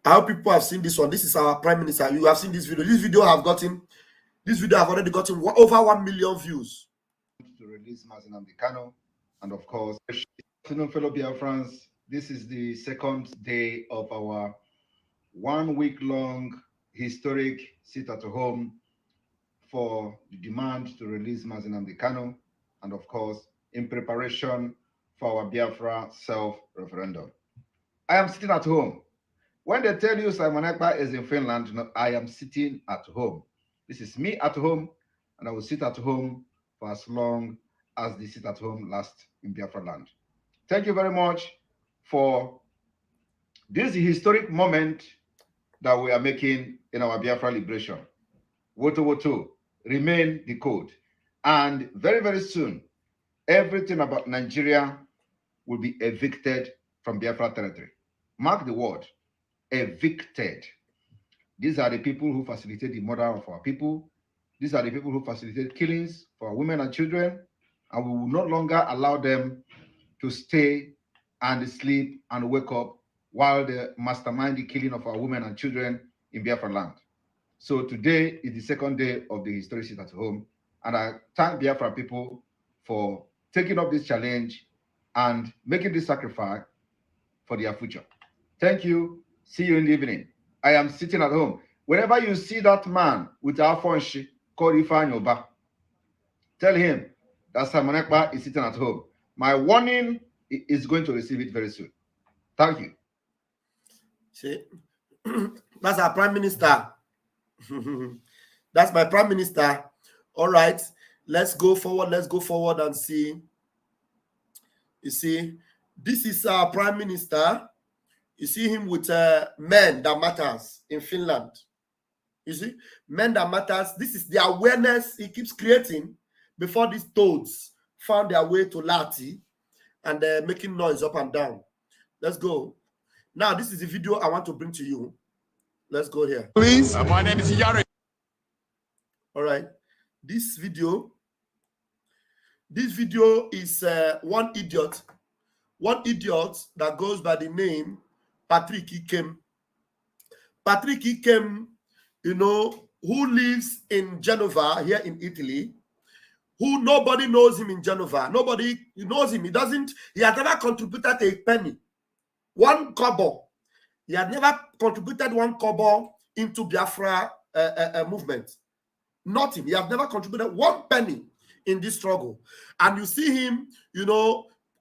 Speaker 2: I hope people have seen this one. This is our Prime Minister. You have seen this video. This video have already gotten over 1 million views.
Speaker 4: To release Nnamdi Kanu, and of course, fellow BIAFRANS, this is the second day of our 1 week-long historic sit-at-home for the demand to release Nnamdi Kanu, and of course, in preparation for our Biafra self-referendum. I am sitting at home. When they tell you Simon Ekpa is in Finland, no, I am sitting at home. This is me at home, and I will sit at home for as long as the sit at home lasts in Biafra land. Thank you very much for this historic moment that we are making in our Biafra liberation. Woto Woto, remain the code. And very, very soon, everything about Nigeria will be evicted from Biafra territory. Mark the word, evicted. These are the people who facilitate the murder of our people. These are the people who facilitate killings for our women and children. And we will no longer allow them to stay and sleep and wake up while they mastermind the killing of our women and children in Biafra land. So today is the second day of the historic sit at home. And I thank Biafra people for taking up this challenge and making this sacrifice for their future. Thank you. See you in the evening. I am sitting at home. Whenever you see that man with our phone called Ifanyoba, tell him that Simon Ekpa is sitting at home. My warning is going to receive it very soon. Thank you.
Speaker 2: See, that's our Prime Minister. That's my Prime Minister. All right, let's go forward. Let's go forward and see. You see, this is our Prime Minister. You see him with Men That Matters in Finland. You see, Men That Matters. This is the awareness he keeps creating before these toads found their way to Lati and making noise up and down. Let's go. Now, this is the video I want to bring to you. Let's go here.
Speaker 1: Please. My name is Yari.
Speaker 2: All right. This video is one idiot one idiot that goes by the name Patrick Ikem. Patrick Ikem, who lives in Genova, here in Italy, who nobody knows him in Genova. Nobody knows him. He has never contributed a penny, one kobo. He had never contributed one kobo into Biafra movement. Nothing. He has never contributed one penny in this struggle. And you see him,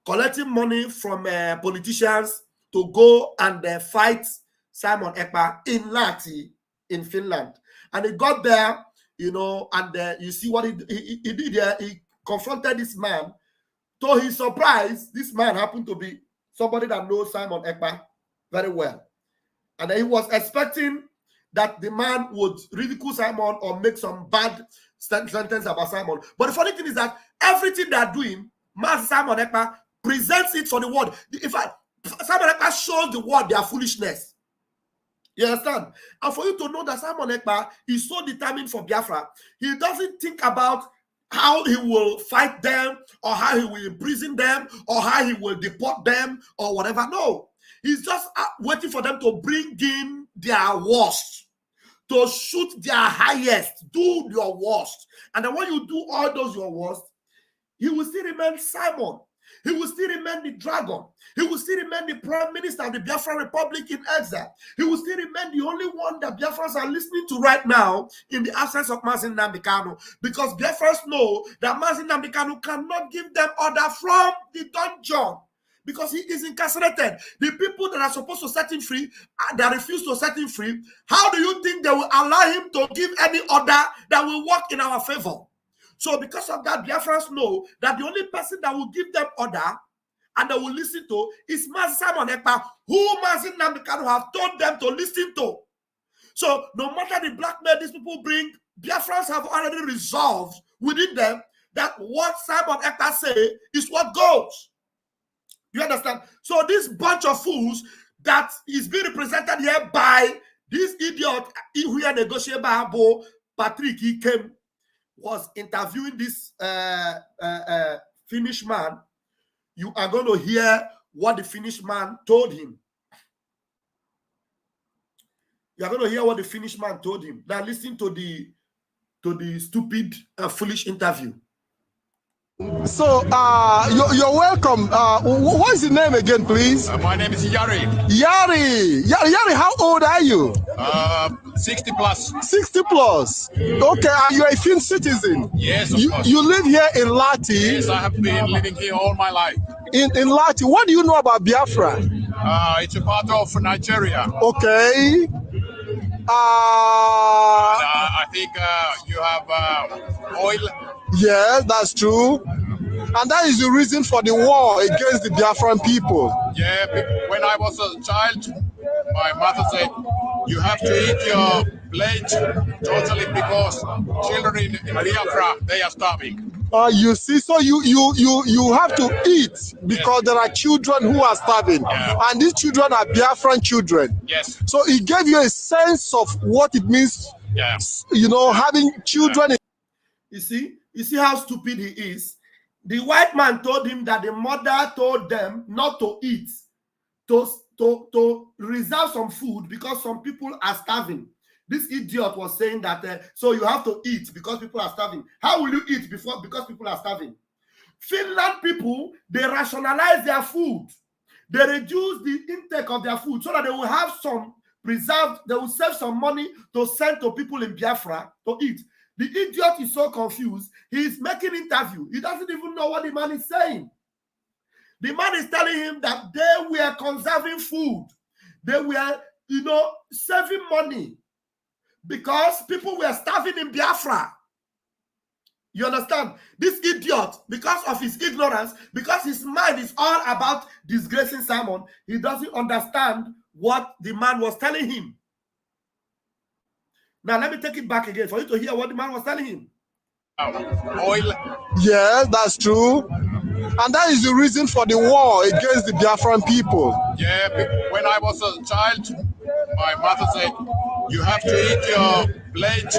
Speaker 2: collecting money from politicians to go and fight Simon Ekpa in Lahti in Finland. And he got there, and you see what he did there. He confronted this man. To his surprise, this man happened to be somebody that knows Simon Ekpa very well. And he was expecting that the man would ridicule Simon or make some bad sentence about Simon. But the funny thing is that everything they are doing, Master Simon Ekpa presents it for the world. In fact, Simon Ekpa shows the world their foolishness. You understand? And for you to know that Simon Ekpa is so determined for Biafra, he doesn't think about how he will fight them or how he will imprison them or how he will deport them or whatever. No. He's just waiting for them to bring in their worst, to shoot their highest, do your worst. And then when you do all those your worst, he will still remain Simon. He will still remain the dragon. He will still remain the prime minister of the Biafran Republic in exile. He will still remain the only one that Biafrans are listening to right now in the absence of Mazi Nnamdi Kanu, because Biafrans know that Mazi Nnamdi Kanu cannot give them order from the dungeon because he is incarcerated. The people that are supposed to set him free, that refuse to set him free, how do you think they will allow him to give any order that will work in our favor? So because of that, Biafrans know that the only person that will give them order and they will listen to is Mazi Simon Ekpa, who Mazi Nnamdi Kanu have told them to listen to. So no matter the blackmail these people bring, Biafrans have already resolved within them that what Simon Ekpa say is what goes. You understand? So this bunch of fools that is being represented here by this idiot who are negotiating Patrick Ikem, was interviewing this Finnish man. You are going to hear what the Finnish man told him. You are going to hear what the Finnish man told him. Now listen to the stupid, foolish interview.
Speaker 5: So, you're welcome. What is the name again, please?
Speaker 6: My name is Yari.
Speaker 5: Yari, how old are you?
Speaker 6: 60 plus.
Speaker 5: 60 plus. Okay, you're a Finnish citizen.
Speaker 6: Yes, of course.
Speaker 5: You live here in Lahti.
Speaker 6: Yes, I have been living here all my life.
Speaker 5: In Lahti, what do you know about Biafra?
Speaker 6: It's a part of Nigeria.
Speaker 5: Okay.
Speaker 6: I think you have oil.
Speaker 5: Yeah, that's true. And that is the reason for the war against the Biafran people.
Speaker 6: Yeah, when I was a child, my mother said, you have to eat your plate totally because children in Biafra, they are starving.
Speaker 5: You see, so you have to eat because there are children who are starving.
Speaker 6: Yeah.
Speaker 5: And these children are Biafran children.
Speaker 6: Yes.
Speaker 5: So it gave you a sense of what it means,
Speaker 6: Yeah.
Speaker 5: Having children.
Speaker 2: You see how stupid he is. The white man told him that the mother told them not to eat, to reserve some food because some people are starving. This idiot was saying that, so you have to eat because people are starving. How will you eat because people are starving? Finland people, they rationalize their food. They reduce the intake of their food so that they will have some preserved, they will save some money to send to people in Biafra to eat. The idiot is so confused. He is making interview. He doesn't even know what the man is saying. The man is telling him that they were conserving food. They were, saving money because people were starving in Biafra. You understand? This idiot, because of his ignorance, because his mind is all about disgracing Simon, he doesn't understand what the man was telling him. Now, let me take it back again for you to hear what the man was telling him.
Speaker 6: Oil.
Speaker 5: Yeah, that's true. And that is the reason for the war against the Biafran people.
Speaker 6: Yeah, when I was a child, my mother said, you have to eat your plate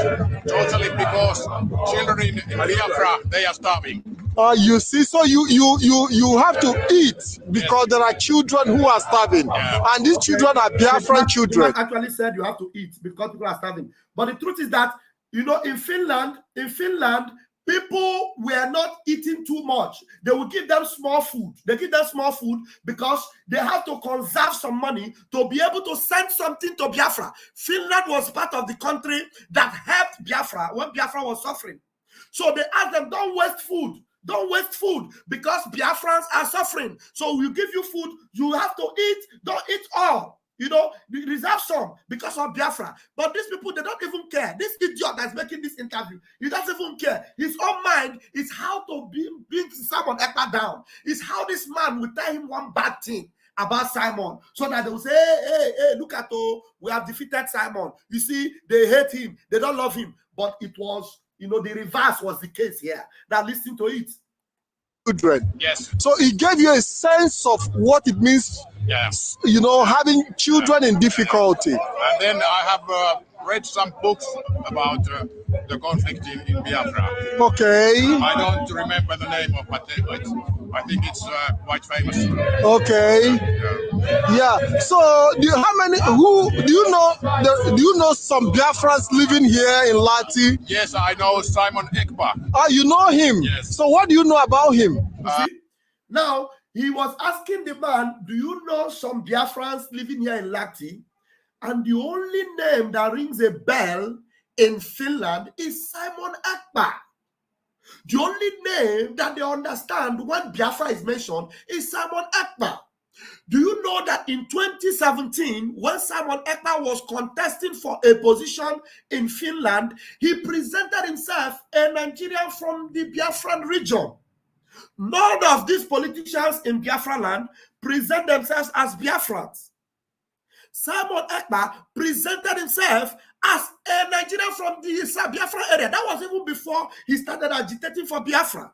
Speaker 6: totally because children in Biafra, they are starving.
Speaker 5: You see, so you have to eat because there are children who are starving, and these children are Biafran children.
Speaker 2: The man actually said you have to eat because people are starving. But the truth is that, you know, in Finland, people were not eating too much. They will give them small food. They give them small food because they have to conserve some money to be able to send something to Biafra. Finland was part of the country that helped Biafra when Biafra was suffering. So they asked them, don't waste food. Don't waste food because Biafrans are suffering. So we give you food. You have to eat. Don't eat all. You know, reserve some because of Biafra. But these people, they don't even care. This idiot that's making this interview, he doesn't even care. His own mind is how to bring Simon Ekpa down. It's how this man will tell him one bad thing about Simon so that they will say, hey, look at we have defeated Simon. You see, they hate him. They don't love him. But it was, you know, the reverse was the case here. Now listen to it.
Speaker 5: Children.
Speaker 6: Yes.
Speaker 5: So it gave you a sense of what it means, you know, having children in difficulty.
Speaker 6: And then I have read some books about the conflict in Biafra.
Speaker 5: Okay.
Speaker 6: I don't remember the name of, but I think it's quite famous.
Speaker 5: Okay. Yeah. So, do you know some Biafrans living here in Lati?
Speaker 6: Yes, I know Simon Ekpa.
Speaker 5: Ah, you know him.
Speaker 6: Yes.
Speaker 5: So, what do you know about him?
Speaker 2: You see? Now, he was asking the man, do you know some Biafrans living here in Lati? And the only name that rings a bell in Finland is Simon Ekpa. The only name that they understand when Biafra is mentioned is Simon Ekpa. Do you know that in 2017, when Simon Ekpa was contesting for a position in Finland, he presented himself a Nigerian from the Biafran region? None of these politicians in Biafra land present themselves as Biafrans. Simon Ekpa presented himself as a Nigerian from the Biafra area. That was even before he started agitating for Biafra.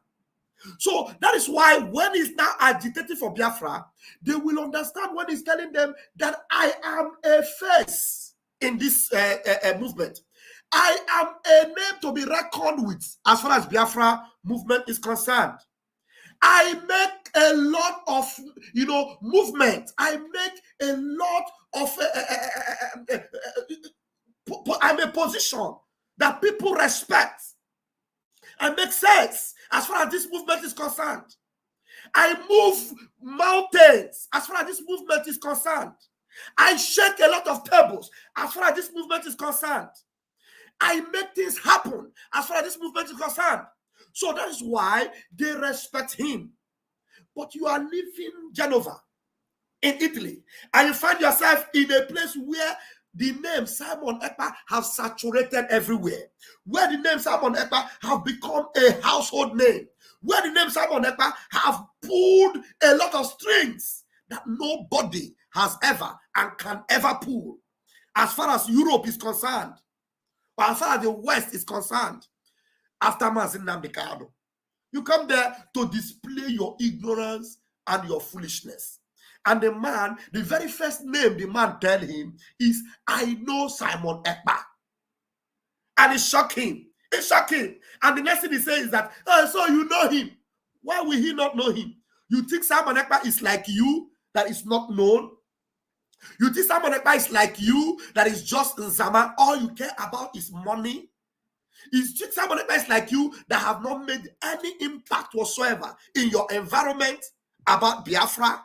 Speaker 2: So that is why when he's now agitating for Biafra, they will understand when he's telling them that I am a face in this movement. I am a name to be reckoned with as far as Biafra movement is concerned. I make a lot of, you know, movement. I make a lot of, I'm a position that people respect. I make sense as far as this movement is concerned. I move mountains as far as this movement is concerned. I shake a lot of tables as far as this movement is concerned. I make things happen as far as this movement is concerned. So that is why they respect him. But you are living Genova in Italy, and you find yourself in a place where the name Simon Ekpa have saturated everywhere, where the name Simon Ekpa have become a household name, where the name Simon Ekpa have pulled a lot of strings that nobody has ever and can ever pull, as far as Europe is concerned, or as far as the West is concerned. After Mazin Nambikado, you come there to display your ignorance and your foolishness. And the man, the very first name the man tell him is, I know Simon Ekpa. And it shocked him. It shocked him. And the next thing he says is that, oh, so you know him. Why will he not know him? You think Simon Ekpa is like you, that is not known? You think Simon Ekpa is like you, that is just Nzama? All you care about is money? Is Simon Ekpa is like you, that have not made any impact whatsoever in your environment about Biafra?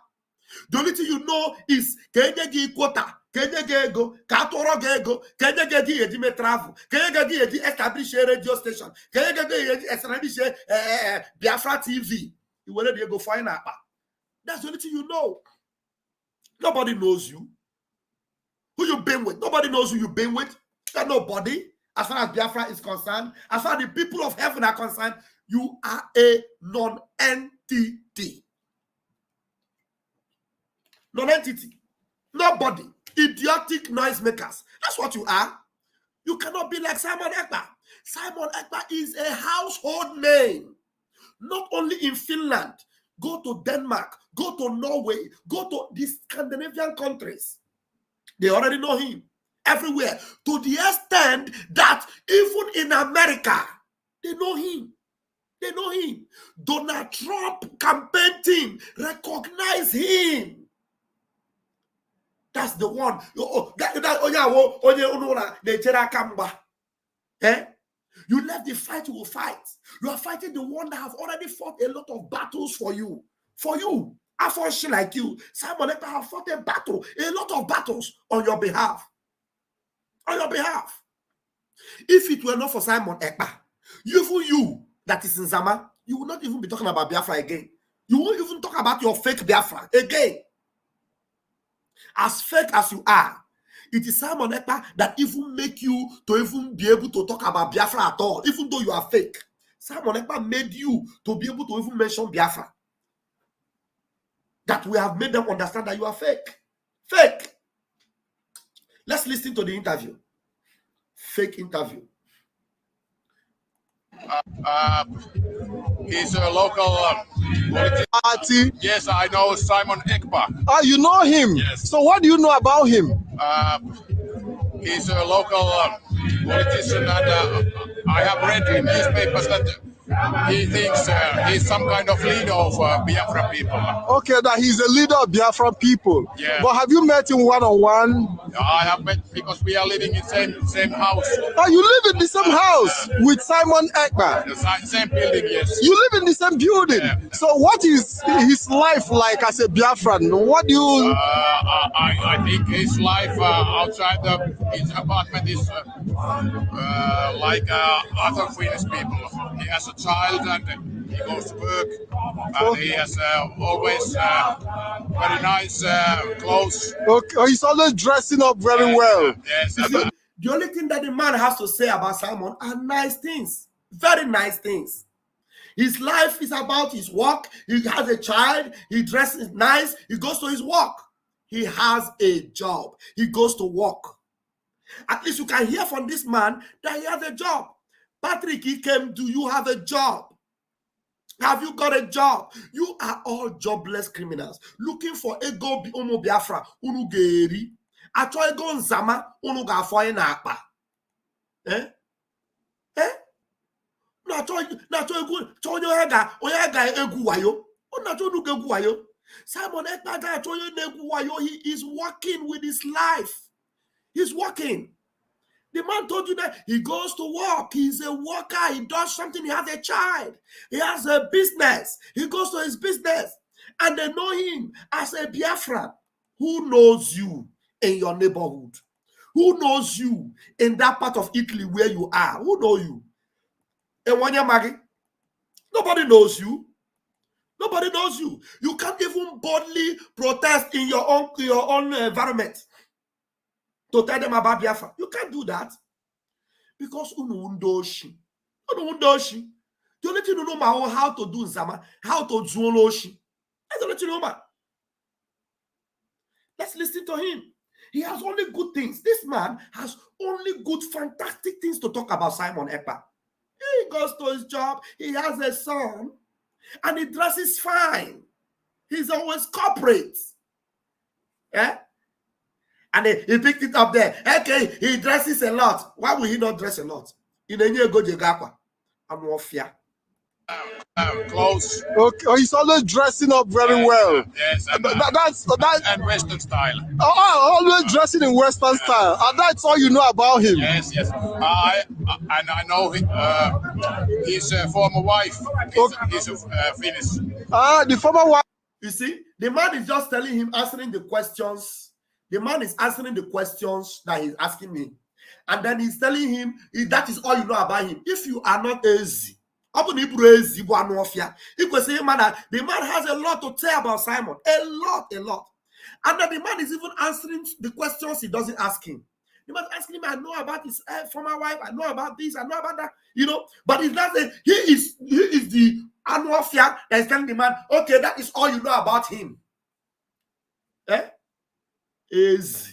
Speaker 2: The only thing you know is Kenyegi quota, Kenyegi ego, Katoro ego, Kenyegi edi travel, Kenyegi edi establish a radio station, Kenyegi establish Biafra TV. You will let you go find out. That's the only thing you know. Nobody knows you. Who you been with? Nobody knows who you've been with. There's nobody. As far as Biafra is concerned, as far as the people of heaven are concerned, you are a non-entity. Non-entity. Nobody. Idiotic noisemakers. That's what you are. You cannot be like Simon Ekpa. Simon Ekpa is a household name. Not only in Finland. Go to Denmark. Go to Norway. Go to the Scandinavian countries. They already know him. Everywhere. To the extent that even in America, they know him. They know him. Donald Trump campaign team recognize him. That's the one. You left the fight, you will fight. You are fighting the one that have already fought a lot of battles for you. For you. I fought shit like you. Simon Ekpa have fought a battle, a lot of battles on your behalf. On your behalf. If it were not for Simon Ekpa, you that is in Nzama, you will not even be talking about Biafra again. You won't even talk about your fake Biafra again. As fake as you are, it is Simon Ekpa that even make you to even be able to talk about Biafra at all, even though you are fake. Simon Ekpa made you to be able to even mention Biafra. That we have made them understand that you are fake. Fake. Let's listen to the interview. Fake interview.
Speaker 6: He's a local politician. Yes, I know Simon Ekpa.
Speaker 5: Ah, you know him?
Speaker 6: Yes.
Speaker 5: So what do you know about him?
Speaker 6: He's a local politician, and I have read in newspapers that he thinks he's some kind of leader of Biafra people.
Speaker 5: Okay, that he's a leader of Biafra people.
Speaker 6: Yeah.
Speaker 5: But have you met him one-on-one?
Speaker 6: I have met because we are living in same house.
Speaker 5: Oh, you live in the same house with Simon Ekpa?
Speaker 6: The same building, yes.
Speaker 5: You live in the same building.
Speaker 6: Yeah.
Speaker 5: So what is his life like as a Biafran? What do you...
Speaker 6: I think his life outside his apartment is like other Finnish people. He has a child and he goes to work. And he has always very nice clothes.
Speaker 5: Okay, he's always dressing up very well.
Speaker 6: Yes.
Speaker 2: The only thing that the man has to say about Simon are nice things. Very nice things. His life is about his work. He has a child. He dresses nice. He goes to his work. He has a job. He goes to work. At least you can hear from this man that he has a job. Patrick, he came, do you have a job? Have you got a job? You are all jobless criminals looking for ego Omo Biafra, unu geri. Acho ego Nzama, unu ga foye na akpa. Na cho ego, cho yo hega, oya ga egu wayo. Na cho nu egu wayo. Simon Ekpa ga cho yo egu wayo. He is working with his life. He's working. The man told you that he goes to work. He's a worker. He does something. He has a child. He has a business. He goes to his business. And they know him as a Biafran. Who knows you in your neighborhood? Who knows you in that part of Italy where you are? Who knows you? And when you're Maggie, nobody knows you. Nobody knows you. You can't even boldly protest in your own environment. To tell them about Biafra. You can't do that. Because unundoshi. The only thing you know how to do Nzama, how to do Oloshi. That's the only thing you know. Let's listen to him. He has only good things. This man has only good, fantastic things to talk about Simon Ekpa. He goes to his job. He has a son. And he dresses fine. He's always corporate. Yeah? And he picked it up there. Okay, he dresses a lot. Why will he not dress a lot? In a year, go to Gakwa. I'm more fear.
Speaker 6: Clothes.
Speaker 5: Okay, he's always dressing up very well.
Speaker 6: Yes, and, and Western style.
Speaker 5: Always dressing in Western style. And that's all you know about him.
Speaker 6: Yes. I know his former wife. He's Finnish.
Speaker 5: The former wife.
Speaker 2: You see, the man is just telling him, answering the questions. The man is answering the questions that he's asking me. And then he's telling him, that is all you know about him. If you are not easy, the man has a lot to say about Simon. A lot. And then the man is even answering the questions he doesn't ask him. The man asking him, I know about his former wife, I know about this, I know about that, But he doesn't. He is the Anuafia that is telling the man, okay, that is all you know about him. Easy.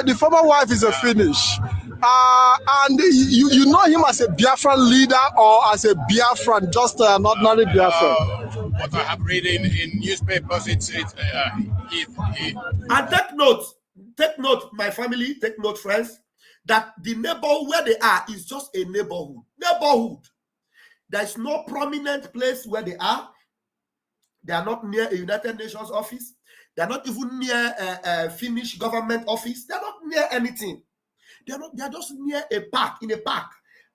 Speaker 5: The former wife is a Finnish. And you know him as a Biafran leader or as a Biafran, just an ordinary Biafran?
Speaker 6: What I have read in newspapers, it's he.
Speaker 2: And take note, my family, take note, friends, that the neighborhood where they are is just a neighborhood. There's no prominent place where they are. They are not near a United Nations office. They are not even near a Finnish government office. They are not near anything. They are just near a park, in a park.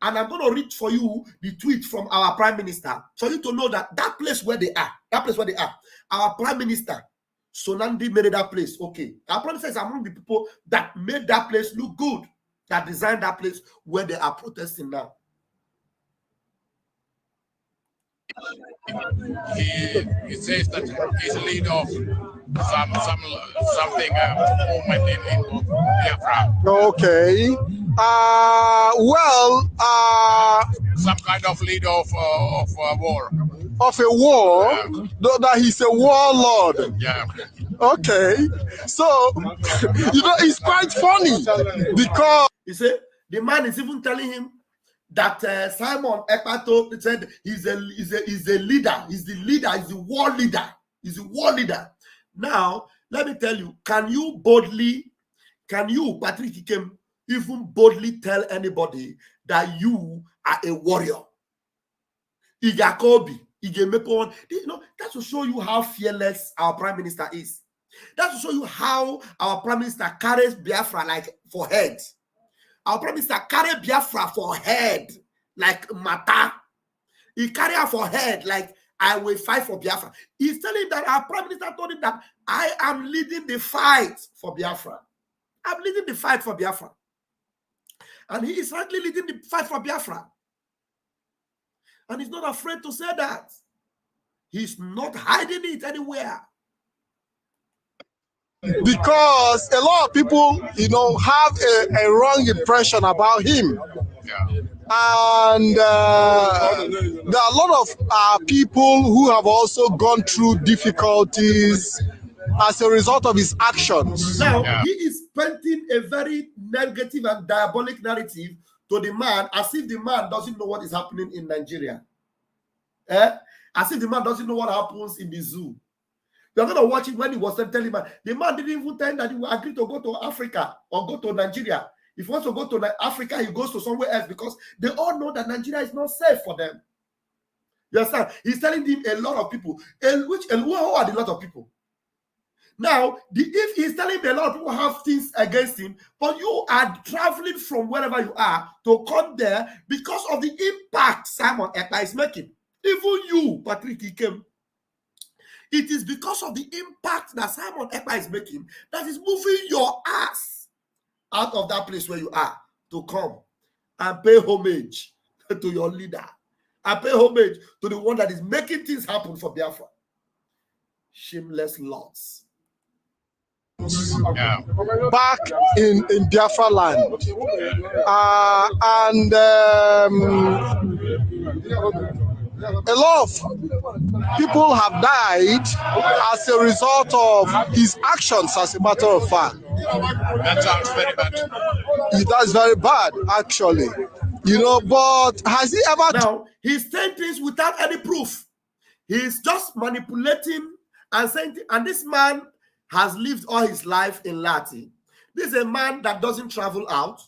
Speaker 2: And I'm going to read for you the tweet from our Prime Minister for you to know that place where they are, our Prime Minister, Sonandi, made that place. Okay. Our Prime Minister is among the people that made that place look good, that designed that place where they are protesting now.
Speaker 6: He says that he's a leader of something movement in Biafra.
Speaker 5: Okay.
Speaker 6: Some kind of leader of war.
Speaker 5: Of a war? That he's a warlord.
Speaker 6: Yeah.
Speaker 5: Okay. So, it's quite funny because
Speaker 2: you see, the man is even telling him that Simon Ekpato said he's a leader. He's the leader. He's the war leader. He's the war leader. Now, let me tell you, can you, Patrick Ikem, even boldly tell anybody that you are a warrior? Igakobi, Igemepon, that will show you how fearless our Prime Minister is. That will show you how our Prime Minister carries Biafra like for head. Our Prime Minister carry Biafra for head like Mata. He carry her for head like I will fight for Biafra. He's telling that our Prime Minister told him that I am leading the fight for Biafra. I'm leading the fight for Biafra. And he is frankly leading the fight for Biafra. And he's not afraid to say that. He's not hiding it anywhere.
Speaker 5: Because a lot of people, have a wrong impression about him.
Speaker 6: Yeah.
Speaker 5: And there are a lot of people who have also gone through difficulties as a result of his actions.
Speaker 2: Now, he is painting a very negative and diabolic narrative to the man as if the man doesn't know what is happening in Nigeria. As if the man doesn't know what happens in the zoo. You're going to watch it when he was telling man. The man didn't even tell him that he will agree to go to Africa or go to Nigeria. If he wants to go to Africa, he goes to somewhere else because they all know that Nigeria is not safe for them. You understand? He's telling them a lot of people. And who are the lot of people? Now, if he's telling me a lot of people have things against him, but you are traveling from wherever you are to come there because of the impact Simon Ekpa is making. Even you, Patrick Ikem, it is because of the impact that Simon Ekpa is making that is moving your ass out of that place where you are to come and pay homage to your leader and pay homage to the one that is making things happen for Biafra. Shameless lots.
Speaker 6: Yeah.
Speaker 5: Back in Biafra land. A lot of people have died as a result of his actions, as a matter of fact.
Speaker 6: That sounds very bad.
Speaker 5: That's very bad, actually. But has he ever...
Speaker 2: Now, he's saying things without any proof. He's just manipulating and saying... And this man has lived all his life in Lati. This is a man that doesn't travel out.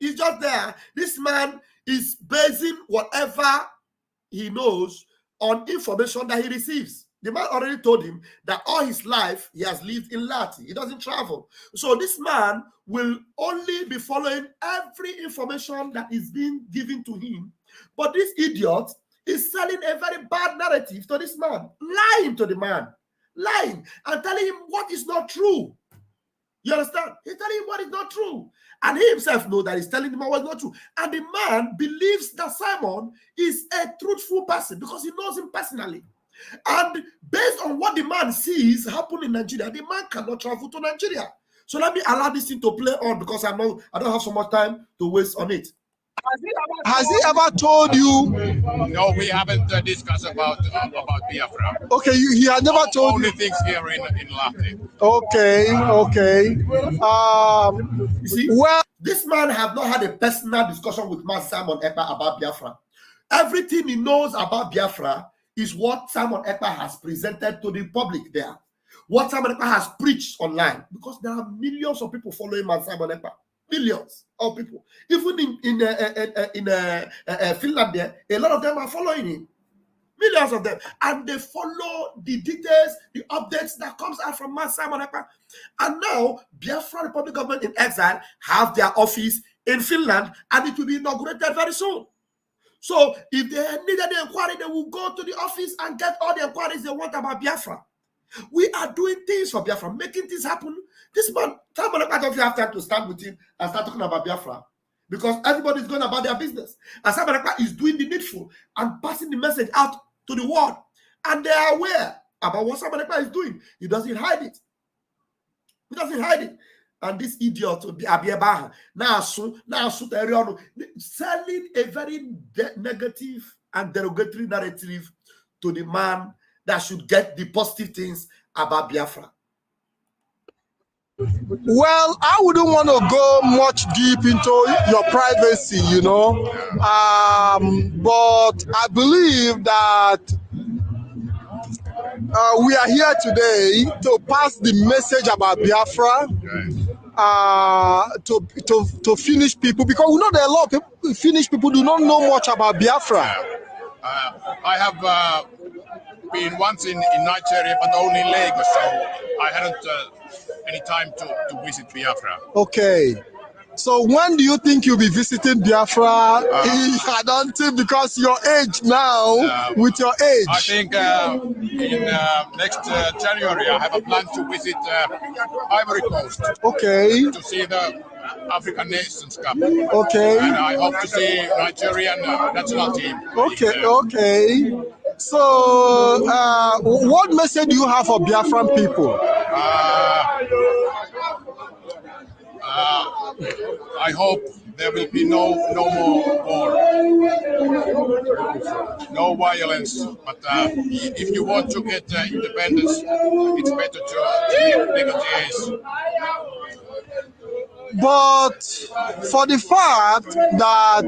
Speaker 2: He's just there. This man is basing whatever he knows on information that he receives. The man already told him that all his life he has lived in Lati. He doesn't travel. So this man will only be following every information that is being given to him. But this idiot is selling a very bad narrative to this man, lying to the man, lying and telling him what is not true. You understand? He's telling him what is not true. And he himself knows that he's telling him what is not true. And the man believes that Simon is a truthful person because he knows him personally. And based on what the man sees happen in Nigeria, the man cannot travel to Nigeria. So let me allow this thing to play on because I don't have so much time to waste on it.
Speaker 5: Has he ever told you?
Speaker 6: No, we haven't discussed about Biafra.
Speaker 5: Okay, he had never told
Speaker 6: only
Speaker 5: you.
Speaker 6: things here in Lati.
Speaker 5: Okay.
Speaker 2: You see, this man have not had a personal discussion with Master Simon Ekpa about Biafra. Everything he knows about Biafra is what Simon Ekpa has presented to the public there. What Simon Ekpa has preached online. Because there are millions of people following Master Simon Ekpa. Millions of people. Even in Finland, there, a lot of them are following him. Millions of them. And they follow the details, the updates that comes out from Simon Ekpa. And now, Biafra Republic Government in Exile have their office in Finland, and it will be inaugurated very soon. So if they need any inquiry, they will go to the office and get all the inquiries they want about Biafra. We are doing things for Biafra, making things happen. This man, Simon Ekpa don't have time to stand with him and start talking about Biafra, because everybody is going about their business. And Simon Ekpa is doing the needful and passing the message out to the world, and they are aware about what Simon Ekpa is doing. He doesn't hide it. He doesn't hide it. And this idiot will be Abiyabaha now selling a very negative and derogatory narrative to the man that should get the positive things about Biafra.
Speaker 5: Well, I wouldn't want to go much deep into your privacy, you know, but I believe that we are here today to pass the message about Biafra to Finnish people, because we know that a lot of people, Finnish people do not know much about Biafra.
Speaker 6: I have been once in Nigeria, but only in Lagos, so I hadn't any time to visit Biafra.
Speaker 5: Okay. So when do you think you'll be visiting Biafra? I don't think, because your age now, with your age.
Speaker 6: I think in next January I have a plan to visit Ivory Coast.
Speaker 5: Okay.
Speaker 6: To see the African Nations Cup.
Speaker 5: Okay.
Speaker 6: And I hope to see Nigerian national team.
Speaker 5: Okay, okay. So what message do you have for Biafran people?
Speaker 6: I hope there will be no more war, no violence. But if you want to get independence, it's better to negotiate.
Speaker 5: But for the fact that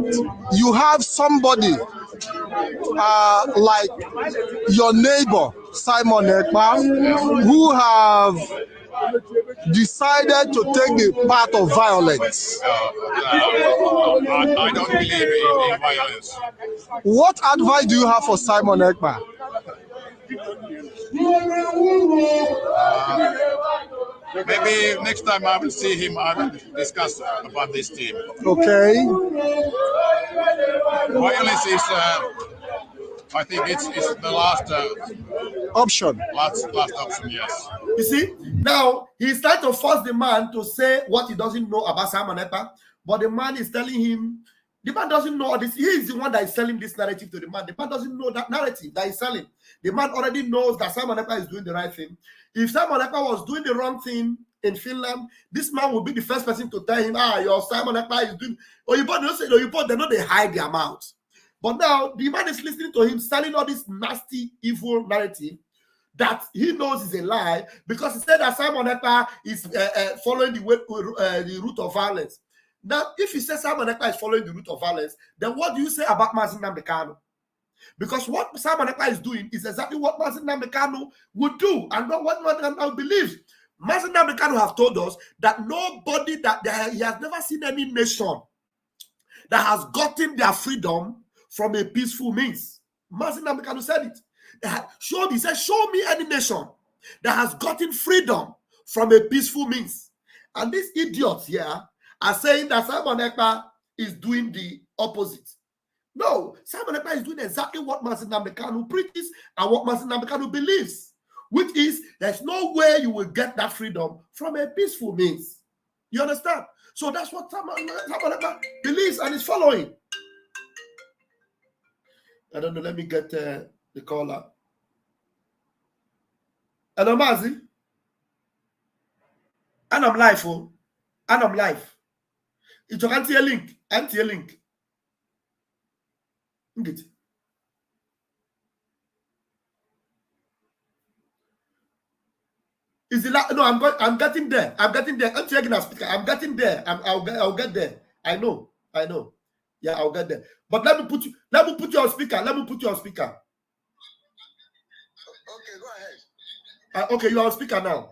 Speaker 5: you have somebody like your neighbor Simon Ekpa, who have decided to take the path of violence.
Speaker 6: I don't believe in violence.
Speaker 5: What advice do you have for Simon Ekpa?
Speaker 6: Maybe next time I will see him, I will discuss about this team.
Speaker 5: Okay.
Speaker 6: Violence is, I think it's the last
Speaker 5: option.
Speaker 6: Last option, yes.
Speaker 2: You see, now he's trying to force the man to say what he doesn't know about Simon Ekpa, but the man is telling him, the man doesn't know this. He is the one that is selling this narrative to the man. The man doesn't know that narrative that he's selling. The man already knows that Simon Ekpa is doing the right thing. If Simon Ekpa was doing the wrong thing in Finland, this man would be the first person to tell him, your Simon Ekpa is doing. Or you both say, they know they hide their mouths. But now the man is listening to him selling all this nasty, evil narrative that he knows is a lie, because he said that Simon Ekpa is following the route of violence. Now, if he says Simon Ekpa is following the route of violence, then what do you say about Mazi Nnamdi Kanu? Because what Simon Ekpa is doing is exactly what Mazi Nnamdi Kanu would do, and not what Mazi Nnamdi believes. Mazi Nnamdi Kanu have told us that nobody, he has never seen any nation that has gotten their freedom from a peaceful means. Mazi Nnamdi Kanu said it. He said, show me any nation that has gotten freedom from a peaceful means. And these idiots here are saying that Simon Ekpa is doing the opposite. No, Simon Ekpa is doing exactly what Mazi Nnamdi Kanu preaches and what Mazi Nnamdi Kanu believes, which is there's no way you will get that freedom from a peaceful means. You understand? So that's what Simon Ekpa believes and is following. I don't know, let me get the caller. Hello, Mazi. And I'm live, oh. And I'm live. It's your anti-link. Anti-link. Get it. Is the no? I'm getting there. I'm getting there. I'm checking our speaker. I'm getting there. I'll get there. I know. Yeah, I'll get there. But let me put you on speaker. Let me put you on speaker.
Speaker 3: Okay, go ahead.
Speaker 2: Okay, you're on speaker now.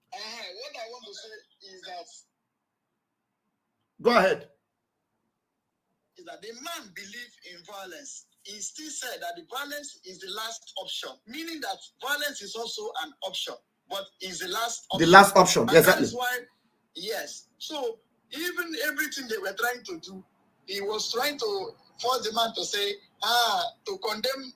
Speaker 3: What I want to say is that
Speaker 2: Go ahead.
Speaker 7: Is that the man believed in violence. He still said that the violence is the last option, meaning that violence is also an option, but is the last option.
Speaker 2: The last option,
Speaker 7: and
Speaker 2: exactly.
Speaker 7: That is why, yes. So even everything they were trying to do, he was trying to force the man to say, to condemn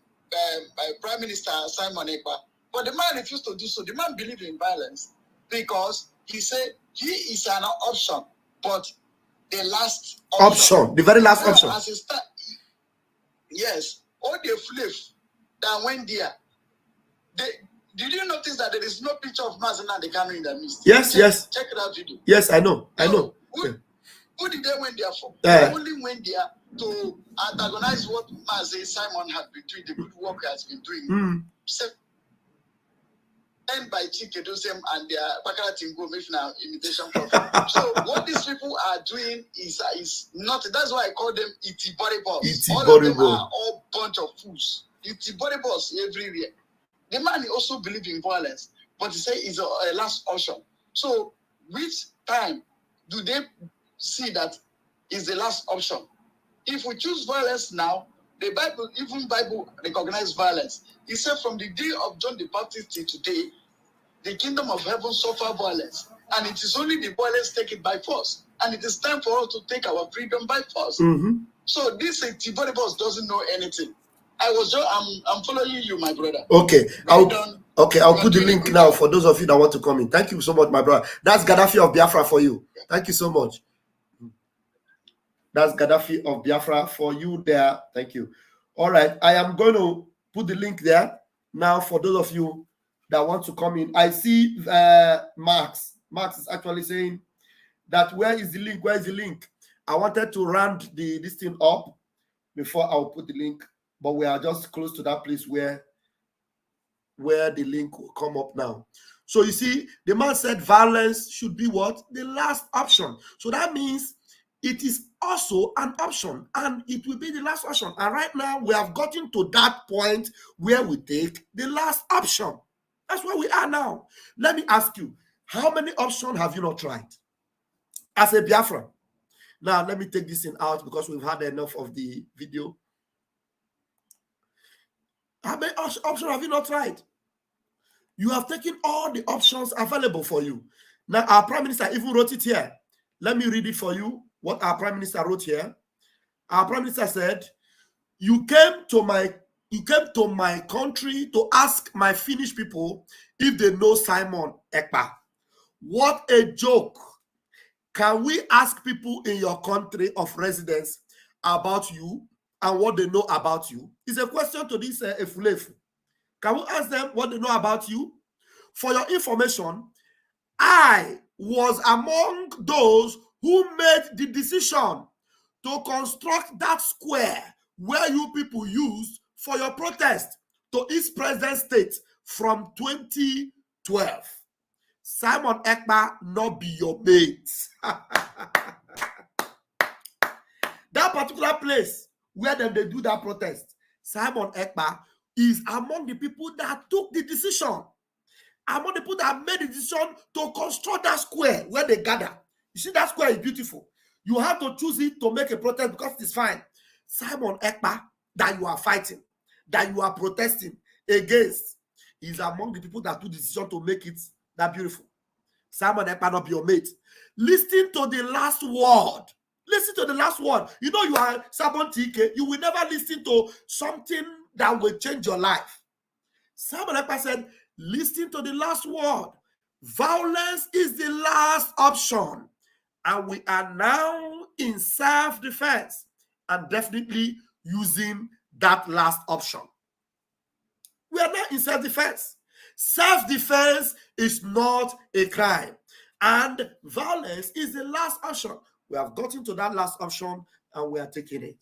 Speaker 7: Prime Minister Simon Ekpa. But the man refused to do so. The man believed in violence because he said he is an option, but the last option.
Speaker 2: The very last option.
Speaker 7: As a yes, all the fluff that went there. Did you notice that there is no picture of Mazi Nnamdi Kanu in the midst?
Speaker 2: Yes,
Speaker 7: check it out video.
Speaker 2: Yes, I know.
Speaker 7: Who did they went there for? They only went there to antagonize what Mazi Simon had been doing, the good work he has been doing. And by Chikedosem and their Bakara Tingo now imitation prophet. So what these people are doing is not. That's why I call them Itiboribos. All of them are all bunch of fools. Itiboribos everywhere. The man also believes in violence, but he said it's a last option. So which time do they see that is the last option? If we choose violence now, the Bible, even Bible recognizes violence. He said from the day of John the Baptist till today, the kingdom of heaven suffer violence, and it is only the violence taken by force, and it is time for us to take our freedom by force. So this Tiboribos doesn't know anything. I'm following you, my brother.
Speaker 2: Okay, I'll put the link now for those of you that want to come in. Thank you so much, my brother. That's Gaddafi of Biafra for you. Thank you so much. That's Gaddafi of Biafra for you there. Thank you. All right, I am going to put the link there now for those of you that want to come in. I see Max. Max is actually saying that where is the link? Where is the link? I wanted to round this thing up before I'll put the link, but we are just close to that place where the link will come up now. So you see, the man said violence should be what? The last option. So that means it is also an option, and it will be the last option. And right now, we have gotten to that point where we take the last option. That's where we are now. Let me ask you, how many options have you not tried as a Biafran? Now, let me take this thing out because we've had enough of the video. How many options have you not tried? You have taken all the options available for you. Now, our Prime Minister even wrote it here. Let me read it for you, what our Prime Minister wrote here. Our Prime Minister said, you came to my country to ask my Finnish people if they know Simon Ekpa. What a joke. Can we ask people in your country of residence about you and what they know about you? It's a question to this F00lishness. Can we ask them what they know about you? For your information, I was among those who made the decision to construct that square where you people used for your protest to East President State from 2012. Simon Ekpa not be your mate. That particular place where they do that protest, Simon Ekpa is among the people that took the decision, among the people that made the decision to construct that square where they gather. You see, that square is beautiful. You have to choose it to make a protest because it's fine. Simon Ekpa, that you are fighting, that you are protesting against, is among the people that took the decision to make it that beautiful. Simon Ekpa not be your mate. Listen to the last word. Listen to the last word. You know you are Simon TK. You will never listen to something that will change your life. Simon Ekpa said, listen to the last word. Violence is the last option. And we are now in self-defense and definitely using that last option. We are now in self-defense. Self-defense is not a crime. And violence is the last option. We have gotten to that last option and we are taking it.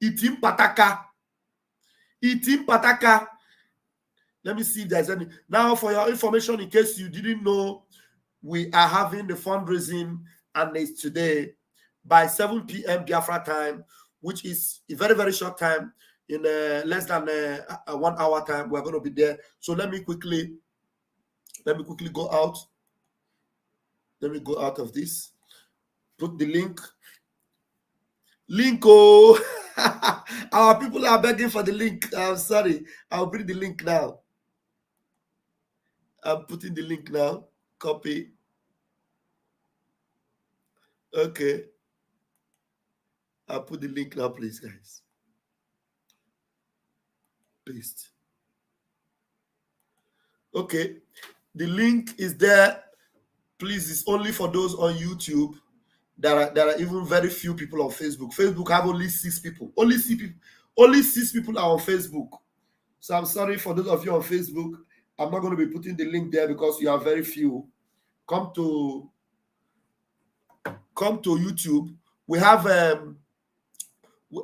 Speaker 2: Itim pataka. Let me see if there's any. Now, for your information, in case you didn't know, we are having the fundraising and it's today by 7 p.m. Biafra time, which is a very, very short time. In less than 1 hour time, we're going to be there. So let me quickly go out. Let me go out of this. Put the link. Oh, our people are begging for the link. I'm sorry. I'll bring the link now. I'm putting the link now. Copy. Okay. I'll put the link now, please, guys. Paste. Okay. The link is there. Please, it's only for those on YouTube. There are even very few people on Facebook. Facebook have only 6 people. Only 6 people are on Facebook. So I'm sorry for those of you on Facebook. I'm not going to be putting the link there because you are very few. Come to YouTube. We have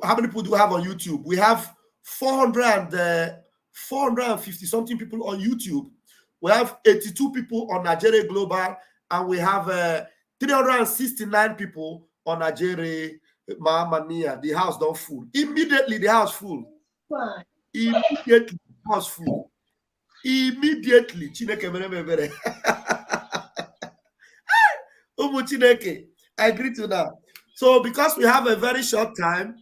Speaker 2: how many people do we have on YouTube? We have 450 something people on YouTube. We have 82 people on Nigeria Global, and we have 369 people on Nigeria Mania. The house don't full. Immediately the house full. Immediately the house full. Immediately. Chineke mere. Chineke. I greet you now. So because we have a very short time,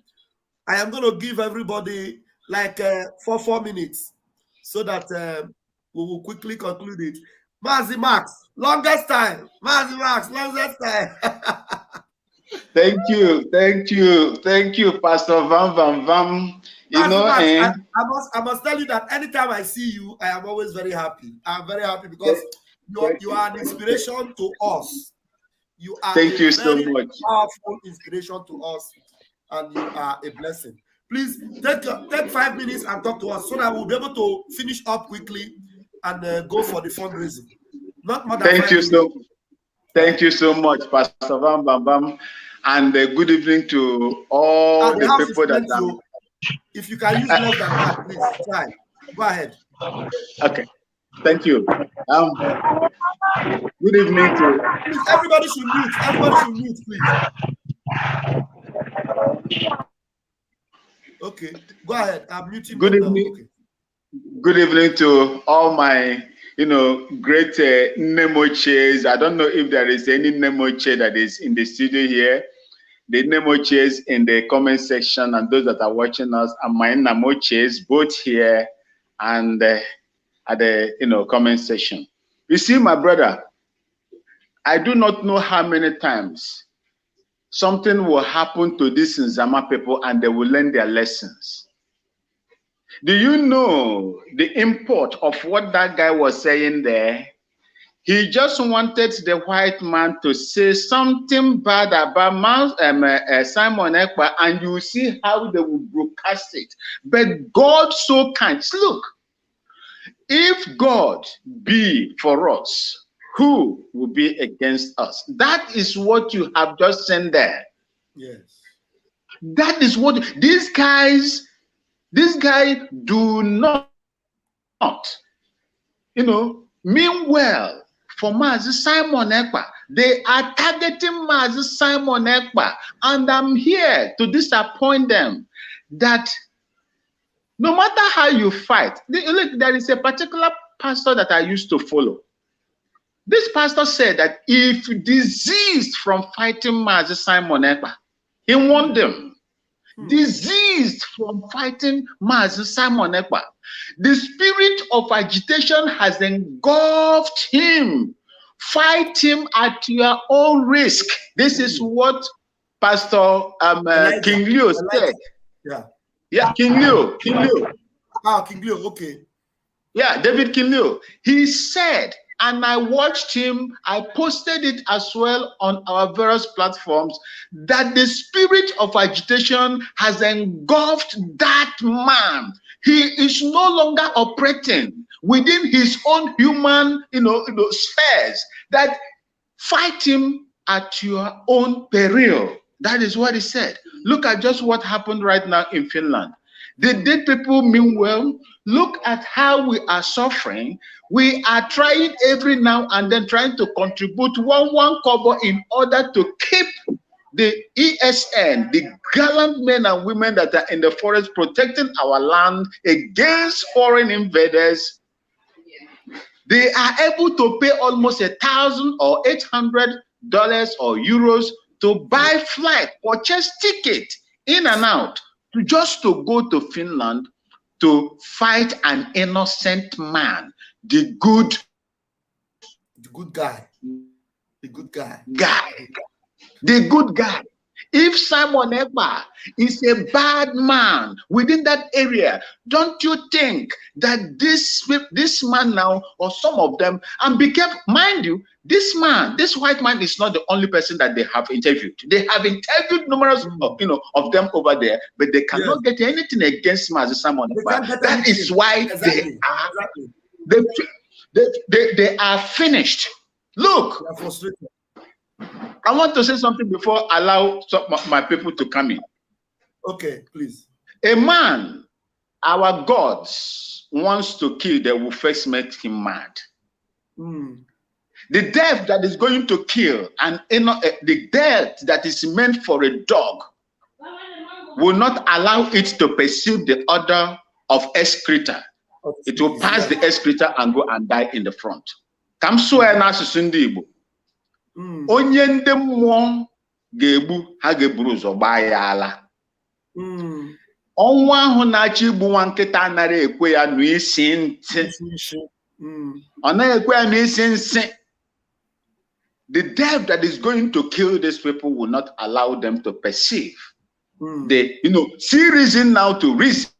Speaker 2: I am going to give everybody like 4 minutes so that we will quickly conclude it. Mazi Max, longest time. Mazi Max, longest time.
Speaker 8: Thank you, Pastor Vam. You know,
Speaker 2: Max, I must tell you that anytime I see you, I am always very happy. I'm very happy because you are an inspiration to us. You are
Speaker 8: Thank you so much.
Speaker 2: Powerful inspiration to us, and you are a blessing. Please take 5 minutes and talk to us so that we'll be able to finish up quickly and go for the fundraising. Not more than
Speaker 8: Thank you so much, Pastor Vam Bam, and good evening to all the people that are.
Speaker 2: If you can use less than that, please try. Go ahead.
Speaker 8: Okay. Thank you. Good evening to.
Speaker 2: Please, everybody should mute. Everybody should mute, please. Okay, go ahead. I'm muting.
Speaker 8: Good evening.
Speaker 2: Okay.
Speaker 8: Good evening to all my, great Nemo chairs. I don't know if there is any Nemo chair that is in the studio here. The Nemo chairs in the comment section, and those that are watching us, and my Nemo chairs both here and at the comment section. You see, my brother, I do not know how many times something will happen to these Nzama people and they will learn their lessons. Do you know the import of what that guy was saying there? He just wanted the white man to say something bad about Simon Ekpa, and you see how they will broadcast it. But God so kind. Look, if God be for us, who will be against us? That is what you have just sent there.
Speaker 2: Yes.
Speaker 8: That is what these guys do not, mean well for Mazi Simon Ekpa. They are targeting Mazi Simon Ekpa, and I'm here to disappoint them that no matter how you fight, look, there is a particular pastor that I used to follow. This pastor said that if diseased from fighting Mazi Simon Ekpa, he warned them. Diseased from fighting Mazi Simon Ekpa. The spirit of agitation has engulfed him. Fight him at your own risk. This is what Pastor King Leo said. Yeah, King Leo.
Speaker 2: Ah, King Leo, okay.
Speaker 8: Yeah, David King Leo. He said, and I watched him, I posted it as well on our various platforms, that the spirit of agitation has engulfed that man. He is no longer operating within his own human, spheres. That fight him at your own peril. That is what he said. Look at just what happened right now in Finland. The dead people mean well. Look at how we are suffering. We are trying every now and then trying to contribute one kobo in order to keep the ESN, the gallant men and women that are in the forest protecting our land against foreign invaders. They are able to pay almost 1,000 or 800 or euros to buy flight, purchase ticket in and out to go to Finland to fight an innocent man, the good guy. If Simon Ekpa is a bad man within that area, don't you think that this man now, or some of them, and be careful, mind you, this white man is not the only person that they have interviewed. They have interviewed numerous of them over there, but they cannot get anything against Simon Ekpa. That is why they are finished. Look, I want to say something before I allow my people to come in.
Speaker 2: Okay, please.
Speaker 8: A man our gods wants to kill, they will first make him mad. The death that is going to kill, and the death that is meant for a dog will not allow it to perceive the order of excreta. It will pass the excreta and go and die in the front. Come onye ndị mmụọ ga-egbu ha ga-eburu ụzọ gbaa ya ala. Ọnwụ ahụ na-achọ igbu nwa nkịta anaghị ekwe ya n'isi ntị. Ọ naghị ekwe ya n'isi nsị. The death that is going to kill these people will not allow them to perceive. They, see reason now to reason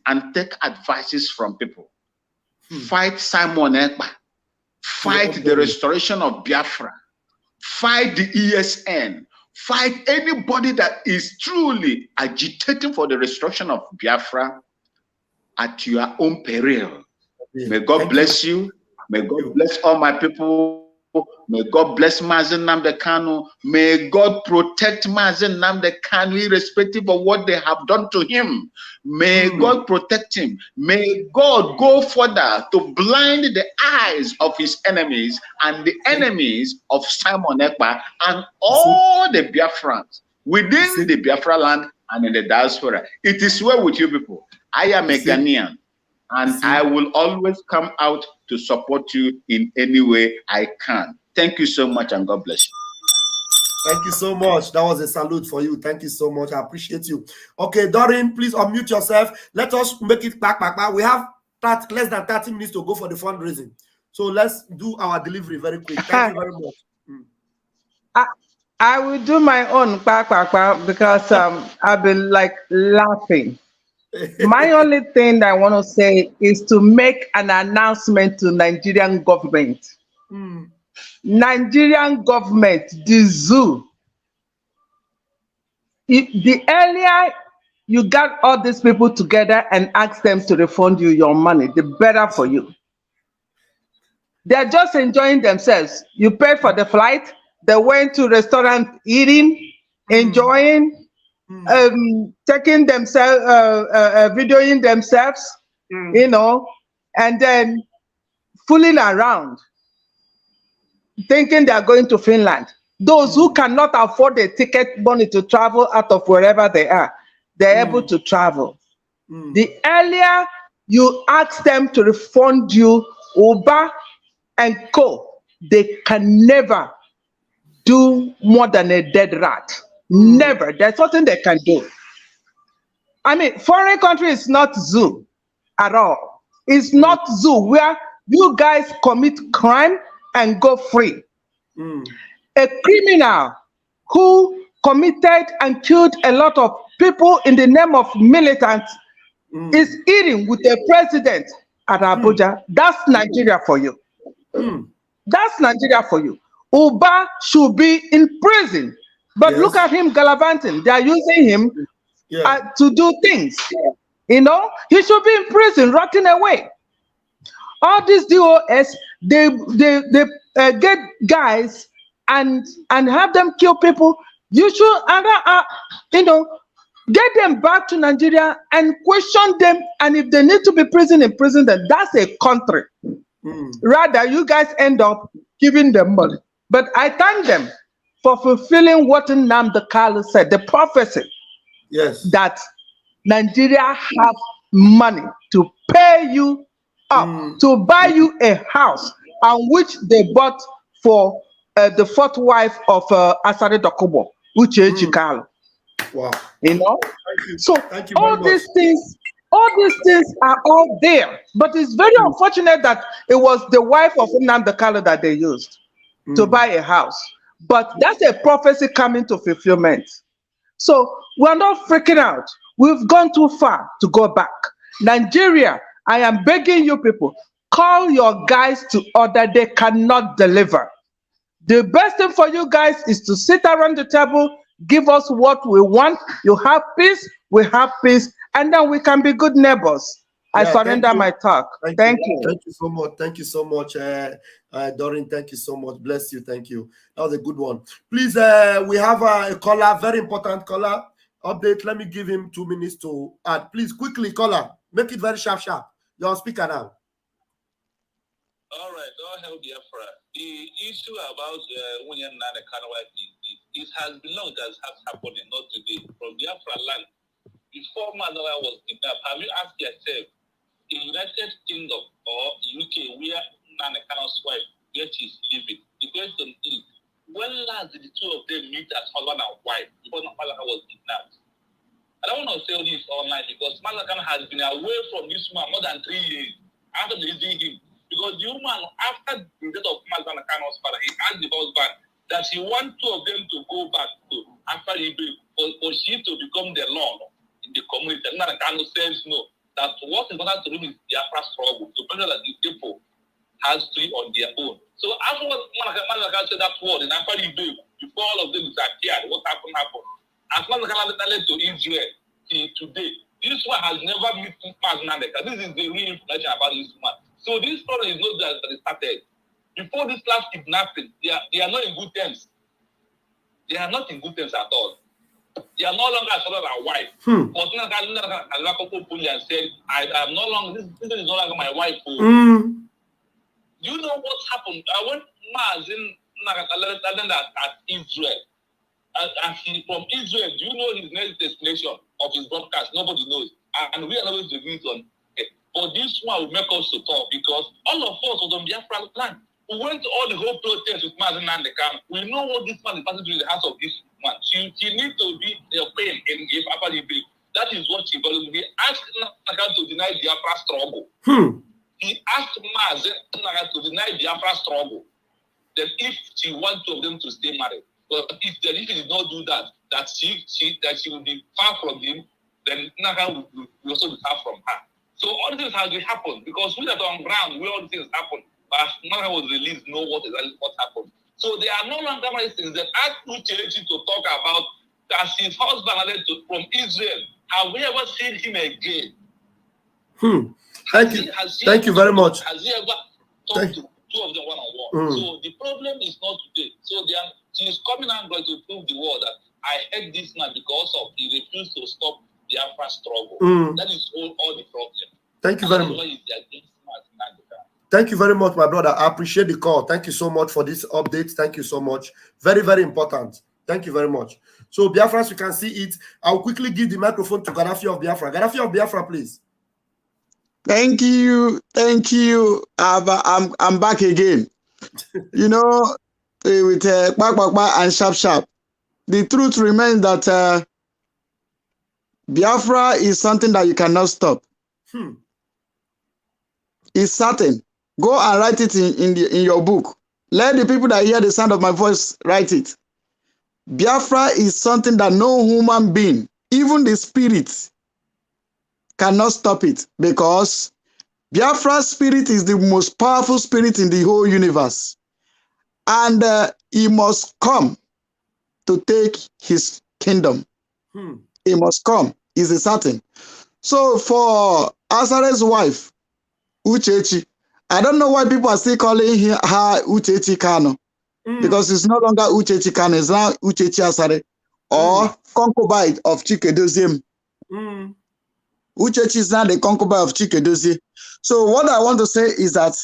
Speaker 8: and take advices from people. Fight Simon Ekpa. Fight the restoration of Biafra. Fight the ESN. Fight anybody that is truly agitating for the restoration of Biafra at your own peril. May God bless you. May God bless all my people. May God bless Mazen Nnamdi Kanu. May God protect Mazen Nnamdi Kanu irrespective of what they have done to him. May God protect him. May God go further to blind the eyes of his enemies and the enemies of Simon Ekpa and all the Biafrans within the Biafra land and in the diaspora. It is well with you people. I am a Ghanaian. And I will always come out to support you in any way I can. Thank you so much, and God bless you.
Speaker 2: Thank you so much. That was a salute for you. Thank you so much. I appreciate you. Okay, Doreen, please unmute yourself. Let us make it back. We have less than 30 minutes to go for the fundraising. So let's do our delivery very quick. Thank you very much.
Speaker 9: I will do my own because I've been like laughing. My only thing that I want to say is to make an announcement to Nigerian government. Nigerian government, the zoo. The earlier you got all these people together and ask them to refund you your money, the better for you. They're just enjoying themselves. You paid for the flight. They went to restaurant eating, enjoying. Taking themselves, videoing themselves, and then fooling around, thinking they are going to Finland. Those who cannot afford the ticket money to travel out of wherever they are, they're able to travel. The earlier you ask them to refund you, Uber and Co, they can never do more than a dead rat. Never. There's nothing they can do. I mean, foreign country is not zoo at all. It's not zoo where you guys commit crime and go free. A criminal who committed and killed a lot of people in the name of militants is eating with the president at Abuja. That's Nigeria for you. That's Nigeria for you. Uba should be in prison. But look at him gallivanting. They are using him to do things. He should be in prison, rotting away. All these DOS, they get guys and have them kill people. You should, get them back to Nigeria and question them. And if they need to be in prison, then that's a country. Rather, you guys end up giving them money. But I thank them for fulfilling what Nnamdi Kanu said, the prophecy, that Nigeria have money to pay you up, to buy you a house, and which they bought for the fourth wife of Asare Dokubo, Uchechi Kalu.
Speaker 2: Wow.
Speaker 9: You know? So
Speaker 2: Thank you
Speaker 9: all
Speaker 2: very
Speaker 9: these things are all there. But it's very unfortunate that it was the wife of Nnamdi Kanu that they used to buy a house. But that's a prophecy coming to fulfillment. So we're not freaking out. We've gone too far to go back. Nigeria, I am begging you people, call your guys to order. They cannot deliver. The best thing for you guys is to sit around the table, give us what we want. You have peace, we have peace, and then we can be good neighbors. I surrender my talk. Thank you.
Speaker 2: Thank you so much. Thank you so much, Doreen. Thank you so much. Bless you. Thank you. That was a good one. Please, we have a caller, very important caller. Update. Let me give him 2 minutes to add. Please, quickly, caller. Make it very sharp. You're on speaker now.
Speaker 10: All right. Don't help Biafra. The issue about William Nana Kanawa, it has been long that has happened, not today. From Biafra land, before Mandela was kidnapped, have you asked yourself, in United Kingdom or UK, where Nana Kana's wife, where she's living, the question is, when last did the two of them meet as husband and wife before Mandela was kidnapped? I don't want to say this online because Mandela has been away from this man more than 3 years after leaving him. Because the woman, after the death of Mandela Kana's father, he asked the husband that he wants two of them to go back to after he for she to become the law in the community. Mandela Kano says no. That what is important to him is their struggle to make sure that the people has free on their own. So after Mandela said that word in after he before all of them disappeared, what happened? As Mandela led to Israel today, this one has never met Mandela. This is the real information about this man. So this story is not that it started. Before this last kidnapping, they are not in good terms. They are not in good terms at all. They are no longer a father and wife. But and said, I am no longer, this is no longer my wife. Do you know what happened? I went at Israel. And he, from Israel, do you know his next destination of his broadcast? Nobody knows. And we are not going to agree on it. But this one will make us to talk because all of us was on Biafra land. We went to all the whole protest with Mazen Nandekam. We know what this man is passing through in the house of this man. She needs to be the pain in if after the break. That is what she values. He asked Nandekam to deny Biafra struggle. He asked Mazen Nandekam to deny Biafra struggle. Then if she wants two of them to stay married, but if he did not do that, that she will be far from him, then Nandekam will also be far from her. So all these has happened because we are on ground where all these things happen. But Nandekam was released, know what happened. So they are no longer things that ask Uchechi to talk about that his husband from Israel. Have we ever seen him again?
Speaker 2: Thank you very much.
Speaker 10: Has he ever talked to two of them one-on-one? So the problem is not today. So she's coming and going to prove the world that I hate this man because of he refused to stop the Biafra struggle. That is all the problem.
Speaker 2: Thank you very much. Thank you very much, my brother. I appreciate the call. Thank you so much for this update. Thank you so much. Very, very important. Thank you very much. So, Biafrans, you can see it. I'll quickly give the microphone to Gaddafi of Biafra. Gaddafi of Biafra, please.
Speaker 5: Thank you. Thank you. I'm back again. You know, with and sharp. The truth remains that Biafra is something that you cannot stop. It's certain. Go and write it in your book. Let the people that hear the sound of my voice write it. Biafra is something that no human being, even the spirit, cannot stop it because Biafra's spirit is the most powerful spirit in the whole universe. And he must come to take his kingdom. He must come. Is a certain. So for Asare's wife, Uchechi, I don't know why people are still calling her Uchechi Kano. Because it's no longer Uchechi Kano, it's now Uchechi Asare or concubine of Chikedozie. Uchechi is now the concubine of Chikedozie. So what I want to say is that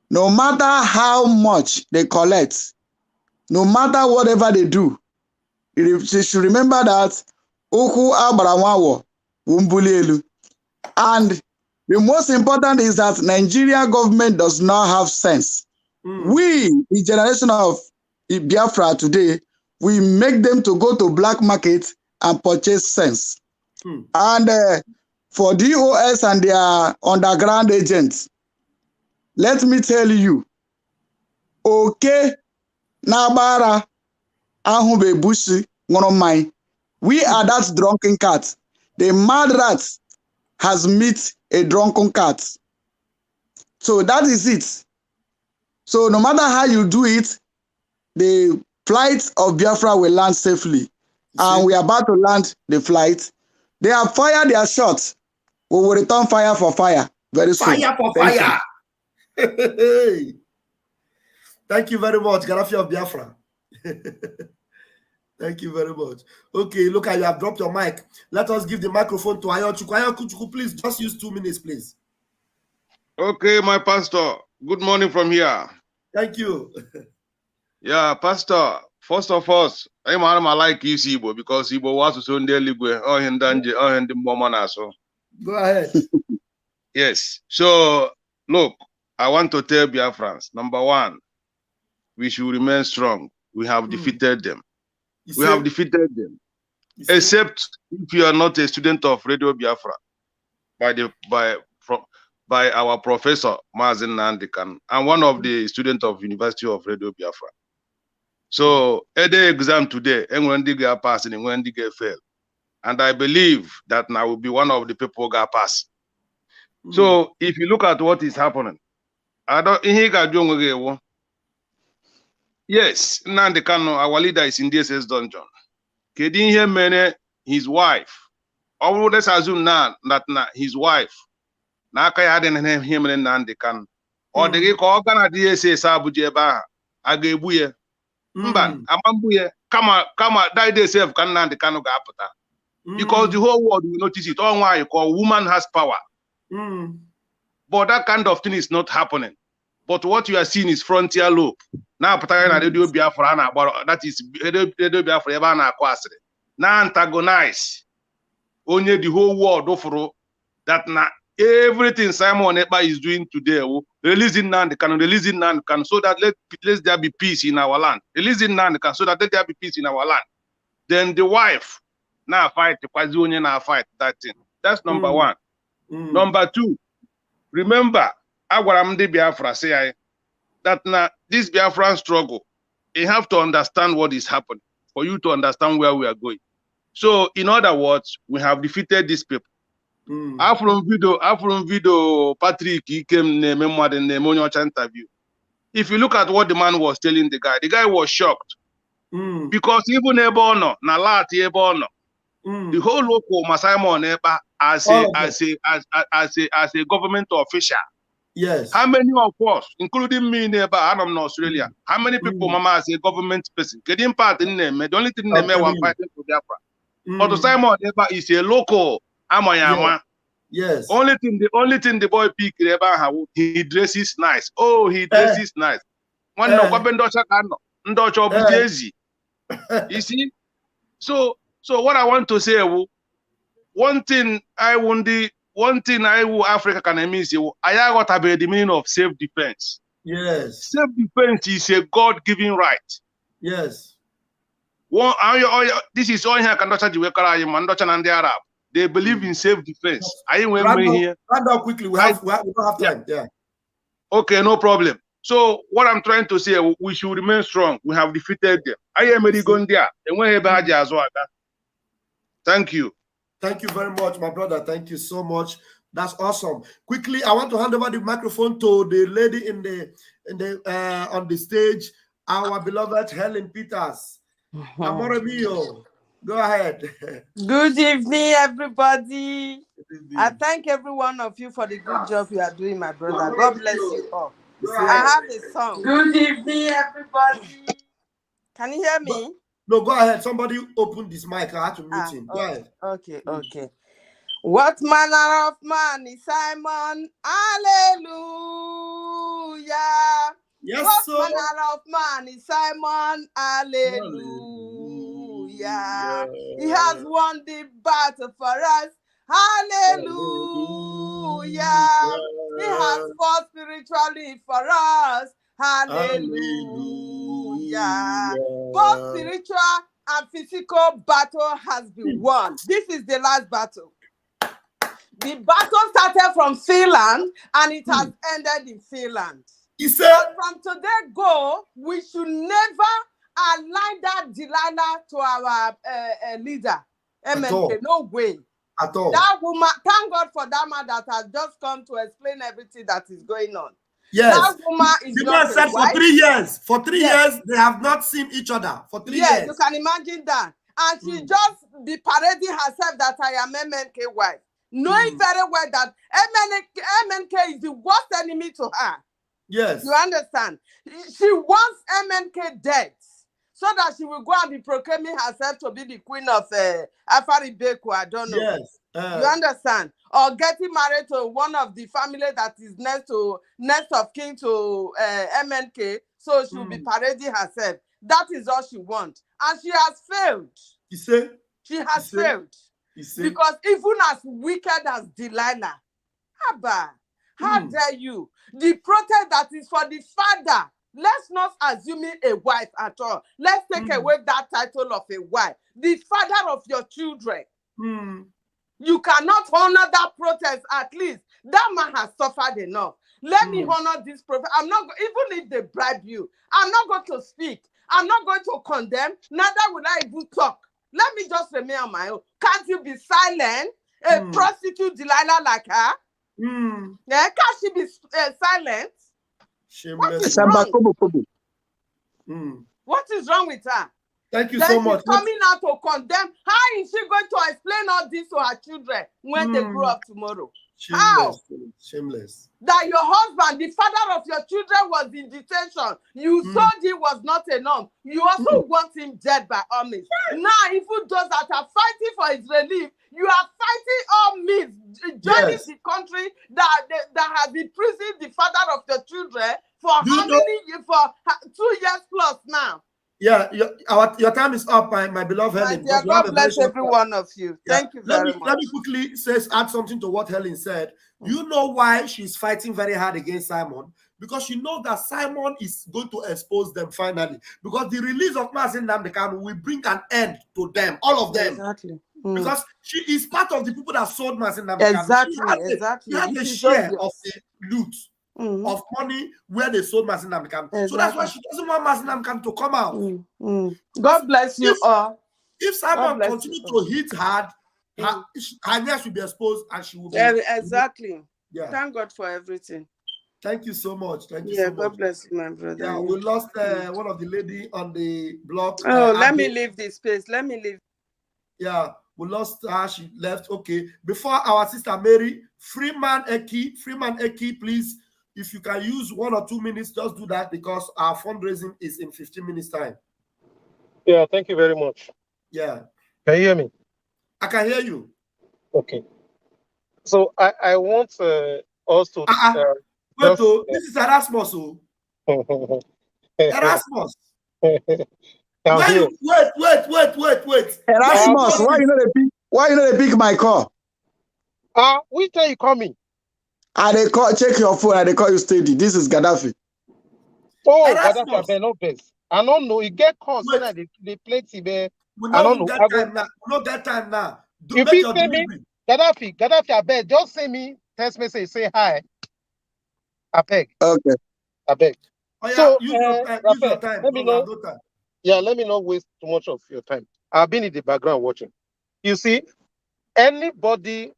Speaker 5: no matter how much they collect, no matter whatever they do, they should remember that Oku Abarawawo Wumbulelu. And the most important is that Nigeria government does not have sense. We, the generation of Biafra today, we make them to go to black market and purchase sense. And for DOS and their underground agents, let me tell you, okay, Nabara, Ahube Bushi, one of mine. We are that drunken cat. The mad rat has met a drunken cat. So that is it. So no matter how you do it, the flight of Biafra will land safely. And we are about to land the flight. They have fired their shots. We will return fire for fire very soon.
Speaker 2: Fire for fire. Thank you very much, Gaddafi of Biafra. Thank you very much. Okay, look, you have dropped your mic. Let us give the microphone to Ayochuku. Ayochuku, please just use 2 minutes, please.
Speaker 11: Okay, my pastor. Good morning from here.
Speaker 2: Thank you.
Speaker 11: Yeah, pastor. First of all, I like Igbo because Igbo was so Ndeligwe. Oh, Ndanje, oh, Ndimomana. So
Speaker 2: go ahead.
Speaker 11: Yes. So look, I want to tell Biafrans, number one, we should remain strong. We have defeated them. We have defeated them. Except if you are not a student of Radio Biafra by our professor Mazin Nandikan and one of the students of University of Radio Biafra. So a day exam today, and when they get pass and when they get fail. And I believe that now will be one of the people who got pass. So if you look at what is happening, I don't yes, Nnamdi Kanu, our leader, is in DSS dungeon. Kedin here mene his wife. Or let's assume now that his wife. Naka yaden him and Nnamdi Kanu. Or the organ DSS Abuja Baha. Agebuye. Mban, Amambuye, come die they self can Nnamdi Kanu Gapata. Because the whole world will notice it. All why you call woman has power. But that kind of thing is not happening. But what you are seeing is frontier lobe. Now, Radio Biafra, that is Radio Biafra, now antagonize only the whole world for that now everything Simon Ekpa is doing today, releasing Nnamdi Kanu, releasing Nnamdi Kanu, so that let there be peace in our land. Releasing Nnamdi Kanu, so that let there be peace in our land. Then the wife now fight that thing. That's number one. Number two, remember, Agwaramdi Biafra say that now this Biafran struggle, you have to understand what is happening for you to understand where we are going. So, in other words, we have defeated these people. After video, Patrick, he came name in the interview. If you look at what the man was telling the guy was shocked because even Ebono, Nalati Ebono, the whole local Masaimon Eba as a government official.
Speaker 2: Yes.
Speaker 11: How many of us, including me, neighbor, I'm in Australia, how many people, Mama, as a government person, getting part in them, the only thing they may want fighting for Biafra. But to Simon neighbor is a local Amayama.
Speaker 2: Yes.
Speaker 11: Only thing the boy pick he dresses nice. Oh, he dresses nice. One no you see? So what I want to say, one thing I will Africa can miss you. I got about the meaning of self-defense.
Speaker 2: Yes.
Speaker 11: Self-defense is a God-given right.
Speaker 2: Yes.
Speaker 11: This is all here can and the Arab. They believe in self-defense. I
Speaker 2: went here. Round up quickly. We don't have time. Yeah.
Speaker 11: Okay, no problem. So what I'm trying to say, we should remain strong. We have defeated them. I am Medigondia. Thank you.
Speaker 2: Thank you very much, my brother. Thank you so much. That's awesome. Quickly, I want to hand over the microphone to the lady on the stage, our beloved Helen Peters. Amore mio. Go ahead.
Speaker 12: Good evening, everybody. Good evening. I thank every one of you for the good job you are doing, my brother. God bless you all. I have a song. Good evening, everybody. Can you hear me?
Speaker 2: No, go ahead. Somebody open this mic. I have to mute him. Go ahead.
Speaker 12: Okay. What manner of man is Simon? Hallelujah.
Speaker 2: Yes,
Speaker 12: what manner of man is Simon? Hallelujah. He has won the battle for us. Hallelujah. He has fought spiritually for us. Hallelujah. Both spiritual and physical battle has been won. This is the last battle. The battle started from Finland and it has ended in Finland.
Speaker 2: He said,
Speaker 12: from today go, we should never align that Delilah to our leader. MNK. No way.
Speaker 2: At all.
Speaker 12: That woman, thank God for that man that has just come to explain everything that is going on.
Speaker 2: Yes.
Speaker 12: That woman is
Speaker 2: the man said for 3 years. For 3 years, they have not seen each other. For 3 years.
Speaker 12: You can imagine that. And she just be parading herself that I am MNK wife. Knowing very well that MNK is the worst enemy to her.
Speaker 2: Yes.
Speaker 12: You understand? She wants MNK dead so that she will go and be proclaiming herself to be the queen of Afaribeku. I don't know.
Speaker 2: Yes.
Speaker 12: You understand? Or getting married to one of the family that is next of kin to MNK, so she will be parading herself. That is all she wants. And she has failed.
Speaker 2: You say?
Speaker 12: She has failed. Because even as wicked as Delilah, how dare you? The protest that is for the father, let's not assume a wife at all. Let's take away that title of a wife. The father of your children. You cannot honor that protest. At least that man has suffered enough. Let me honor this protest. I'm not, even if they bribe you, I'm not going to speak. I'm not going to condemn. Neither will I even talk. Let me just remain on my own. Can't you be silent? Prosecute Delilah like her? Yeah, can't she be silent? What is wrong? What is wrong with her?
Speaker 2: Thank you so much.
Speaker 12: Coming out to condemn. How is she going to explain all this to her children when they grow up tomorrow?
Speaker 2: Shameless. How? Shameless.
Speaker 12: That your husband, the father of your children, was in detention. You thought he was not enough. You also want him dead by all means. Now, even those that are fighting for his relief, you are fighting all means, joining the country that has imprisoned the father of your children for how many years? For 2 years plus now.
Speaker 2: Yeah, your time is up, my beloved Helen.
Speaker 12: Dear, God bless every one of you. Thank you very much.
Speaker 2: Let me quickly add something to what Helen said. You know why she's fighting very hard against Simon? Because she knows that Simon is going to expose them finally. Because the release of Mazi Nnamdi Kanu will bring an end to them, all of them.
Speaker 12: Exactly.
Speaker 2: Because she is part of the people that sold Mazi Nnamdi Kanu.
Speaker 12: Exactly.
Speaker 2: She has a share of the loot. Of money where they sold Mazi Nnamdi Kanu. So that's why she doesn't want Mazi Nnamdi Kanu to come out.
Speaker 12: God bless you all.
Speaker 2: If Simon continues to hit hard, her nest will be exposed and she will be.
Speaker 12: Exactly.
Speaker 2: Yeah.
Speaker 12: Thank God for everything.
Speaker 2: Thank you so much. Thank you so much.
Speaker 12: God bless you, my brother.
Speaker 2: Yeah, we lost one of the lady on the block.
Speaker 12: Oh, let me leave this space. Let me leave.
Speaker 2: Yeah, we lost her. She left. Okay. Before our sister Mary, Freeman Eki, please. If you can use 1 or 2 minutes, just do that because our fundraising is in 15 minutes time.
Speaker 13: Yeah, thank you very much.
Speaker 2: Yeah.
Speaker 13: Can you hear me?
Speaker 2: I can hear you.
Speaker 13: Okay. So I want us to...
Speaker 2: Wait, this is Erasmus. Erasmus. Wait.
Speaker 5: Erasmus, why you not pick my call?
Speaker 13: Which day you call me?
Speaker 5: They call, check your phone and they call you steady. This is Gaddafi.
Speaker 13: Oh, Gaddafi, no best. I don't know. You get calls so that they play TV. I don't know.
Speaker 2: Not that time now.
Speaker 13: If you say me, Gaddafi, I beg. Just send me text message, say hi. I beg.
Speaker 5: Okay.
Speaker 13: I beg.
Speaker 2: Oh, yeah,
Speaker 13: so
Speaker 2: use your time.
Speaker 13: Let me know. Yeah, let me not waste too much of your time. I've been in the background watching. You see, anybody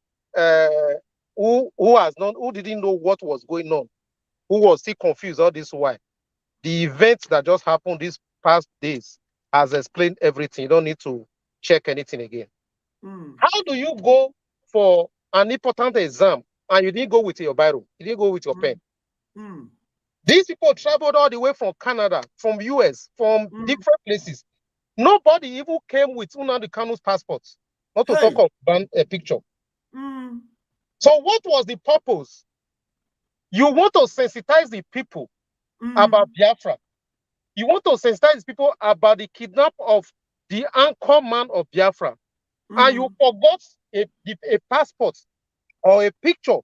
Speaker 13: who didn't know what was going on, who was still confused all this while, the events that just happened these past days has explained everything. You don't need to check anything again. How do you go for an important exam and you didn't go with your biro? You didn't go with your pen? These people traveled all the way from Canada, from US, from different places. Nobody even came with Nnamdi Kanu's passport, not to talk of a picture. So what was the purpose? You want to sensitize the people about Biafra. You want to sensitize people about the kidnap of the anchor man of Biafra. And you forgot a passport or a picture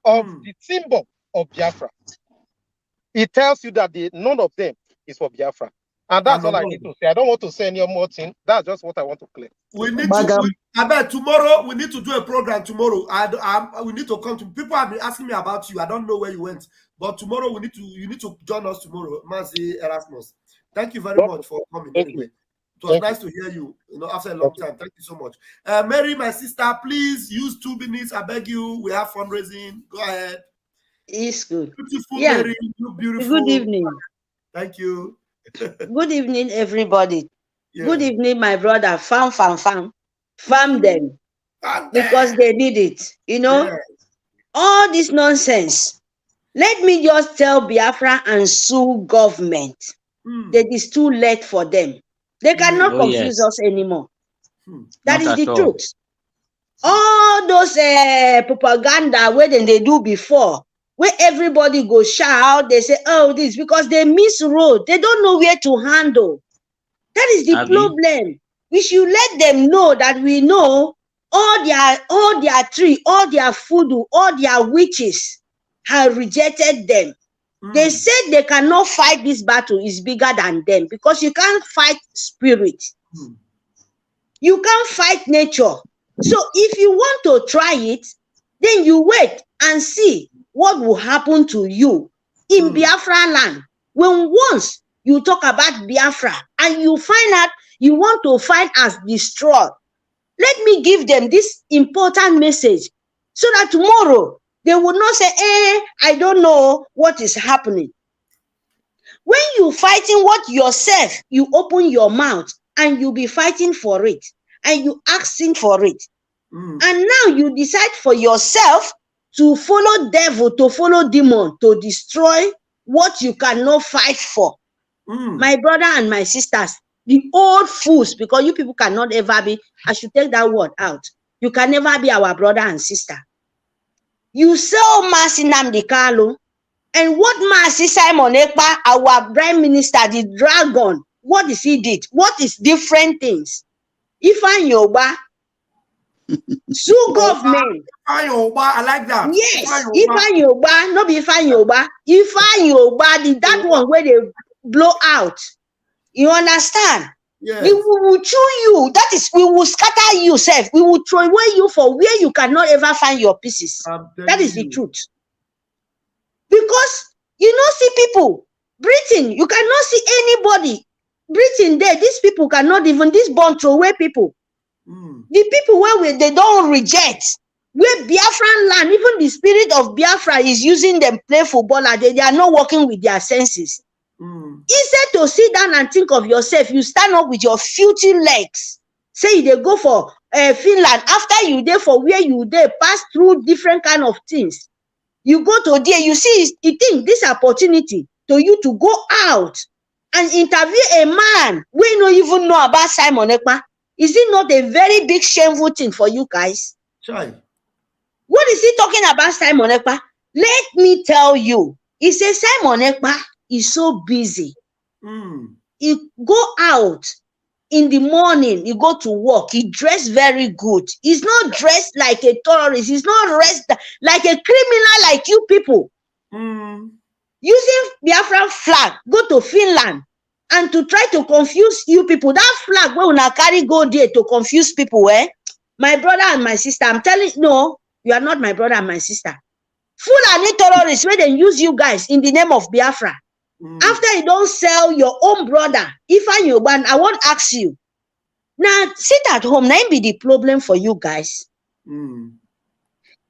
Speaker 13: of the symbol of Biafra. It tells you that none of them is for Biafra. And that's all I need to say. I don't want to say any more thing. That's just what I want to clear.
Speaker 2: We need to. I bet tomorrow we need to do a program. Tomorrow, we need to come to. People have been asking me about you. I don't know where you went, but tomorrow we need to. You need to join us tomorrow, Mazi Erasmus. Thank you very much for coming. Anyway, it was nice to hear you. You know, after a long time. Thank you so much, Mary, my sister. Please use 2 minutes. I beg you. We have fundraising. Go ahead.
Speaker 14: It's good.
Speaker 2: Beautiful, Mary. You beautiful.
Speaker 14: Good evening.
Speaker 2: Thank you.
Speaker 14: Good evening, everybody. Yeah. Good evening, my brother. Farm them. Because they need it. You know, all this nonsense. Let me just tell Biafra and sue government that it's too late for them. They cannot confuse us anymore. That is the truth. All those propaganda where they do before, where everybody go shout, they say, oh, this, because they miss road. They don't know where to handle. That is the problem. We should let them know that we know all their tree, all their voodoo, all their witches have rejected them. They said they cannot fight this battle, is bigger than them, because you can't fight spirit. You can't fight nature. So if you want to try it, then you wait and see what will happen to you in Biafra land. When once you talk about Biafra and you find out you want to find us destroyed, let me give them this important message so that tomorrow they will not say, I don't know what is happening. When you fighting what yourself, you open your mouth and you be fighting for it and you asking for it. And now you decide for yourself to follow devil, to follow demon, to destroy what you cannot fight for. My brother and my sisters, the old fools, because you people cannot ever be, I should take that word out. You can never be our brother and sister. You sell Mercy Nnamdi Kanu, and what Mercy Simon Ekpa, our prime minister, the dragon, what is he did? What is different things? Ifeanyi Ogba, sue government.
Speaker 2: Ifeanyi Ogba, I like that.
Speaker 14: Yes, Ifeanyi Ogba, no be Ifeanyi Ogba. Ifeanyi Ogba, that one where they blow out. You understand? Yes. We will chew you. That is, we will scatter you, self. We will throw away you for where you cannot ever find your pieces. That is the truth. Because you know, see people, Britain, you cannot see anybody. Britain there, these people cannot even, this born throw away people. The people where they don't reject, where Biafran land, even the spirit of Biafra is using them play football, they are not working with their senses. Instead to sit down and think of yourself, you stand up with your filthy legs. Say they go for Finland. After you there for where you there, pass through different kind of things. You go to there, you see, you think this opportunity to you to go out and interview a man we don't even know about Simon Ekpa. Is it not a very big shameful thing for you guys?
Speaker 2: Sure.
Speaker 14: What is he talking about, Simon Ekpa? Let me tell you. He says Simon Ekpa is so busy. He go out in the morning, he go to work, he dress very good. He's not dressed like a terrorist, he's not dressed like a criminal like you people. Using Biafran flag, go to Finland and to try to confuse you people. That flag where una carry go there to confuse people, my brother and my sister, I'm telling you, no, you are not my brother and my sister. Fulani terrorists where they use you guys in the name of Biafra. After you don't sell your own brother, Ifeanyi Ogba, I won't ask you. Now sit at home. Now be the problem for you guys. Now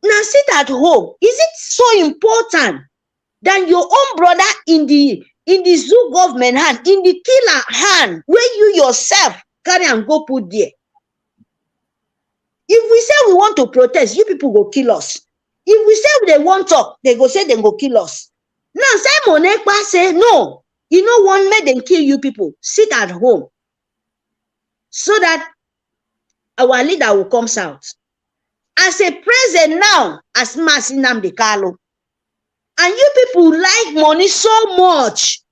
Speaker 14: sit at home. Is it so important than your own brother in the zoo government hand, in the killer hand, where you yourself carry and go put there? If we say we want to protest, you people go kill us. If we say they want talk, they go say they go kill us. Now Simon Ekpa say, no, you know one made them kill you people. Sit at home. So that our leader will come out. As a president now, as Mercy Nnamdi Kanu. And you people like money so much.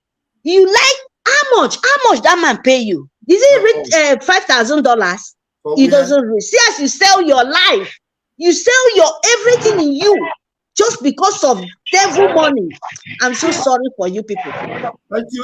Speaker 14: You like how much? How much that man pay you? Is it $5,000? He doesn't reach. See, as you sell your life, you sell your everything in you. just because of devil money. I'm so sorry for you people.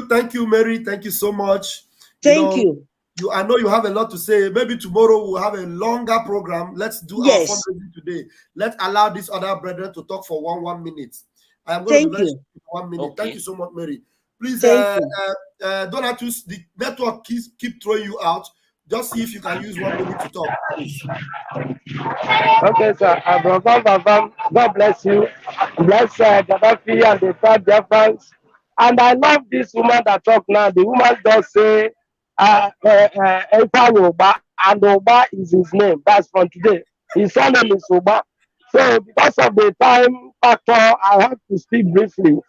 Speaker 2: Thank you, Mary. Thank you so much.
Speaker 14: Thank you.
Speaker 2: I know you have a lot to say. Maybe tomorrow we'll have a longer program. Let's do our fundraising today. Let's allow these other brethren to talk for 1 minute. I am going to be very short in 1 minute. Okay. Thank you so much, Mary. Please, Donatus, the network keep throwing you out. Just see if you can use 1 minute to talk, please.
Speaker 15: Okay, sir. God bless you. Bless Gaddafi and the third Biafrans. And I love this woman that talk now. The woman does say, and Oba is his name. That's from today. His surname is Oba. So because of the time factor, I have to speak briefly.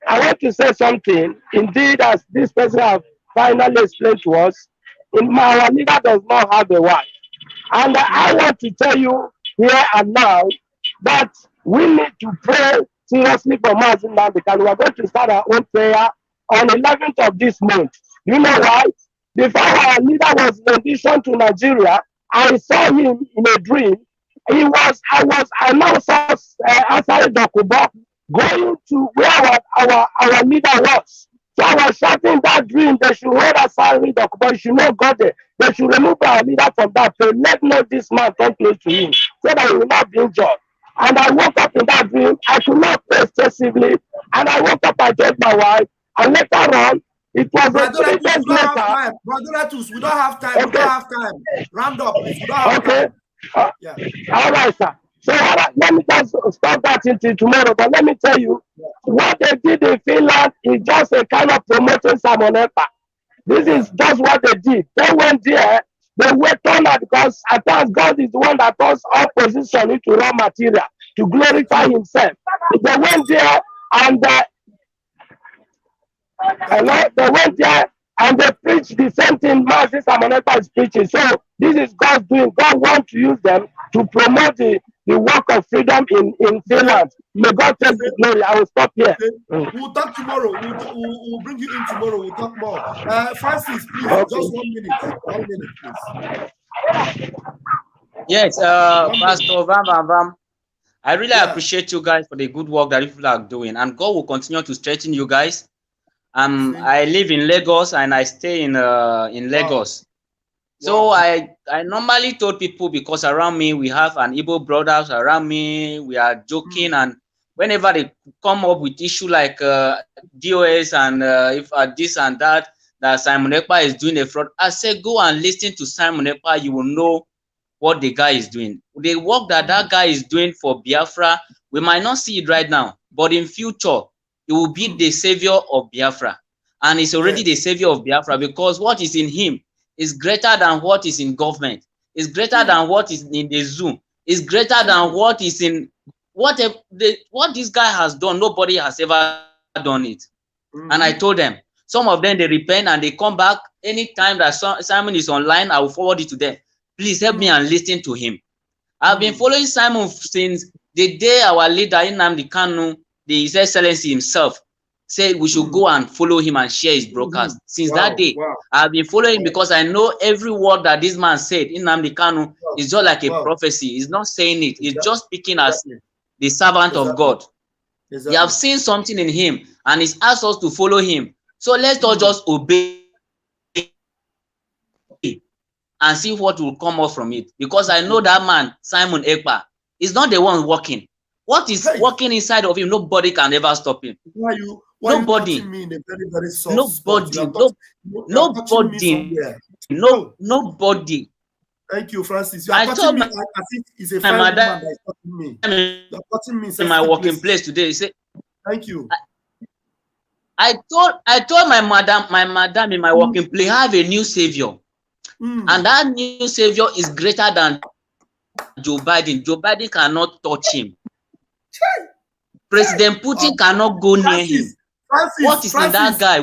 Speaker 15: I want to say something. Indeed, as this person has finally explained to us, our leader does not have a wife. And I want to tell you here and now that we need to pray seriously for Mazin Nandekano. We are going to start our own prayer on 11th of this month. You know why? Before our leader was auditioned to Nigeria, I saw him in a dream. I now saw Asari Dokubo going to where our leader was. So I was shouting that dream. They should hold Asari Dokubo. They should not go there. They should remove our leader from that place. Let not this man come close to him so that he will not be injured. And I woke up in that dream. I could not pray excessively. And I woke up, I told my wife. And later on, it was a 3 days later.
Speaker 2: We don't have time. Okay. We don't have time. Round up, please. We don't have time.
Speaker 15: Yeah. All right, sir. So let me just stop that until tomorrow. But let me tell you, what they did in Finland is just a kind of promoting Simon Ekpa. This is just what they did. They went there. They were turned out because at times God is the one that turns all position into raw material to glorify himself. They went there and they went there and they preached the same thing Master Simon Ekpa is preaching. So this is God's doing. God wants to use them to promote the work of freedom in Finland. May God take the glory. I will stop here.
Speaker 2: We'll talk tomorrow. We'll bring you in tomorrow. We'll talk more. Francis, please, just 1 minute. 1 minute, please.
Speaker 16: Yes, Pastor Vam. I really appreciate you guys for the good work that you people are doing, and God will continue to strengthen you guys. I live in Lagos and I stay in Lagos. So I normally told people, because around me we have an Igbo brothers around me, we are joking, and whenever they come up with issue like DOS and if this and that Simon Ekpa is doing a fraud, I say go and listen to Simon Ekpa. You will know what the guy is doing. The work that guy is doing for Biafra, we might not see it right now, but in future, he will be the savior of Biafra. And he's already the savior of Biafra, because what is in him is greater than what is in government. It's greater than what is in the Zoom. It's greater than what is in what this guy has done. Nobody has ever done it. And I told them, some of them, they repent and they come back. Anytime that Simon is online, I will forward it to them. Please help me and listen to him. I've been following Simon since the day our leader, Nnamdi Kanu, His Excellency himself, said we should go and follow him and share his broadcast. Since that day, I've been following him because I know every word that this man said in Nnamdi Kanu is just like a prophecy. He's not saying it. He's just speaking as the servant of God. He have seen something in him and he's asked us to follow him. So let's all just obey and see what will come up from it. Because I know that man, Simon Ekpa, is not the one working. What is working inside of him, nobody can ever stop him. Nobody.
Speaker 2: Thank you, Francis. You are touching me. I think it's a fine woman that is touching me. You are touching me
Speaker 16: in my working place today. He said,
Speaker 2: thank you.
Speaker 16: I told my madam in my working place, I have a new savior. And that new savior is greater than Joe Biden. Joe Biden cannot touch him. President Putin cannot go near him. What is in that guy?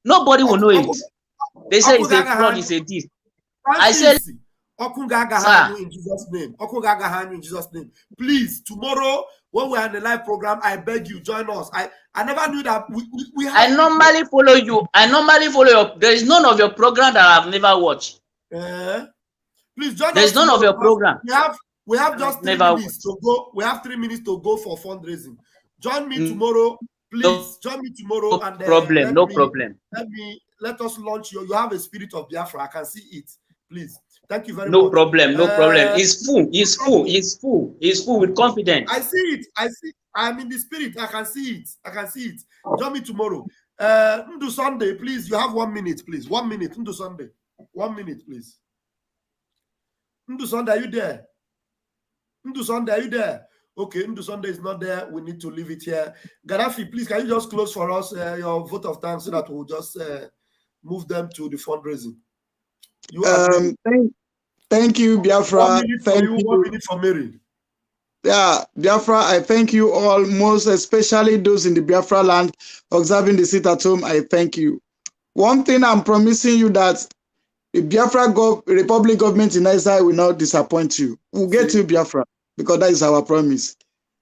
Speaker 16: Nobody will know it. They say it's a fraud, it's a this. I said,
Speaker 2: in Jesus' name. In Jesus' name. Please, tomorrow when we are in the live program, I beg you, join us. I never knew that we have.
Speaker 16: I normally follow you. There is none of your program that I've never watched.
Speaker 2: Please join us.
Speaker 16: There's none of your program.
Speaker 2: We have just 3 minutes to go. We have 3 minutes to go for fundraising. Join me tomorrow, please. Join me tomorrow,
Speaker 16: no
Speaker 2: and
Speaker 16: problem.
Speaker 2: Let us launch you. You have a spirit of Biafra. I can see it. Please. Thank you very
Speaker 16: much.
Speaker 2: No
Speaker 16: problem. It's full with confidence.
Speaker 2: I see it. I'm in the spirit. I can see it. Join me tomorrow. Ndu Sunday, please. You have 1 minute, please. 1 minute. Ndu Sunday. 1 minute, please. Ndu Sunday, are you there? Ndu Sunday, are you there? Okay, Ndu Sunday is not there. We need to leave it here. Gaddafi, please, can you just close for us your vote of thanks so that we'll just move them to the fundraising?
Speaker 5: Thank you, Biafra.
Speaker 2: 1 minute for you, 1 minute for Mary.
Speaker 5: Yeah, Biafra, I thank you all, most especially those in the Biafra land observing the sit at home. I thank you. One thing I'm promising you that the Biafra Republic government in Nigeria will not disappoint you. We'll get you, Biafra, because that is our promise.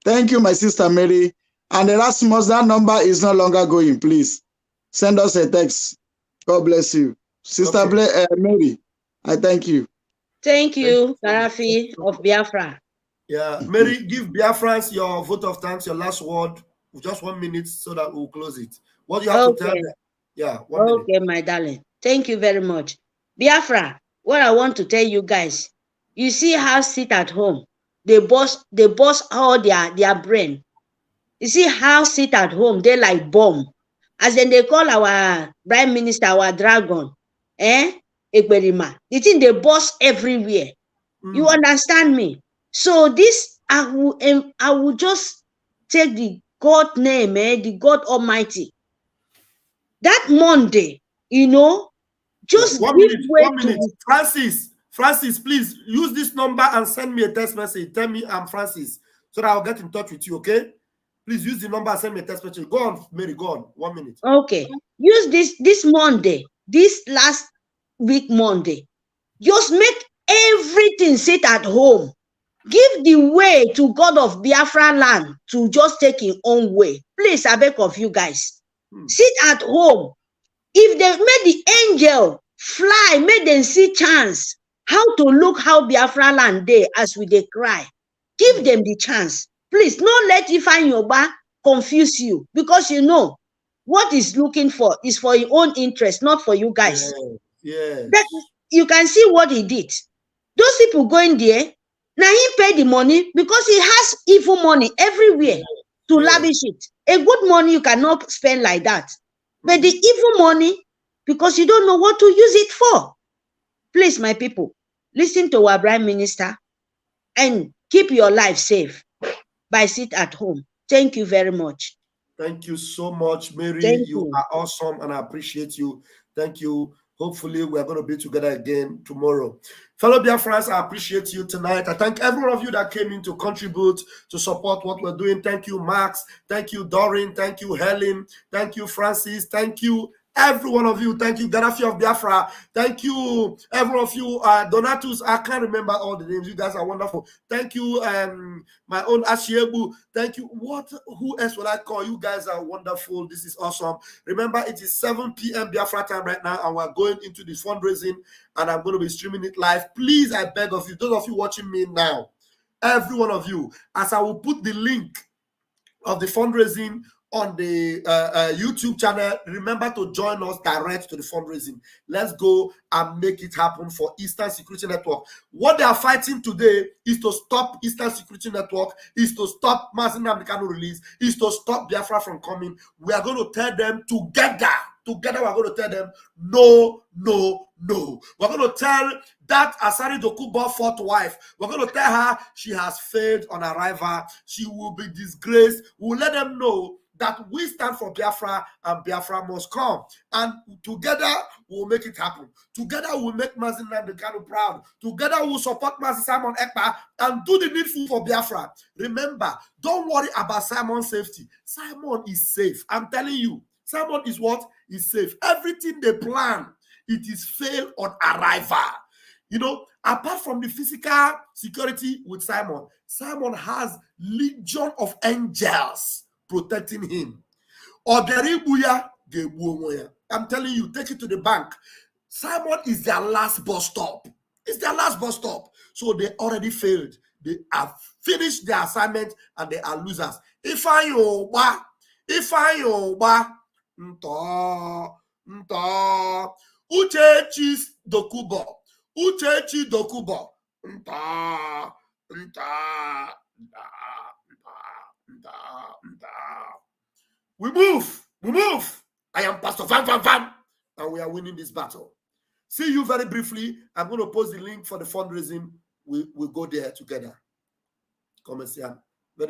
Speaker 5: Thank you, my sister Mary. And Erasmus, that number is no longer going. Please send us a text. God bless you. Sister Mary, I thank you.
Speaker 14: Thank you, Karafi of Biafra.
Speaker 2: Yeah, Mary, give Biafrans your vote of thanks, your last word, just 1 minute so that we'll close it. What do you have to tell them? Yeah, 1 minute.
Speaker 14: Okay, my darling. Thank you very much. Biafra, what I want to tell you guys, you see how sit at home, they boss all their brain. You see how sit at home, they like bomb. As then they call our prime minister, our dragon, Ekberima. The thing they boss everywhere. You understand me? So this, I will just take the God name, the God Almighty. That Monday, just
Speaker 2: 1 minute, 1 minute. Francis, please use this number and send me a text message. Tell me I'm Francis, so that I'll get in touch with you, okay? Please use the number and send me a text message. Go on, Mary, go on. 1 minute.
Speaker 14: Okay. Use this Monday, this last week Monday. Just make everything sit at home. Give the way to God of Biafra land to just take his own way. Please, I beg of you guys. Sit at home. If they made the angel fly, make them see chance how to look how Biafra land they as we they cry. Give them the chance. Please, don't let Ifeanyi Oba confuse you, because what he's looking for is for your own interest, not for you guys.
Speaker 2: Yeah.
Speaker 14: You can see what he did. Those people going there, now he paid the money because he has evil money everywhere to lavish it. A good money you cannot spend like that. But the evil money, because you don't know what to use it for. Please, my people, listen to our Prime Minister and keep your life safe by sit at home. Thank you very much.
Speaker 2: Thank you so much, Mary. You are awesome and I appreciate you. Thank you. Hopefully, we're going to be together again tomorrow. Fellow Biafrans, I appreciate you tonight. I thank every one of you that came in to contribute, to support what we're doing. Thank you, Max. Thank you, Doreen. Thank you, Helen. Thank you, Francis. Thank you, every one of you. Thank you, Gaddafi of Biafra. Thank you, every one of you. Donatus, I can't remember all the names. You guys are wonderful. Thank you, my own Ashiebu. Thank you. Who else will I call? You guys are wonderful. This is awesome. Remember, it is 7 p.m. Biafra time right now, and we're going into the fundraising, and I'm going to be streaming it live. Please, I beg of you, those of you watching me now, every one of you, as I will put the link of the fundraising on the YouTube channel, remember to join us direct to the fundraising. Let's go and make it happen for Eastern Security Network. What they are fighting today is to stop Eastern Security Network, is to stop Mazi Nnamdi Kanu release, is to stop Biafra from coming. We are going to tell them together. Together, we're going to tell them, no, no, no. We're going to tell that Asari Dokubo fourth wife, we're going to tell her she has failed on arrival. She will be disgraced. We'll let them know that we stand for Biafra and Biafra must come. And together, we'll make it happen. Together, we'll make Mazi Nnamdi Kanu proud. Together, we'll support Mazi Simon Ekpa and do the needful for Biafra. Remember, don't worry about Simon's safety. Simon is safe. I'm telling you. Simon is what? Is safe. Everything they plan, it is fail on arrival. Apart from the physical security with Simon, Simon has legion of angels protecting him. I'm telling you, take it to the bank. Simon is their last bus stop. It's their last bus stop. So they already failed. They have finished their assignment and they are losers. If I oba, Uchechi Dokubo, We move. I am Pastor Van, and we are winning this battle. See you very briefly. I'm going to post the link for the fundraising. We'll go there together. Come and see.